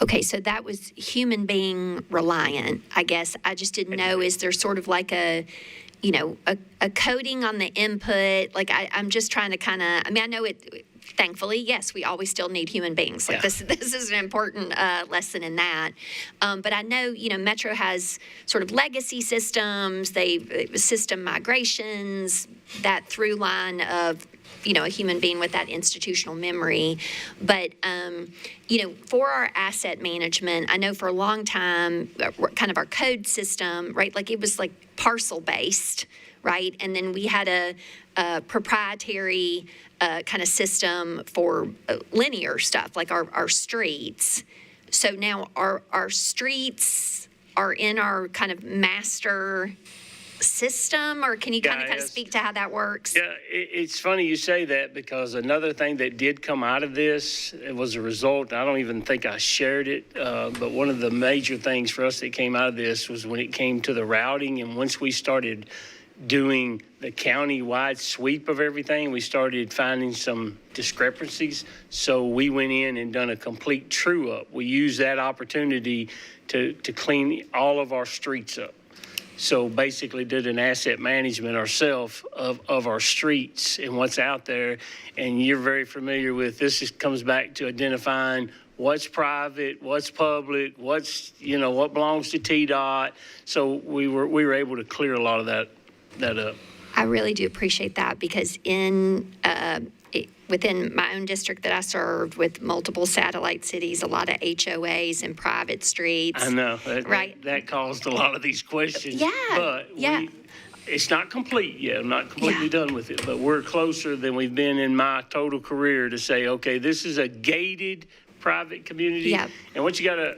Okay, so that was human being reliant, I guess. I just didn't know, is there sort of like a coding on the input? Like, I'm just trying to I know it, thankfully, yes, we always still need human beings. Like, this is an important lesson in that. But I know, Metro has sort of legacy systems, system migrations, that through line of, a human being with that institutional memory. But, for our asset management, I know for a long time, kind of our code system, right, like it was like parcel based, right? And then we had a proprietary kind of system for linear stuff, like our streets. So now our streets are in our kind of master system, or can you kind of speak to how that works? Yeah, it's funny you say that, because another thing that did come out of this, it was a result, I don't even think I shared it, but one of the major things for us that came out of this was when it came to the routing. And once we started doing the county-wide sweep of everything, we started finding some discrepancies. So we went in and done a complete true-up. We used that opportunity to clean all of our streets up. So basically did an asset management ourselves of our streets and what's out there. And you're very familiar with this. Comes back to identifying what's private, what's public, what's, what belongs to TDOT. So we were able to clear a lot of that up. I really do appreciate that, because within my own district that I served, with multiple satellite cities, a lot of HOAs and private streets. I know, right? That caused a lot of these questions. Yeah, but it's not complete yet. I'm not completely done with it, but we're closer than we've been in my total career to say, okay, this is a gated private community. Yeah. And what you got to,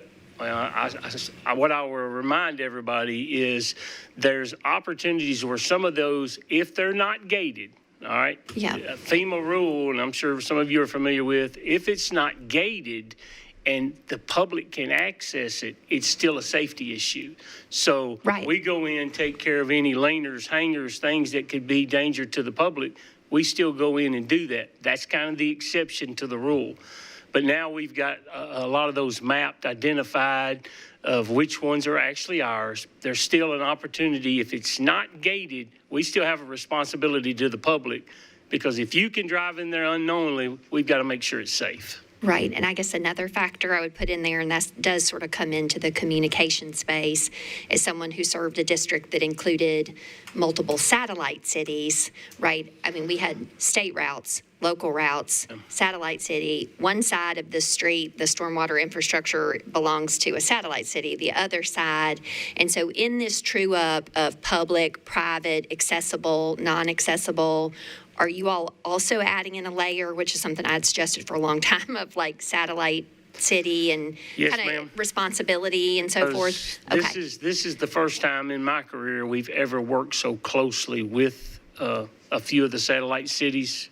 what I will remind everybody is there's opportunities where some of those, if they're not gated, all right? Yeah. FEMA rule, and I'm sure some of you are familiar with, if it's not gated and the public can access it, it's still a safety issue. So we go in, take care of any laners, hangers, things that could be danger to the public. We still go in and do that. That's kind of the exception to the rule. But now we've got a lot of those mapped, identified of which ones are actually ours. There's still an opportunity. If it's not gated, we still have a responsibility to the public, because if you can drive in there unknowingly, we've got to make sure it's safe. Right. And I guess another factor I would put in there, and that does sort of come into the communication space, is someone who served a district that included multiple satellite cities, right? I mean, we had state routes, local routes, satellite city. One side of the street, the stormwater infrastructure belongs to a satellite city, the other side. And so in this true up of public, private, accessible, non-accessible, are you all also adding in a layer, which is something I had suggested for a long time, of like satellite city and kind of responsibility and so forth? Okay. This is the first time in my career we've ever worked so closely with a few of the satellite cities.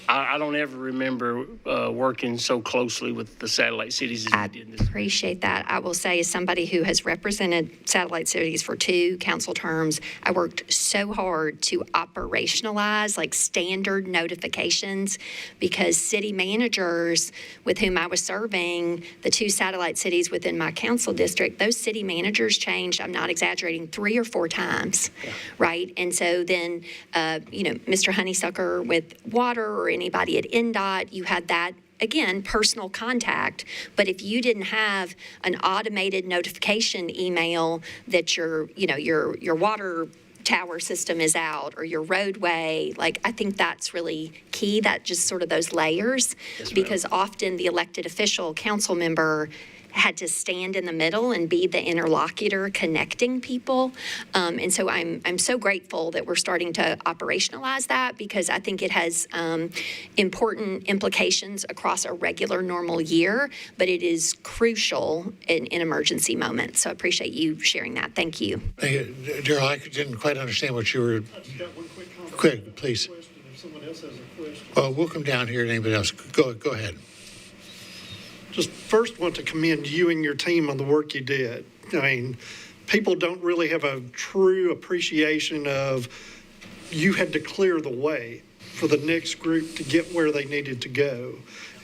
I don't ever remember working so closely with the satellite cities as we did in this. Appreciate that. I will say, as somebody who has represented satellite cities for 2 council terms, I worked so hard to operationalize like standard notifications, because city managers with whom I was serving, the 2 satellite cities within my council district, those city managers changed, I'm not exaggerating, 3 or 4 times, right? And so then, Mr. Honeysucker with water or anybody at NDOT, you had that, again, personal contact. But if you didn't have an automated notification email that your water tower system is out or your roadway, like, I think that's really key, that just sort of those layers, because often the elected official council member had to stand in the middle and be the interlocutor connecting people. And so I'm so grateful that we're starting to operationalize that, because I think it has important implications across a regular normal year, but it is crucial in emergency moments. So I appreciate you sharing that. Thank you. Thank you. Daryl, I didn't quite understand what you were. I've just got one quick comment. Quick, please. If someone else has a question. Well, we'll come down here to anybody else. Go ahead. Just first want to commend you and your team on the work you did. I mean, people don't really have a true appreciation of you had to clear the way for the next group to get where they needed to go.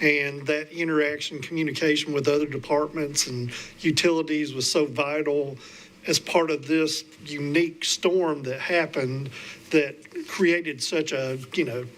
And that interaction, communication with other departments and utilities was so vital as part of this unique storm that happened that created such a,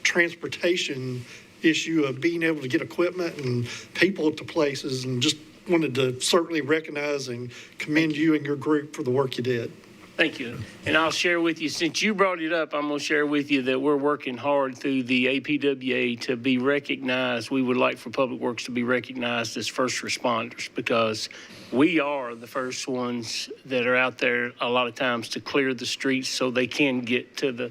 transportation issue of being able to get equipment and people to places, and just wanted to certainly recognize and commend you and your group for the work you did. Thank you. And I'll share with you, since you brought it up, I'm going to share with you that we're working hard through the APWA to be recognized. We would like for Public Works to be recognized as first responders, because we are the first ones that are out there a lot of times to clear the streets so they can get to the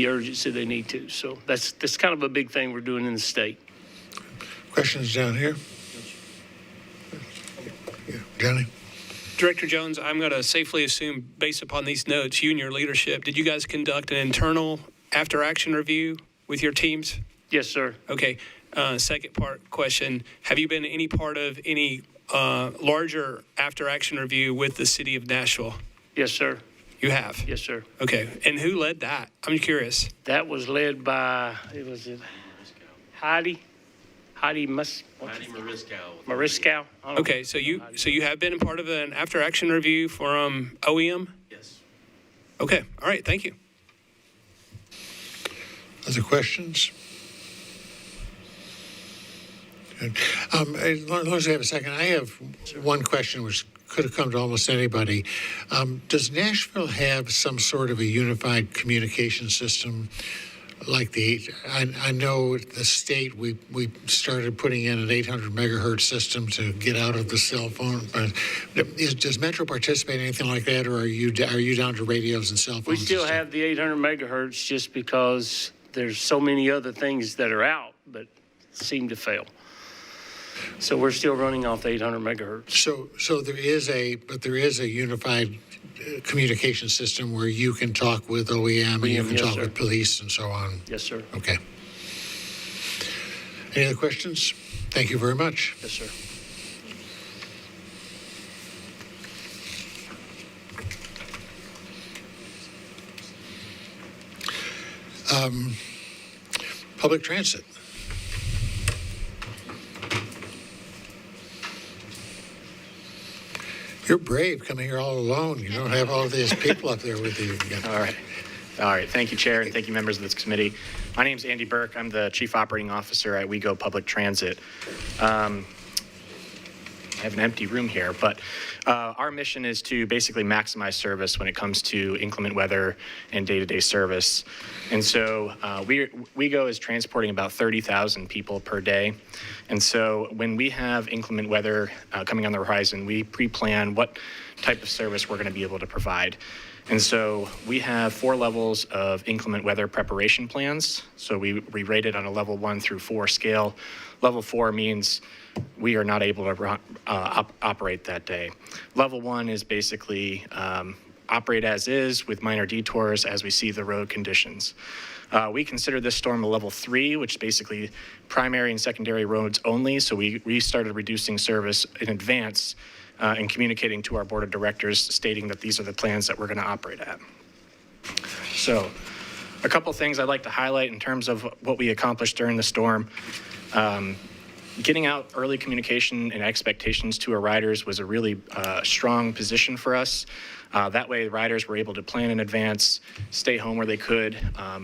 urgency they need to. So that's kind of a big thing we're doing in the state. Questions down here? Yeah, Johnny? Director Jones, I'm going to safely assume, based upon these notes, you and your leadership, did you guys conduct an internal after-action review with your teams? Yes, sir. Okay. Second part question, have you been any part of any larger after-action review with the city of Nashville? Yes, sir. You have? Yes, sir. Okay. And who led that? I'm curious. That was led by, Heidi Mariscal. Okay, so you have been a part of an after-action review for OEM? Yes. Okay, all right, thank you. Other questions? Good. As long as we have a second, I have one question which could have come to almost anybody. Does Nashville have some sort of a unified communication system? Like I know the state, we started putting in an 800 megahertz system to get out of the cell phone. But does Metro participate in anything like that, or are you down to radios and cell phones? We still have the 800 megahertz just because there's so many other things that are out but seem to fail. So we're still running off the 800 megahertz. So there is a unified communication system where you can talk with OEM and you can talk with police and so on. Yes, sir. Okay. Any other questions? Thank you very much. Yes, sir. Public transit. You're brave coming here all alone. You don't have all these people up there with you. All right. Thank you, Chair, and thank you, members of this committee. My name is Andy Burke. I'm the Chief Operating Officer at WeGo Public Transit. I have an empty room here, but our mission is to basically maximize service when it comes to inclement weather and day-to-day service. And so WeGo is transporting about 30,000 people per day. And so when we have inclement weather coming on the horizon, we pre-plan what type of service we're going to be able to provide. And so we have 4 levels of inclement weather preparation plans. So we rate it on a level 1 through 4 scale. Level 4 means we are not able to operate that day. Level 1 is basically operate as is with minor detours as we see the road conditions. We consider this storm a level 3, which is basically primary and secondary roads only. So we started reducing service in advance and communicating to our board of directors, stating that these are the plans that we're going to operate at. So a couple things I'd like to highlight in terms of what we accomplished during the storm. Getting out early communication and expectations to our riders was a really strong position for us. That way, the riders were able to plan in advance, stay home where they could.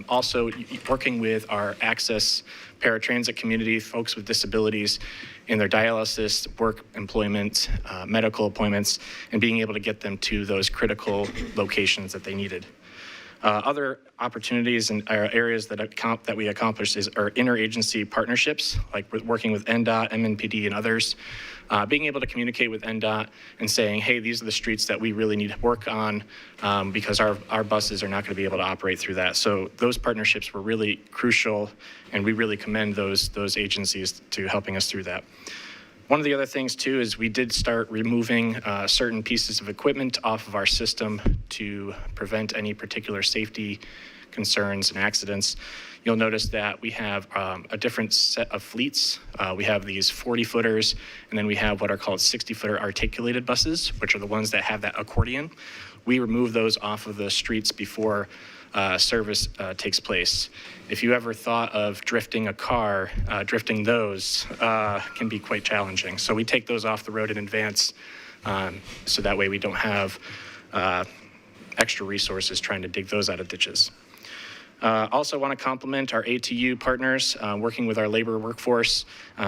Also, working with our access paratransit community, folks with disabilities in their dialysis, work employment, medical appointments, and being able to get them to those critical locations that they needed. Other opportunities and areas that we accomplished is our interagency partnerships, like working with NDOT, MNPD, and others. Being able to communicate with NDOT and saying, hey, these are the streets that we really need to work on because our buses are not going to be able to operate through that. So those partnerships were really crucial, and we really commend those agencies to helping us through that. One of the other things, too, is we did start removing certain pieces of equipment off of our system to prevent any particular safety concerns and accidents. You'll notice that we have a different set of fleets. We have these 40-footers, and then we have what are called 60-footer articulated buses, which are the ones that have that accordion. We remove those off of the streets before service takes place. If you ever thought of drifting a car, drifting those can be quite challenging. So we take those off the road in advance so that way we don't have extra resources trying to dig those out of ditches. Also want to compliment our ATU partners, working with our labor workforce,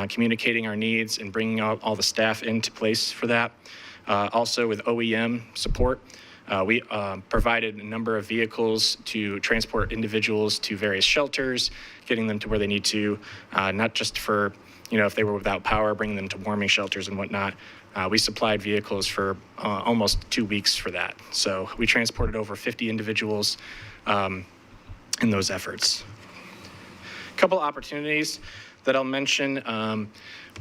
communicating our needs and bringing all the staff into place for that. Also with OEM support. We provided a number of vehicles to transport individuals to various shelters, getting them to where they need to, not just for, if they were without power, bringing them to warming shelters and whatnot. We supplied vehicles for almost 2 weeks for that. So we transported over 50 individuals in those efforts. A couple opportunities that I'll mention.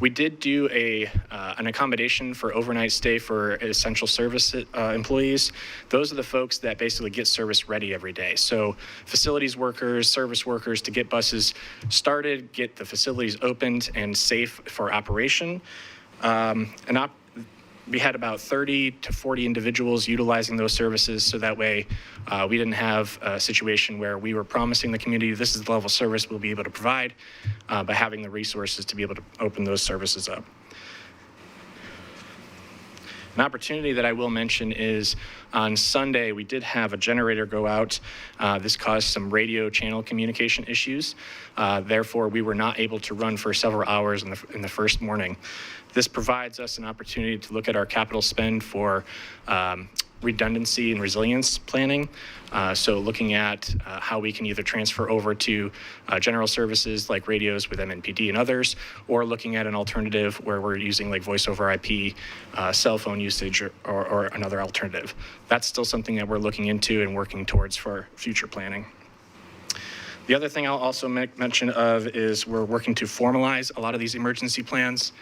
We did do an accommodation for overnight stay for essential service employees. Those are the folks that basically get service ready every day. So facilities workers, service workers to get buses started, get the facilities opened and safe for operation. We had about 30 to 40 individuals utilizing those services, so that way we didn't have a situation where we were promising the community this is the level of service we'll be able to provide, but having the resources to be able to open those services up. An opportunity that I will mention is on Sunday, we did have a generator go out. This caused some radio channel communication issues. Therefore, we were not able to run for several hours in the first morning. This provides us an opportunity to look at our capital spend for redundancy and resilience planning. So looking at how we can either transfer over to general services like radios with MNPD and others, or looking at an alternative where we're using like voice over IP, cell phone usage, or another alternative. That's still something that we're looking into and working towards for future planning. The other thing I'll also make mention of is we're working to formalize a lot of these emergency plans.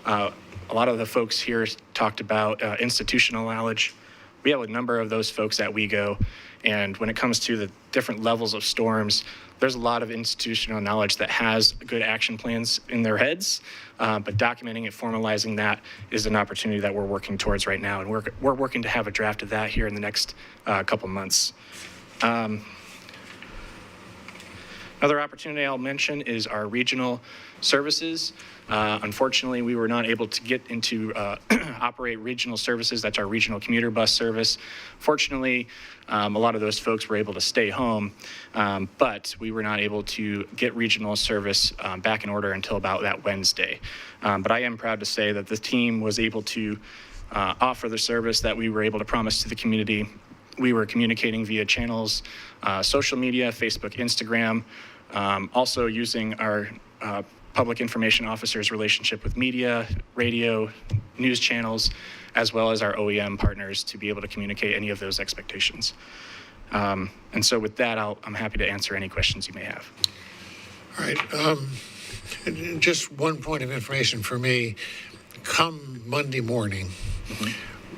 A lot of the folks here talked about institutional knowledge. We have a number of those folks at WeGo, and when it comes to the different levels of storms, there's a lot of institutional knowledge that has good action plans in their heads, but documenting it, formalizing that is an opportunity that we're working towards right now, and we're working to have a draft of that here in the next couple months. Another opportunity I'll mention is our regional services. Unfortunately, we were not able to get into operate regional services. That's our regional commuter bus service. Fortunately, a lot of those folks were able to stay home, but we were not able to get regional service back in order until about that Wednesday. But I am proud to say that the team was able to offer the service that we were able to promise to the community. We were communicating via channels, social media, Facebook, Instagram, also using our public information officer's relationship with media, radio, news channels, as well as our OEM partners to be able to communicate any of those expectations. And so with that, I'm happy to answer any questions you may have. All right. Just one point of information for me. Come Monday morning,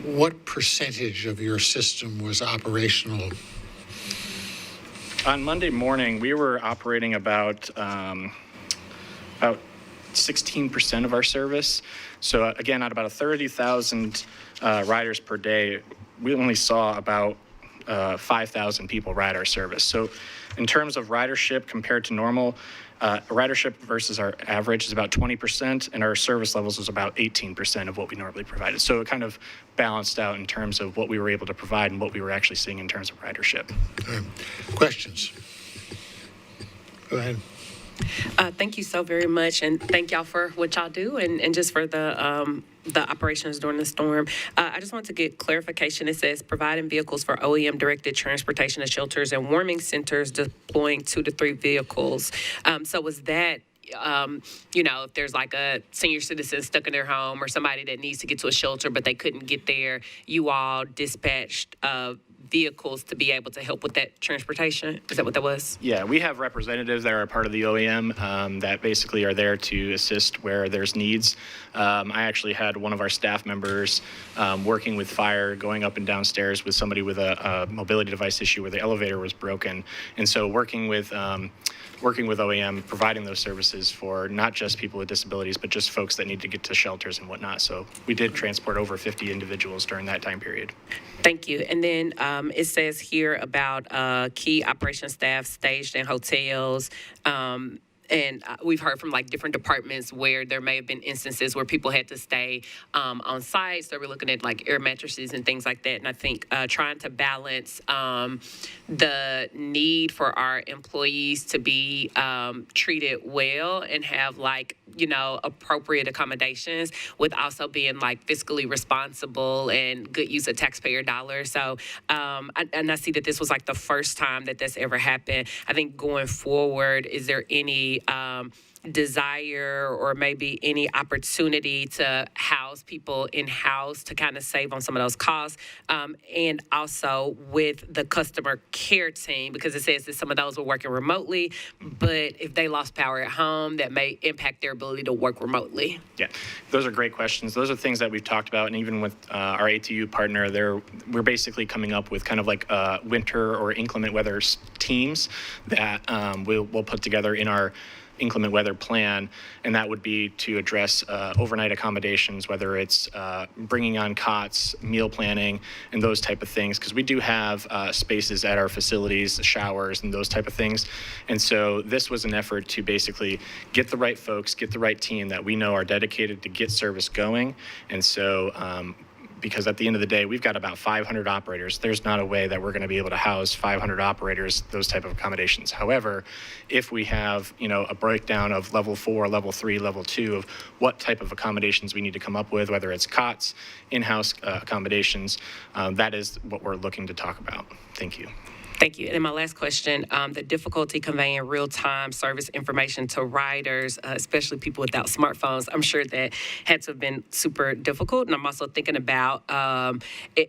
what percentage of your system was operational? On Monday morning, we were operating about 16% of our service. So again, at about 30,000 riders per day, we only saw about 5,000 people ride our service. So in terms of ridership compared to normal, ridership versus our average is about 20%, and our service levels was about 18% of what we normally provided. So it kind of balanced out in terms of what we were able to provide and what we were actually seeing in terms of ridership. Questions? Go ahead. Thank you so very much, and thank y'all for what y'all do and just for the operations during the storm. I just want to get clarification. It says providing vehicles for OEM-directed transportation to shelters and warming centers, deploying 2 to 3 vehicles. So was that, if there's like a senior citizen stuck in their home or somebody that needs to get to a shelter but they couldn't get there, you all dispatched vehicles to be able to help with that transportation? Is that what that was? Yeah, we have representatives that are a part of the OEM that basically are there to assist where there's needs. I actually had one of our staff members working with fire, going up and downstairs with somebody with a mobility device issue where the elevator was broken. And so working with OEM, providing those services for not just people with disabilities, but just folks that need to get to shelters and whatnot. So we did transport over 50 individuals during that time period. Thank you. And then it says here about key operations staff staged in hotels. And we've heard from like different departments where there may have been instances where people had to stay on site. So we're looking at like air mattresses and things like that. And I think trying to balance the need for our employees to be treated well and have like, appropriate accommodations with also being like fiscally responsible and good use of taxpayer dollars. So, and I see that this was like the first time that this ever happened. I think going forward, is there any desire or maybe any opportunity to house people in-house to kind of save on some of those costs, and also with the customer care team, because it says that some of those were working remotely, but if they lost power at home, that may impact their ability to work remotely. Yeah, those are great questions. Those are things that we've talked about, and even with our ATU partner, we're basically coming up with kind of like winter or inclement weather teams that we'll put together in our inclement weather plan, and that would be to address overnight accommodations, whether it's bringing on cots, meal planning, and those type of things, because we do have spaces at our facilities, showers, and those type of things. And so this was an effort to basically get the right folks, get the right team that we know are dedicated to get service going. And so because at the end of the day, we've got about 500 operators. There's not a way that we're going to be able to house 500 operators, those type of accommodations. However, if we have, a breakdown of level 4, level 3, level 2 of what type of accommodations we need to come up with, whether it's cots, in-house accommodations, that is what we're looking to talk about. Thank you. Thank you. And my last question, the difficulty conveying real-time service information to riders, especially people without smartphones, I'm sure that had to have been super difficult. And I'm also thinking about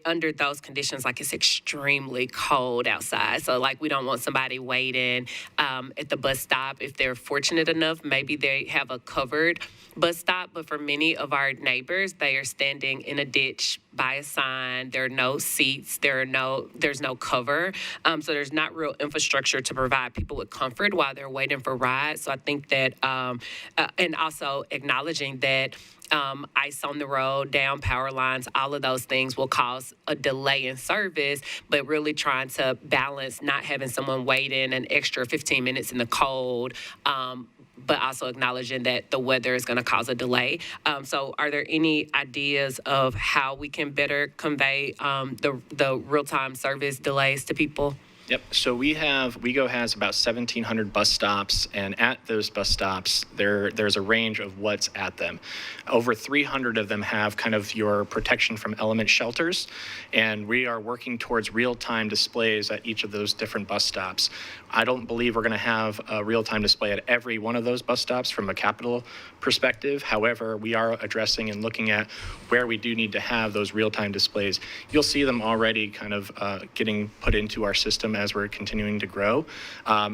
under those conditions, like it's extremely cold outside. So like we don't want somebody waiting at the bus stop. If they're fortunate enough, maybe they have a covered bus stop. But for many of our neighbors, they are standing in a ditch by a sign. There are no seats. There's no cover. So there's not real infrastructure to provide people with comfort while they're waiting for rides. So I think that, and also acknowledging that ice on the road, down power lines, all of those things will cause a delay in service, but really trying to balance not having someone waiting an extra 15 minutes in the cold, but also acknowledging that the weather is going to cause a delay. So are there any ideas of how we can better convey the real-time service delays to people? Yep. So WeGo has about 1,700 bus stops, and at those bus stops, there's a range of what's at them. Over 300 of them have kind of your protection from element shelters, and we are working towards real-time displays at each of those different bus stops. I don't believe we're going to have a real-time display at every one of those bus stops from a capital perspective. However, we are addressing and looking at where we do need to have those real-time displays. You'll see them already kind of getting put into our system as we're continuing to grow.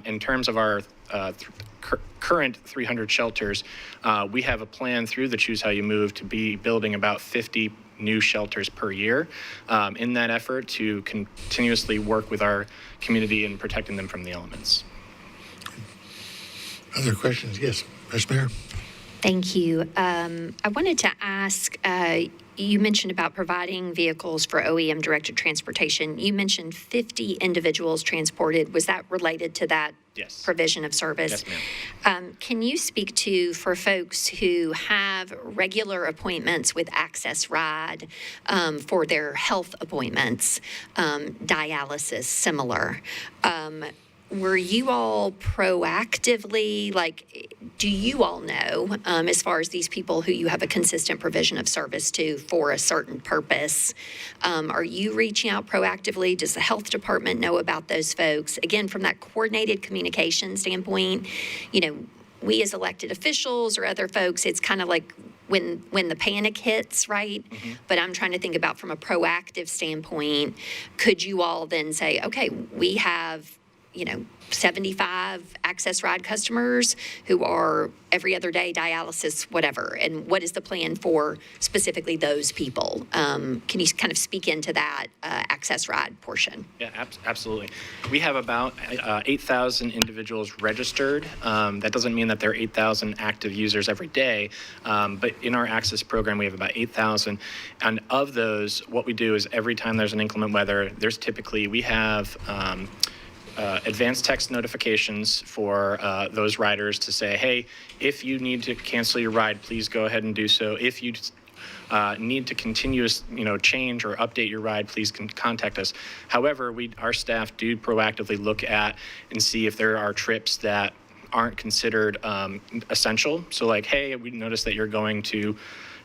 In terms of our current 300 shelters, we have a plan through the Choose How You Move to be building about 50 new shelters per year in that effort to continuously work with our community in protecting them from the elements. Other questions? Yes, Vice Mayor. Thank you. I wanted to ask, you mentioned about providing vehicles for OEM-directed transportation. You mentioned 50 individuals transported. Was that related to that Yes. provision of service? Yes, ma'am. Can you speak to, for folks who have regular appointments with Access Ride for their health appointments, dialysis, similar, were you all proactively, like, do you all know, as far as these people who you have a consistent provision of service to for a certain purpose, are you reaching out proactively? Does the health department know about those folks? Again, from that coordinated communication standpoint, you know, we as elected officials or other folks, it's kind of like when the panic hits, right? Mm-hmm. But I'm trying to think about from a proactive standpoint, could you all then say, okay, we have, 75 Access Ride customers who are every other day dialysis, whatever, and what is the plan for specifically those people? Can you kind of speak into that Access Ride portion? Yeah, absolutely. We have about 8,000 individuals registered. That doesn't mean that there are 8,000 active users every day, but in our Access program, we have about 8,000. And of those, what we do is every time there's an inclement weather, we have advanced text notifications for those riders to say, hey, if you need to cancel your ride, please go ahead and do so. If you need to change or update your ride, please contact us. However, our staff do proactively look at and see if there are trips that aren't considered essential. So like, hey, we noticed that you're going to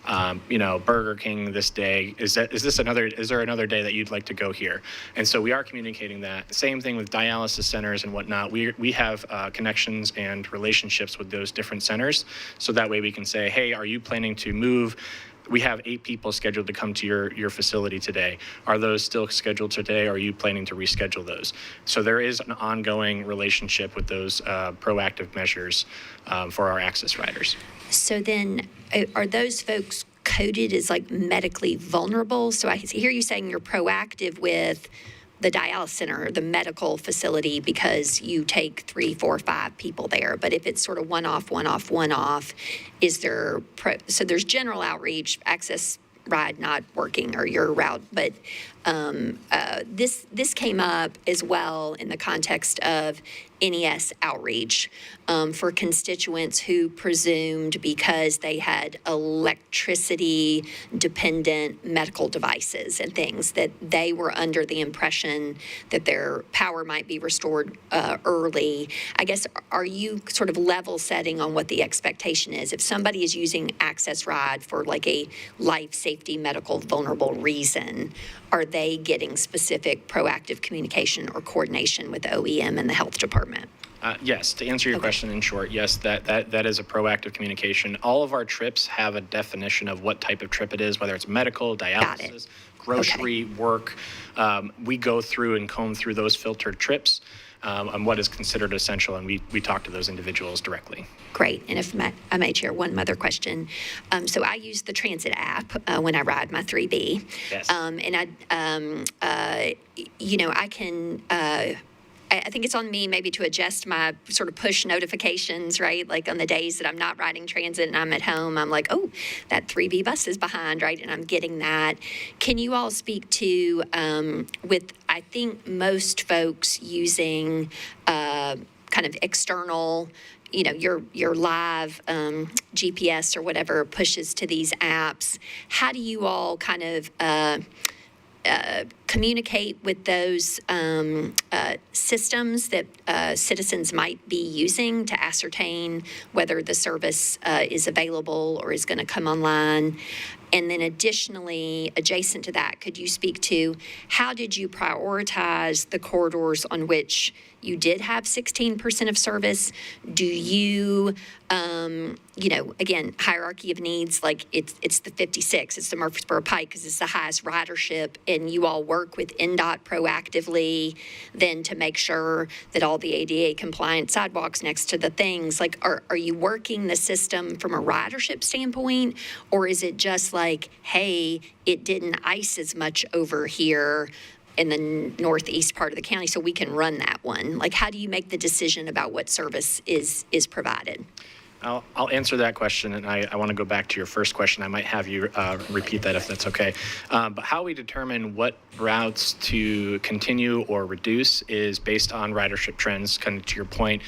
Burger King this day. Is there another day that you'd like to go here? And so we are communicating that. Same thing with dialysis centers and whatnot. We have connections and relationships with those different centers. So that way we can say, hey, are you planning to move? We have 8 people scheduled to come to your facility today. Are those still scheduled today? Or are you planning to reschedule those? So there is an ongoing relationship with those proactive measures for our Access riders. So then, are those folks coded as like medically vulnerable? So I hear you saying you're proactive with the dialysis center or the medical facility because you take 3, 4, 5 people there. But if it's sort of one-off, is there, so there's general outreach, Access Ride not working or your route, but this came up as well in the context of NES outreach for constituents who presumed because they had electricity dependent medical devices and things that they were under the impression that their power might be restored early. I guess, are you sort of level setting on what the expectation is? If somebody is using Access Ride for like a life safety medical vulnerable reason, are they getting specific proactive communication or coordination with the OEM and the health department? Yes, to answer your question in short, yes, that is a proactive communication. All of our trips have a definition of what type of trip it is, whether it's medical, dialysis, grocery, work. We go through and comb through those filtered trips on what is considered essential, and we talk to those individuals directly. Great. And if I may, Chair, one other question. So I use the transit app when I ride my 3B. Yes. And I can, I think it's on me maybe to adjust my sort of push notifications, right? Like on the days that I'm not riding transit and I'm at home, I'm like, oh, that 3B bus is behind, right? And I'm getting that. Can you all speak to, with, I think, most folks using kind of external, your live GPS or whatever pushes to these apps, how do you all kind of communicate with those systems that citizens might be using to ascertain whether the service is available or is going to come online? And then additionally, adjacent to that, could you speak to how did you prioritize the corridors on which you did have 16% of service? Do you, again, hierarchy of needs, like it's the 56, it's the Murfreesboro Pike because it's the highest ridership, and you all work work with NDOT proactively then to make sure that all the ADA compliant sidewalks next to the things, like, are you working the system from a ridership standpoint? Or is it just like, hey, it didn't ice as much over here in the northeast part of the county, so we can run that one? Like, how do you make the decision about what service is provided? I'll answer that question, and I want to go back to your first question. I might have you repeat that if that's okay. But how we determine what routes to continue or reduce is based on ridership trends. Kind of to your point,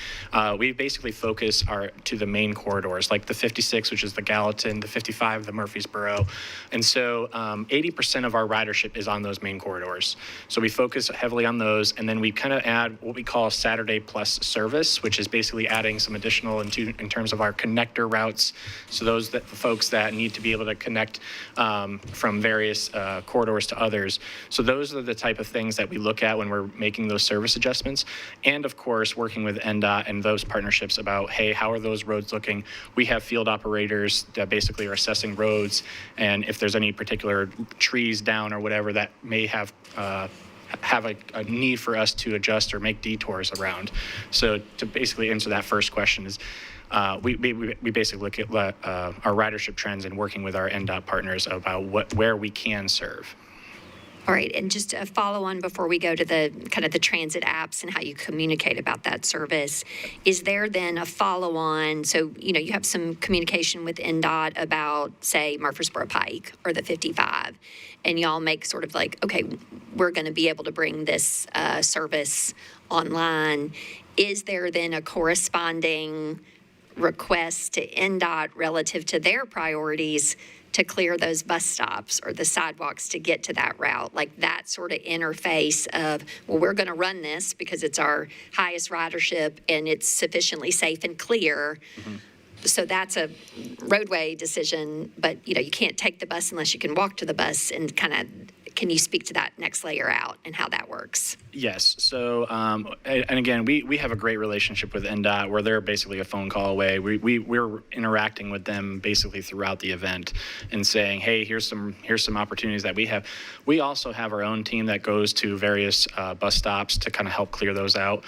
we basically focus to the main corridors, like the 56, which is the Gallatin, the 55, the Murfreesboro. And so 80% of our ridership is on those main corridors. So we focus heavily on those, and then we kind of add what we call Saturday plus service, which is basically adding some additional in terms of our connector routes. So those the folks that need to be able to connect from various corridors to others. So those are the type of things that we look at when we're making those service adjustments. And of course, working with NDOT and those partnerships about, hey, how are those roads looking? We have field operators that basically are assessing roads, and if there's any particular trees down or whatever that may have a need for us to adjust or make detours around. So to basically answer that first question is, we basically look at our ridership trends and working with our NDOT partners about where we can serve. All right, and just a follow on before we go to the kind of the transit apps and how you communicate about that service. Is there then a follow on? So, you have some communication with NDOT about, say, Murfreesboro Pike or the 55, and y'all make sort of like, okay, we're going to be able to bring this service online. Is there then a corresponding request to NDOT relative to their priorities to clear those bus stops or the sidewalks to get to that route? Like that sort of interface of, well, we're going to run this because it's our highest ridership and it's sufficiently safe and clear. Mm-hmm. So that's a roadway decision, but you can't take the bus unless you can walk to the bus. And kind of, can you speak to that next layer out and how that works? Yes. So, and again, we have a great relationship with NDOT where they're basically a phone call away. We're interacting with them basically throughout the event and saying, hey, here's some opportunities that we have. We also have our own team that goes to various bus stops to kind of help clear those out.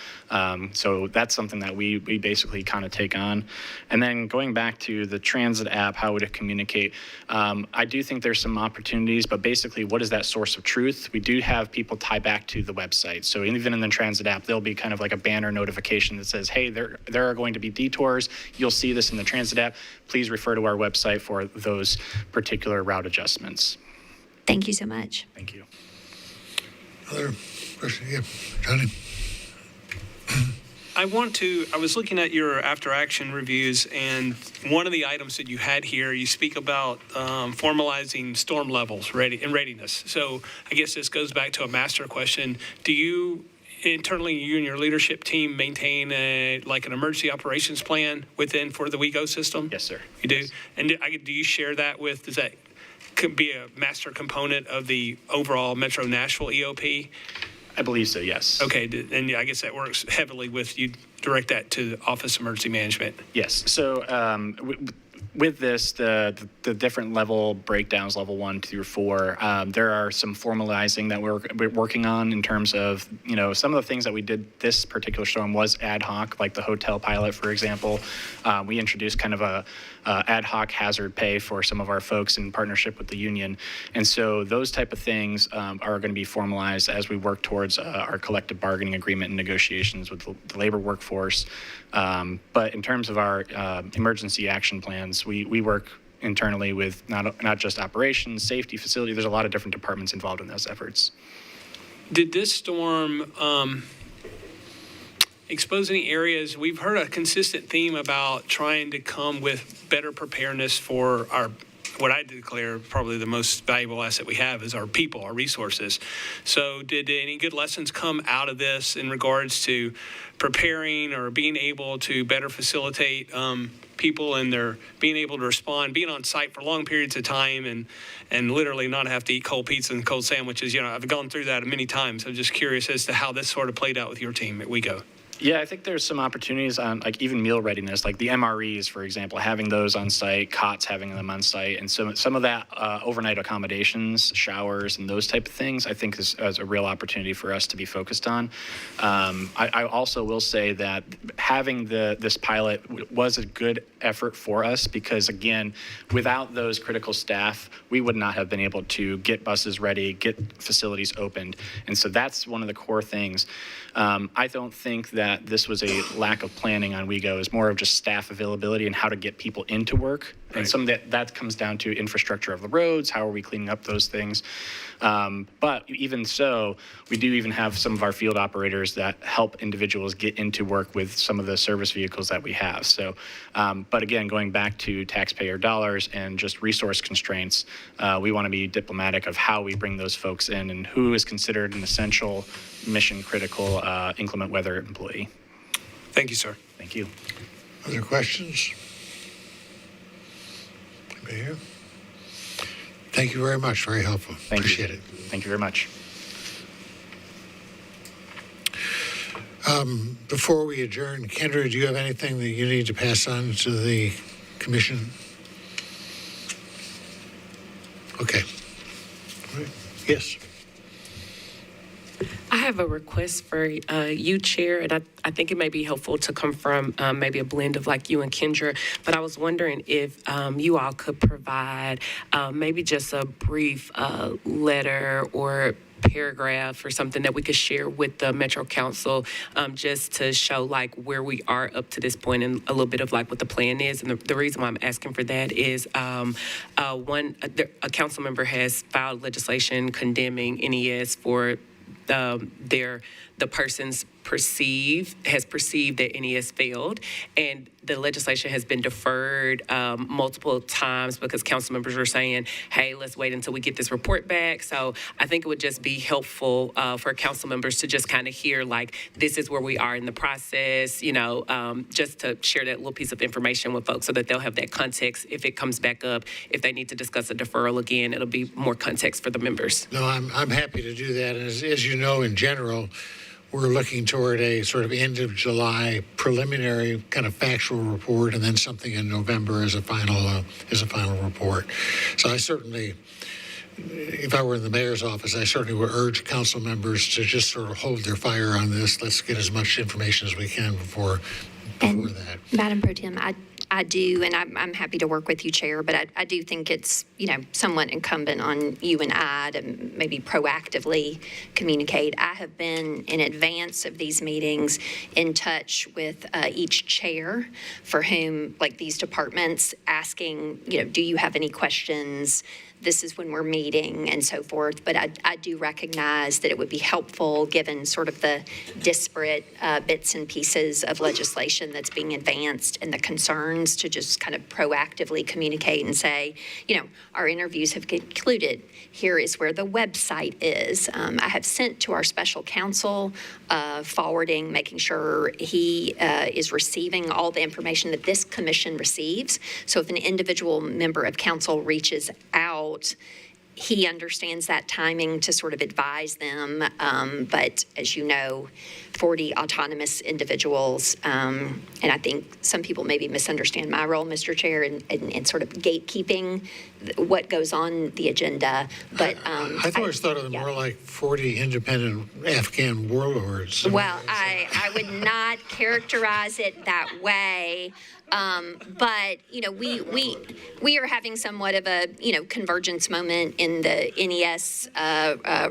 So that's something that we basically kind of take on. And then going back to the transit app, how would it communicate? I do think there's some opportunities, but basically what is that source of truth? We do have people tie back to the website. So even in the transit app, there'll be kind of like a banner notification that says, hey, there are going to be detours. You'll see this in the transit app. Please refer to our website for those particular route adjustments. Thank you so much. Thank you. Other question? Yeah, Johnny. I was looking at your after action reviews, and one of the items that you had here, you speak about formalizing storm levels and readiness. So I guess this goes back to a master question. Do you internally, you and your leadership team maintain an emergency operations plan for the WeGo system? Yes, sir. You do? And do you share that does that could be a master component of the overall Metro Nashville EOP? I believe so, yes. Okay, and I guess that works heavily with, you direct that to the Office of Emergency Management. Yes, so with this, the different level breakdowns, level 1 through 4, there are some formalizing that we're working on in terms of, some of the things that we did this particular storm was ad hoc, like the hotel pilot, for example. We introduced kind of a ad hoc hazard pay for some of our folks in partnership with the union. And so those type of things are going to be formalized as we work towards our collective bargaining agreement and negotiations with the labor workforce. But in terms of our emergency action plans, we work internally with not just operations, safety, facility. There's a lot of different departments involved in those efforts. Did this storm expose any areas? We've heard a consistent theme about trying to come with better preparedness for what I declare probably the most valuable asset we have is our people, our resources. So did any good lessons come out of this in regards to preparing or being able to better facilitate people and their being able to respond, being on site for long periods of time and literally not have to eat cold pizza and cold sandwiches? I've gone through that many times. I'm just curious as to how this sort of played out with your team at WeGo. Yeah, I think there's some opportunities on like even meal readiness, like the MREs, for example, having those on site, cots having them on site, and some of that overnight accommodations, showers, and those type of things, I think is a real opportunity for us to be focused on. I also will say that having this pilot was a good effort for us because, again, without those critical staff, we would not have been able to get buses ready, get facilities opened, and so that's one of the core things. I don't think that this was a lack of planning on WeGo. It's more of just staff availability and how to get people into work. Right. And some of that comes down to infrastructure of the roads. How are we cleaning up those things? But even so, we do even have some of our field operators that help individuals get into work with some of the service vehicles that we have. So, but again, going back to taxpayer dollars and just resource constraints, we want to be diplomatic of how we bring those folks in and who is considered an essential mission critical inclement weather employee. Thank you, sir. Thank you. Other questions? Anybody here? Thank you very much. Very helpful. Appreciate it. Thank you very much. Before we adjourn, Kendra, do you have anything that you need to pass on to the commission? Okay. All right. Yes. I have a request for you, Chair, and I think it may be helpful to come from maybe a blend of like you and Kendra, but I was wondering if you all could provide maybe just a brief letter or paragraph or something that we could share with the Metro Council just to show like where we are up to this point and a little bit of like what the plan is. And the reason why I'm asking for that is a council member has filed legislation condemning NES for the person's has perceived that NES failed, and the legislation has been deferred multiple times because council members are saying, hey, let's wait until we get this report back. So I think it would just be helpful for council members to just kind of hear, like, this is where we are in the process, just to share that little piece of information with folks so that they'll have that context if it comes back up. If they need to discuss a deferral again, it'll be more context for the members. No, I'm happy to do that. As you know, in general, we're looking toward a sort of end of July preliminary kind of factual report, and then something in November as a final report. So I certainly, if I were in the mayor's office, I certainly would urge council members to just sort of hold their fire on this. Let's get as much information as we can before that. Madam Pro Tem, I do, and I'm happy to work with you, Chair, but I do think it's, somewhat incumbent on you and I to maybe proactively communicate. I have been, in advance of these meetings, in touch with each chair for whom, like these departments, asking, do you have any questions? This is when we're meeting and so forth. But I do recognize that it would be helpful, given sort of the disparate bits and pieces of legislation that's being advanced and the concerns, to just kind of proactively communicate and say, our interviews have concluded. Here is where the website is. I have sent to our special counsel, forwarding, making sure he is receiving all the information that this commission receives. So if an individual member of council reaches out, he understands that timing to sort of advise them. But as you know, 40 autonomous individuals, and I think some people maybe misunderstand my role, Mr. Chair, in sort of gatekeeping what goes on the agenda. But I always thought of them more like 40 independent Afghan warlords. Well, I would not characterize it that way. But we are having somewhat of a convergence moment in the NES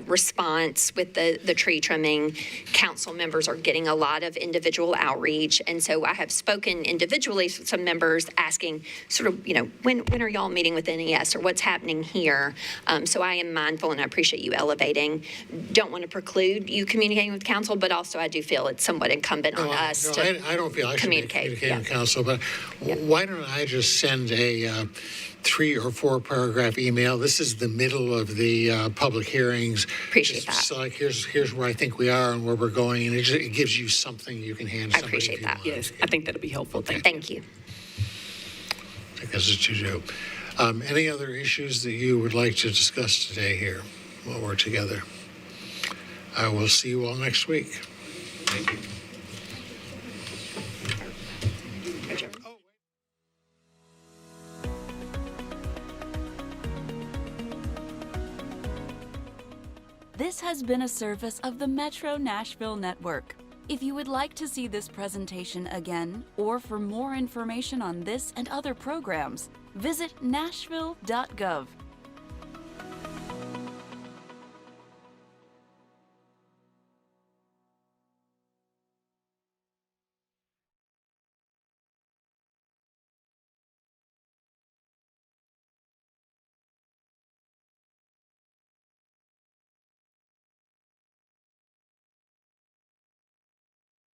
response with the tree trimming. Council members are getting a lot of individual outreach, and so I have spoken individually with some members asking sort of when are y'all meeting with NES or what's happening here. So I am mindful, and I appreciate you elevating. Don't want to preclude you communicating with council, but also I do feel it's somewhat incumbent on us to I don't feel I should be communicating with council, but why don't I just send a 3 or 4 paragraph email? This is the middle of the public hearings. Appreciate that. So like, here's where I think we are and where we're going, and it gives you something you can hand I somebody. appreciate that. Yes, I think that'll be helpful. Thank you. I think that's what you do. Any other issues that you would like to discuss today here while we're together? I will see you all next week. Thank you. This has been a service of the Metro Nashville Network. If you would like to see this presentation again, or for more information on this and other programs, visit nashville.gov.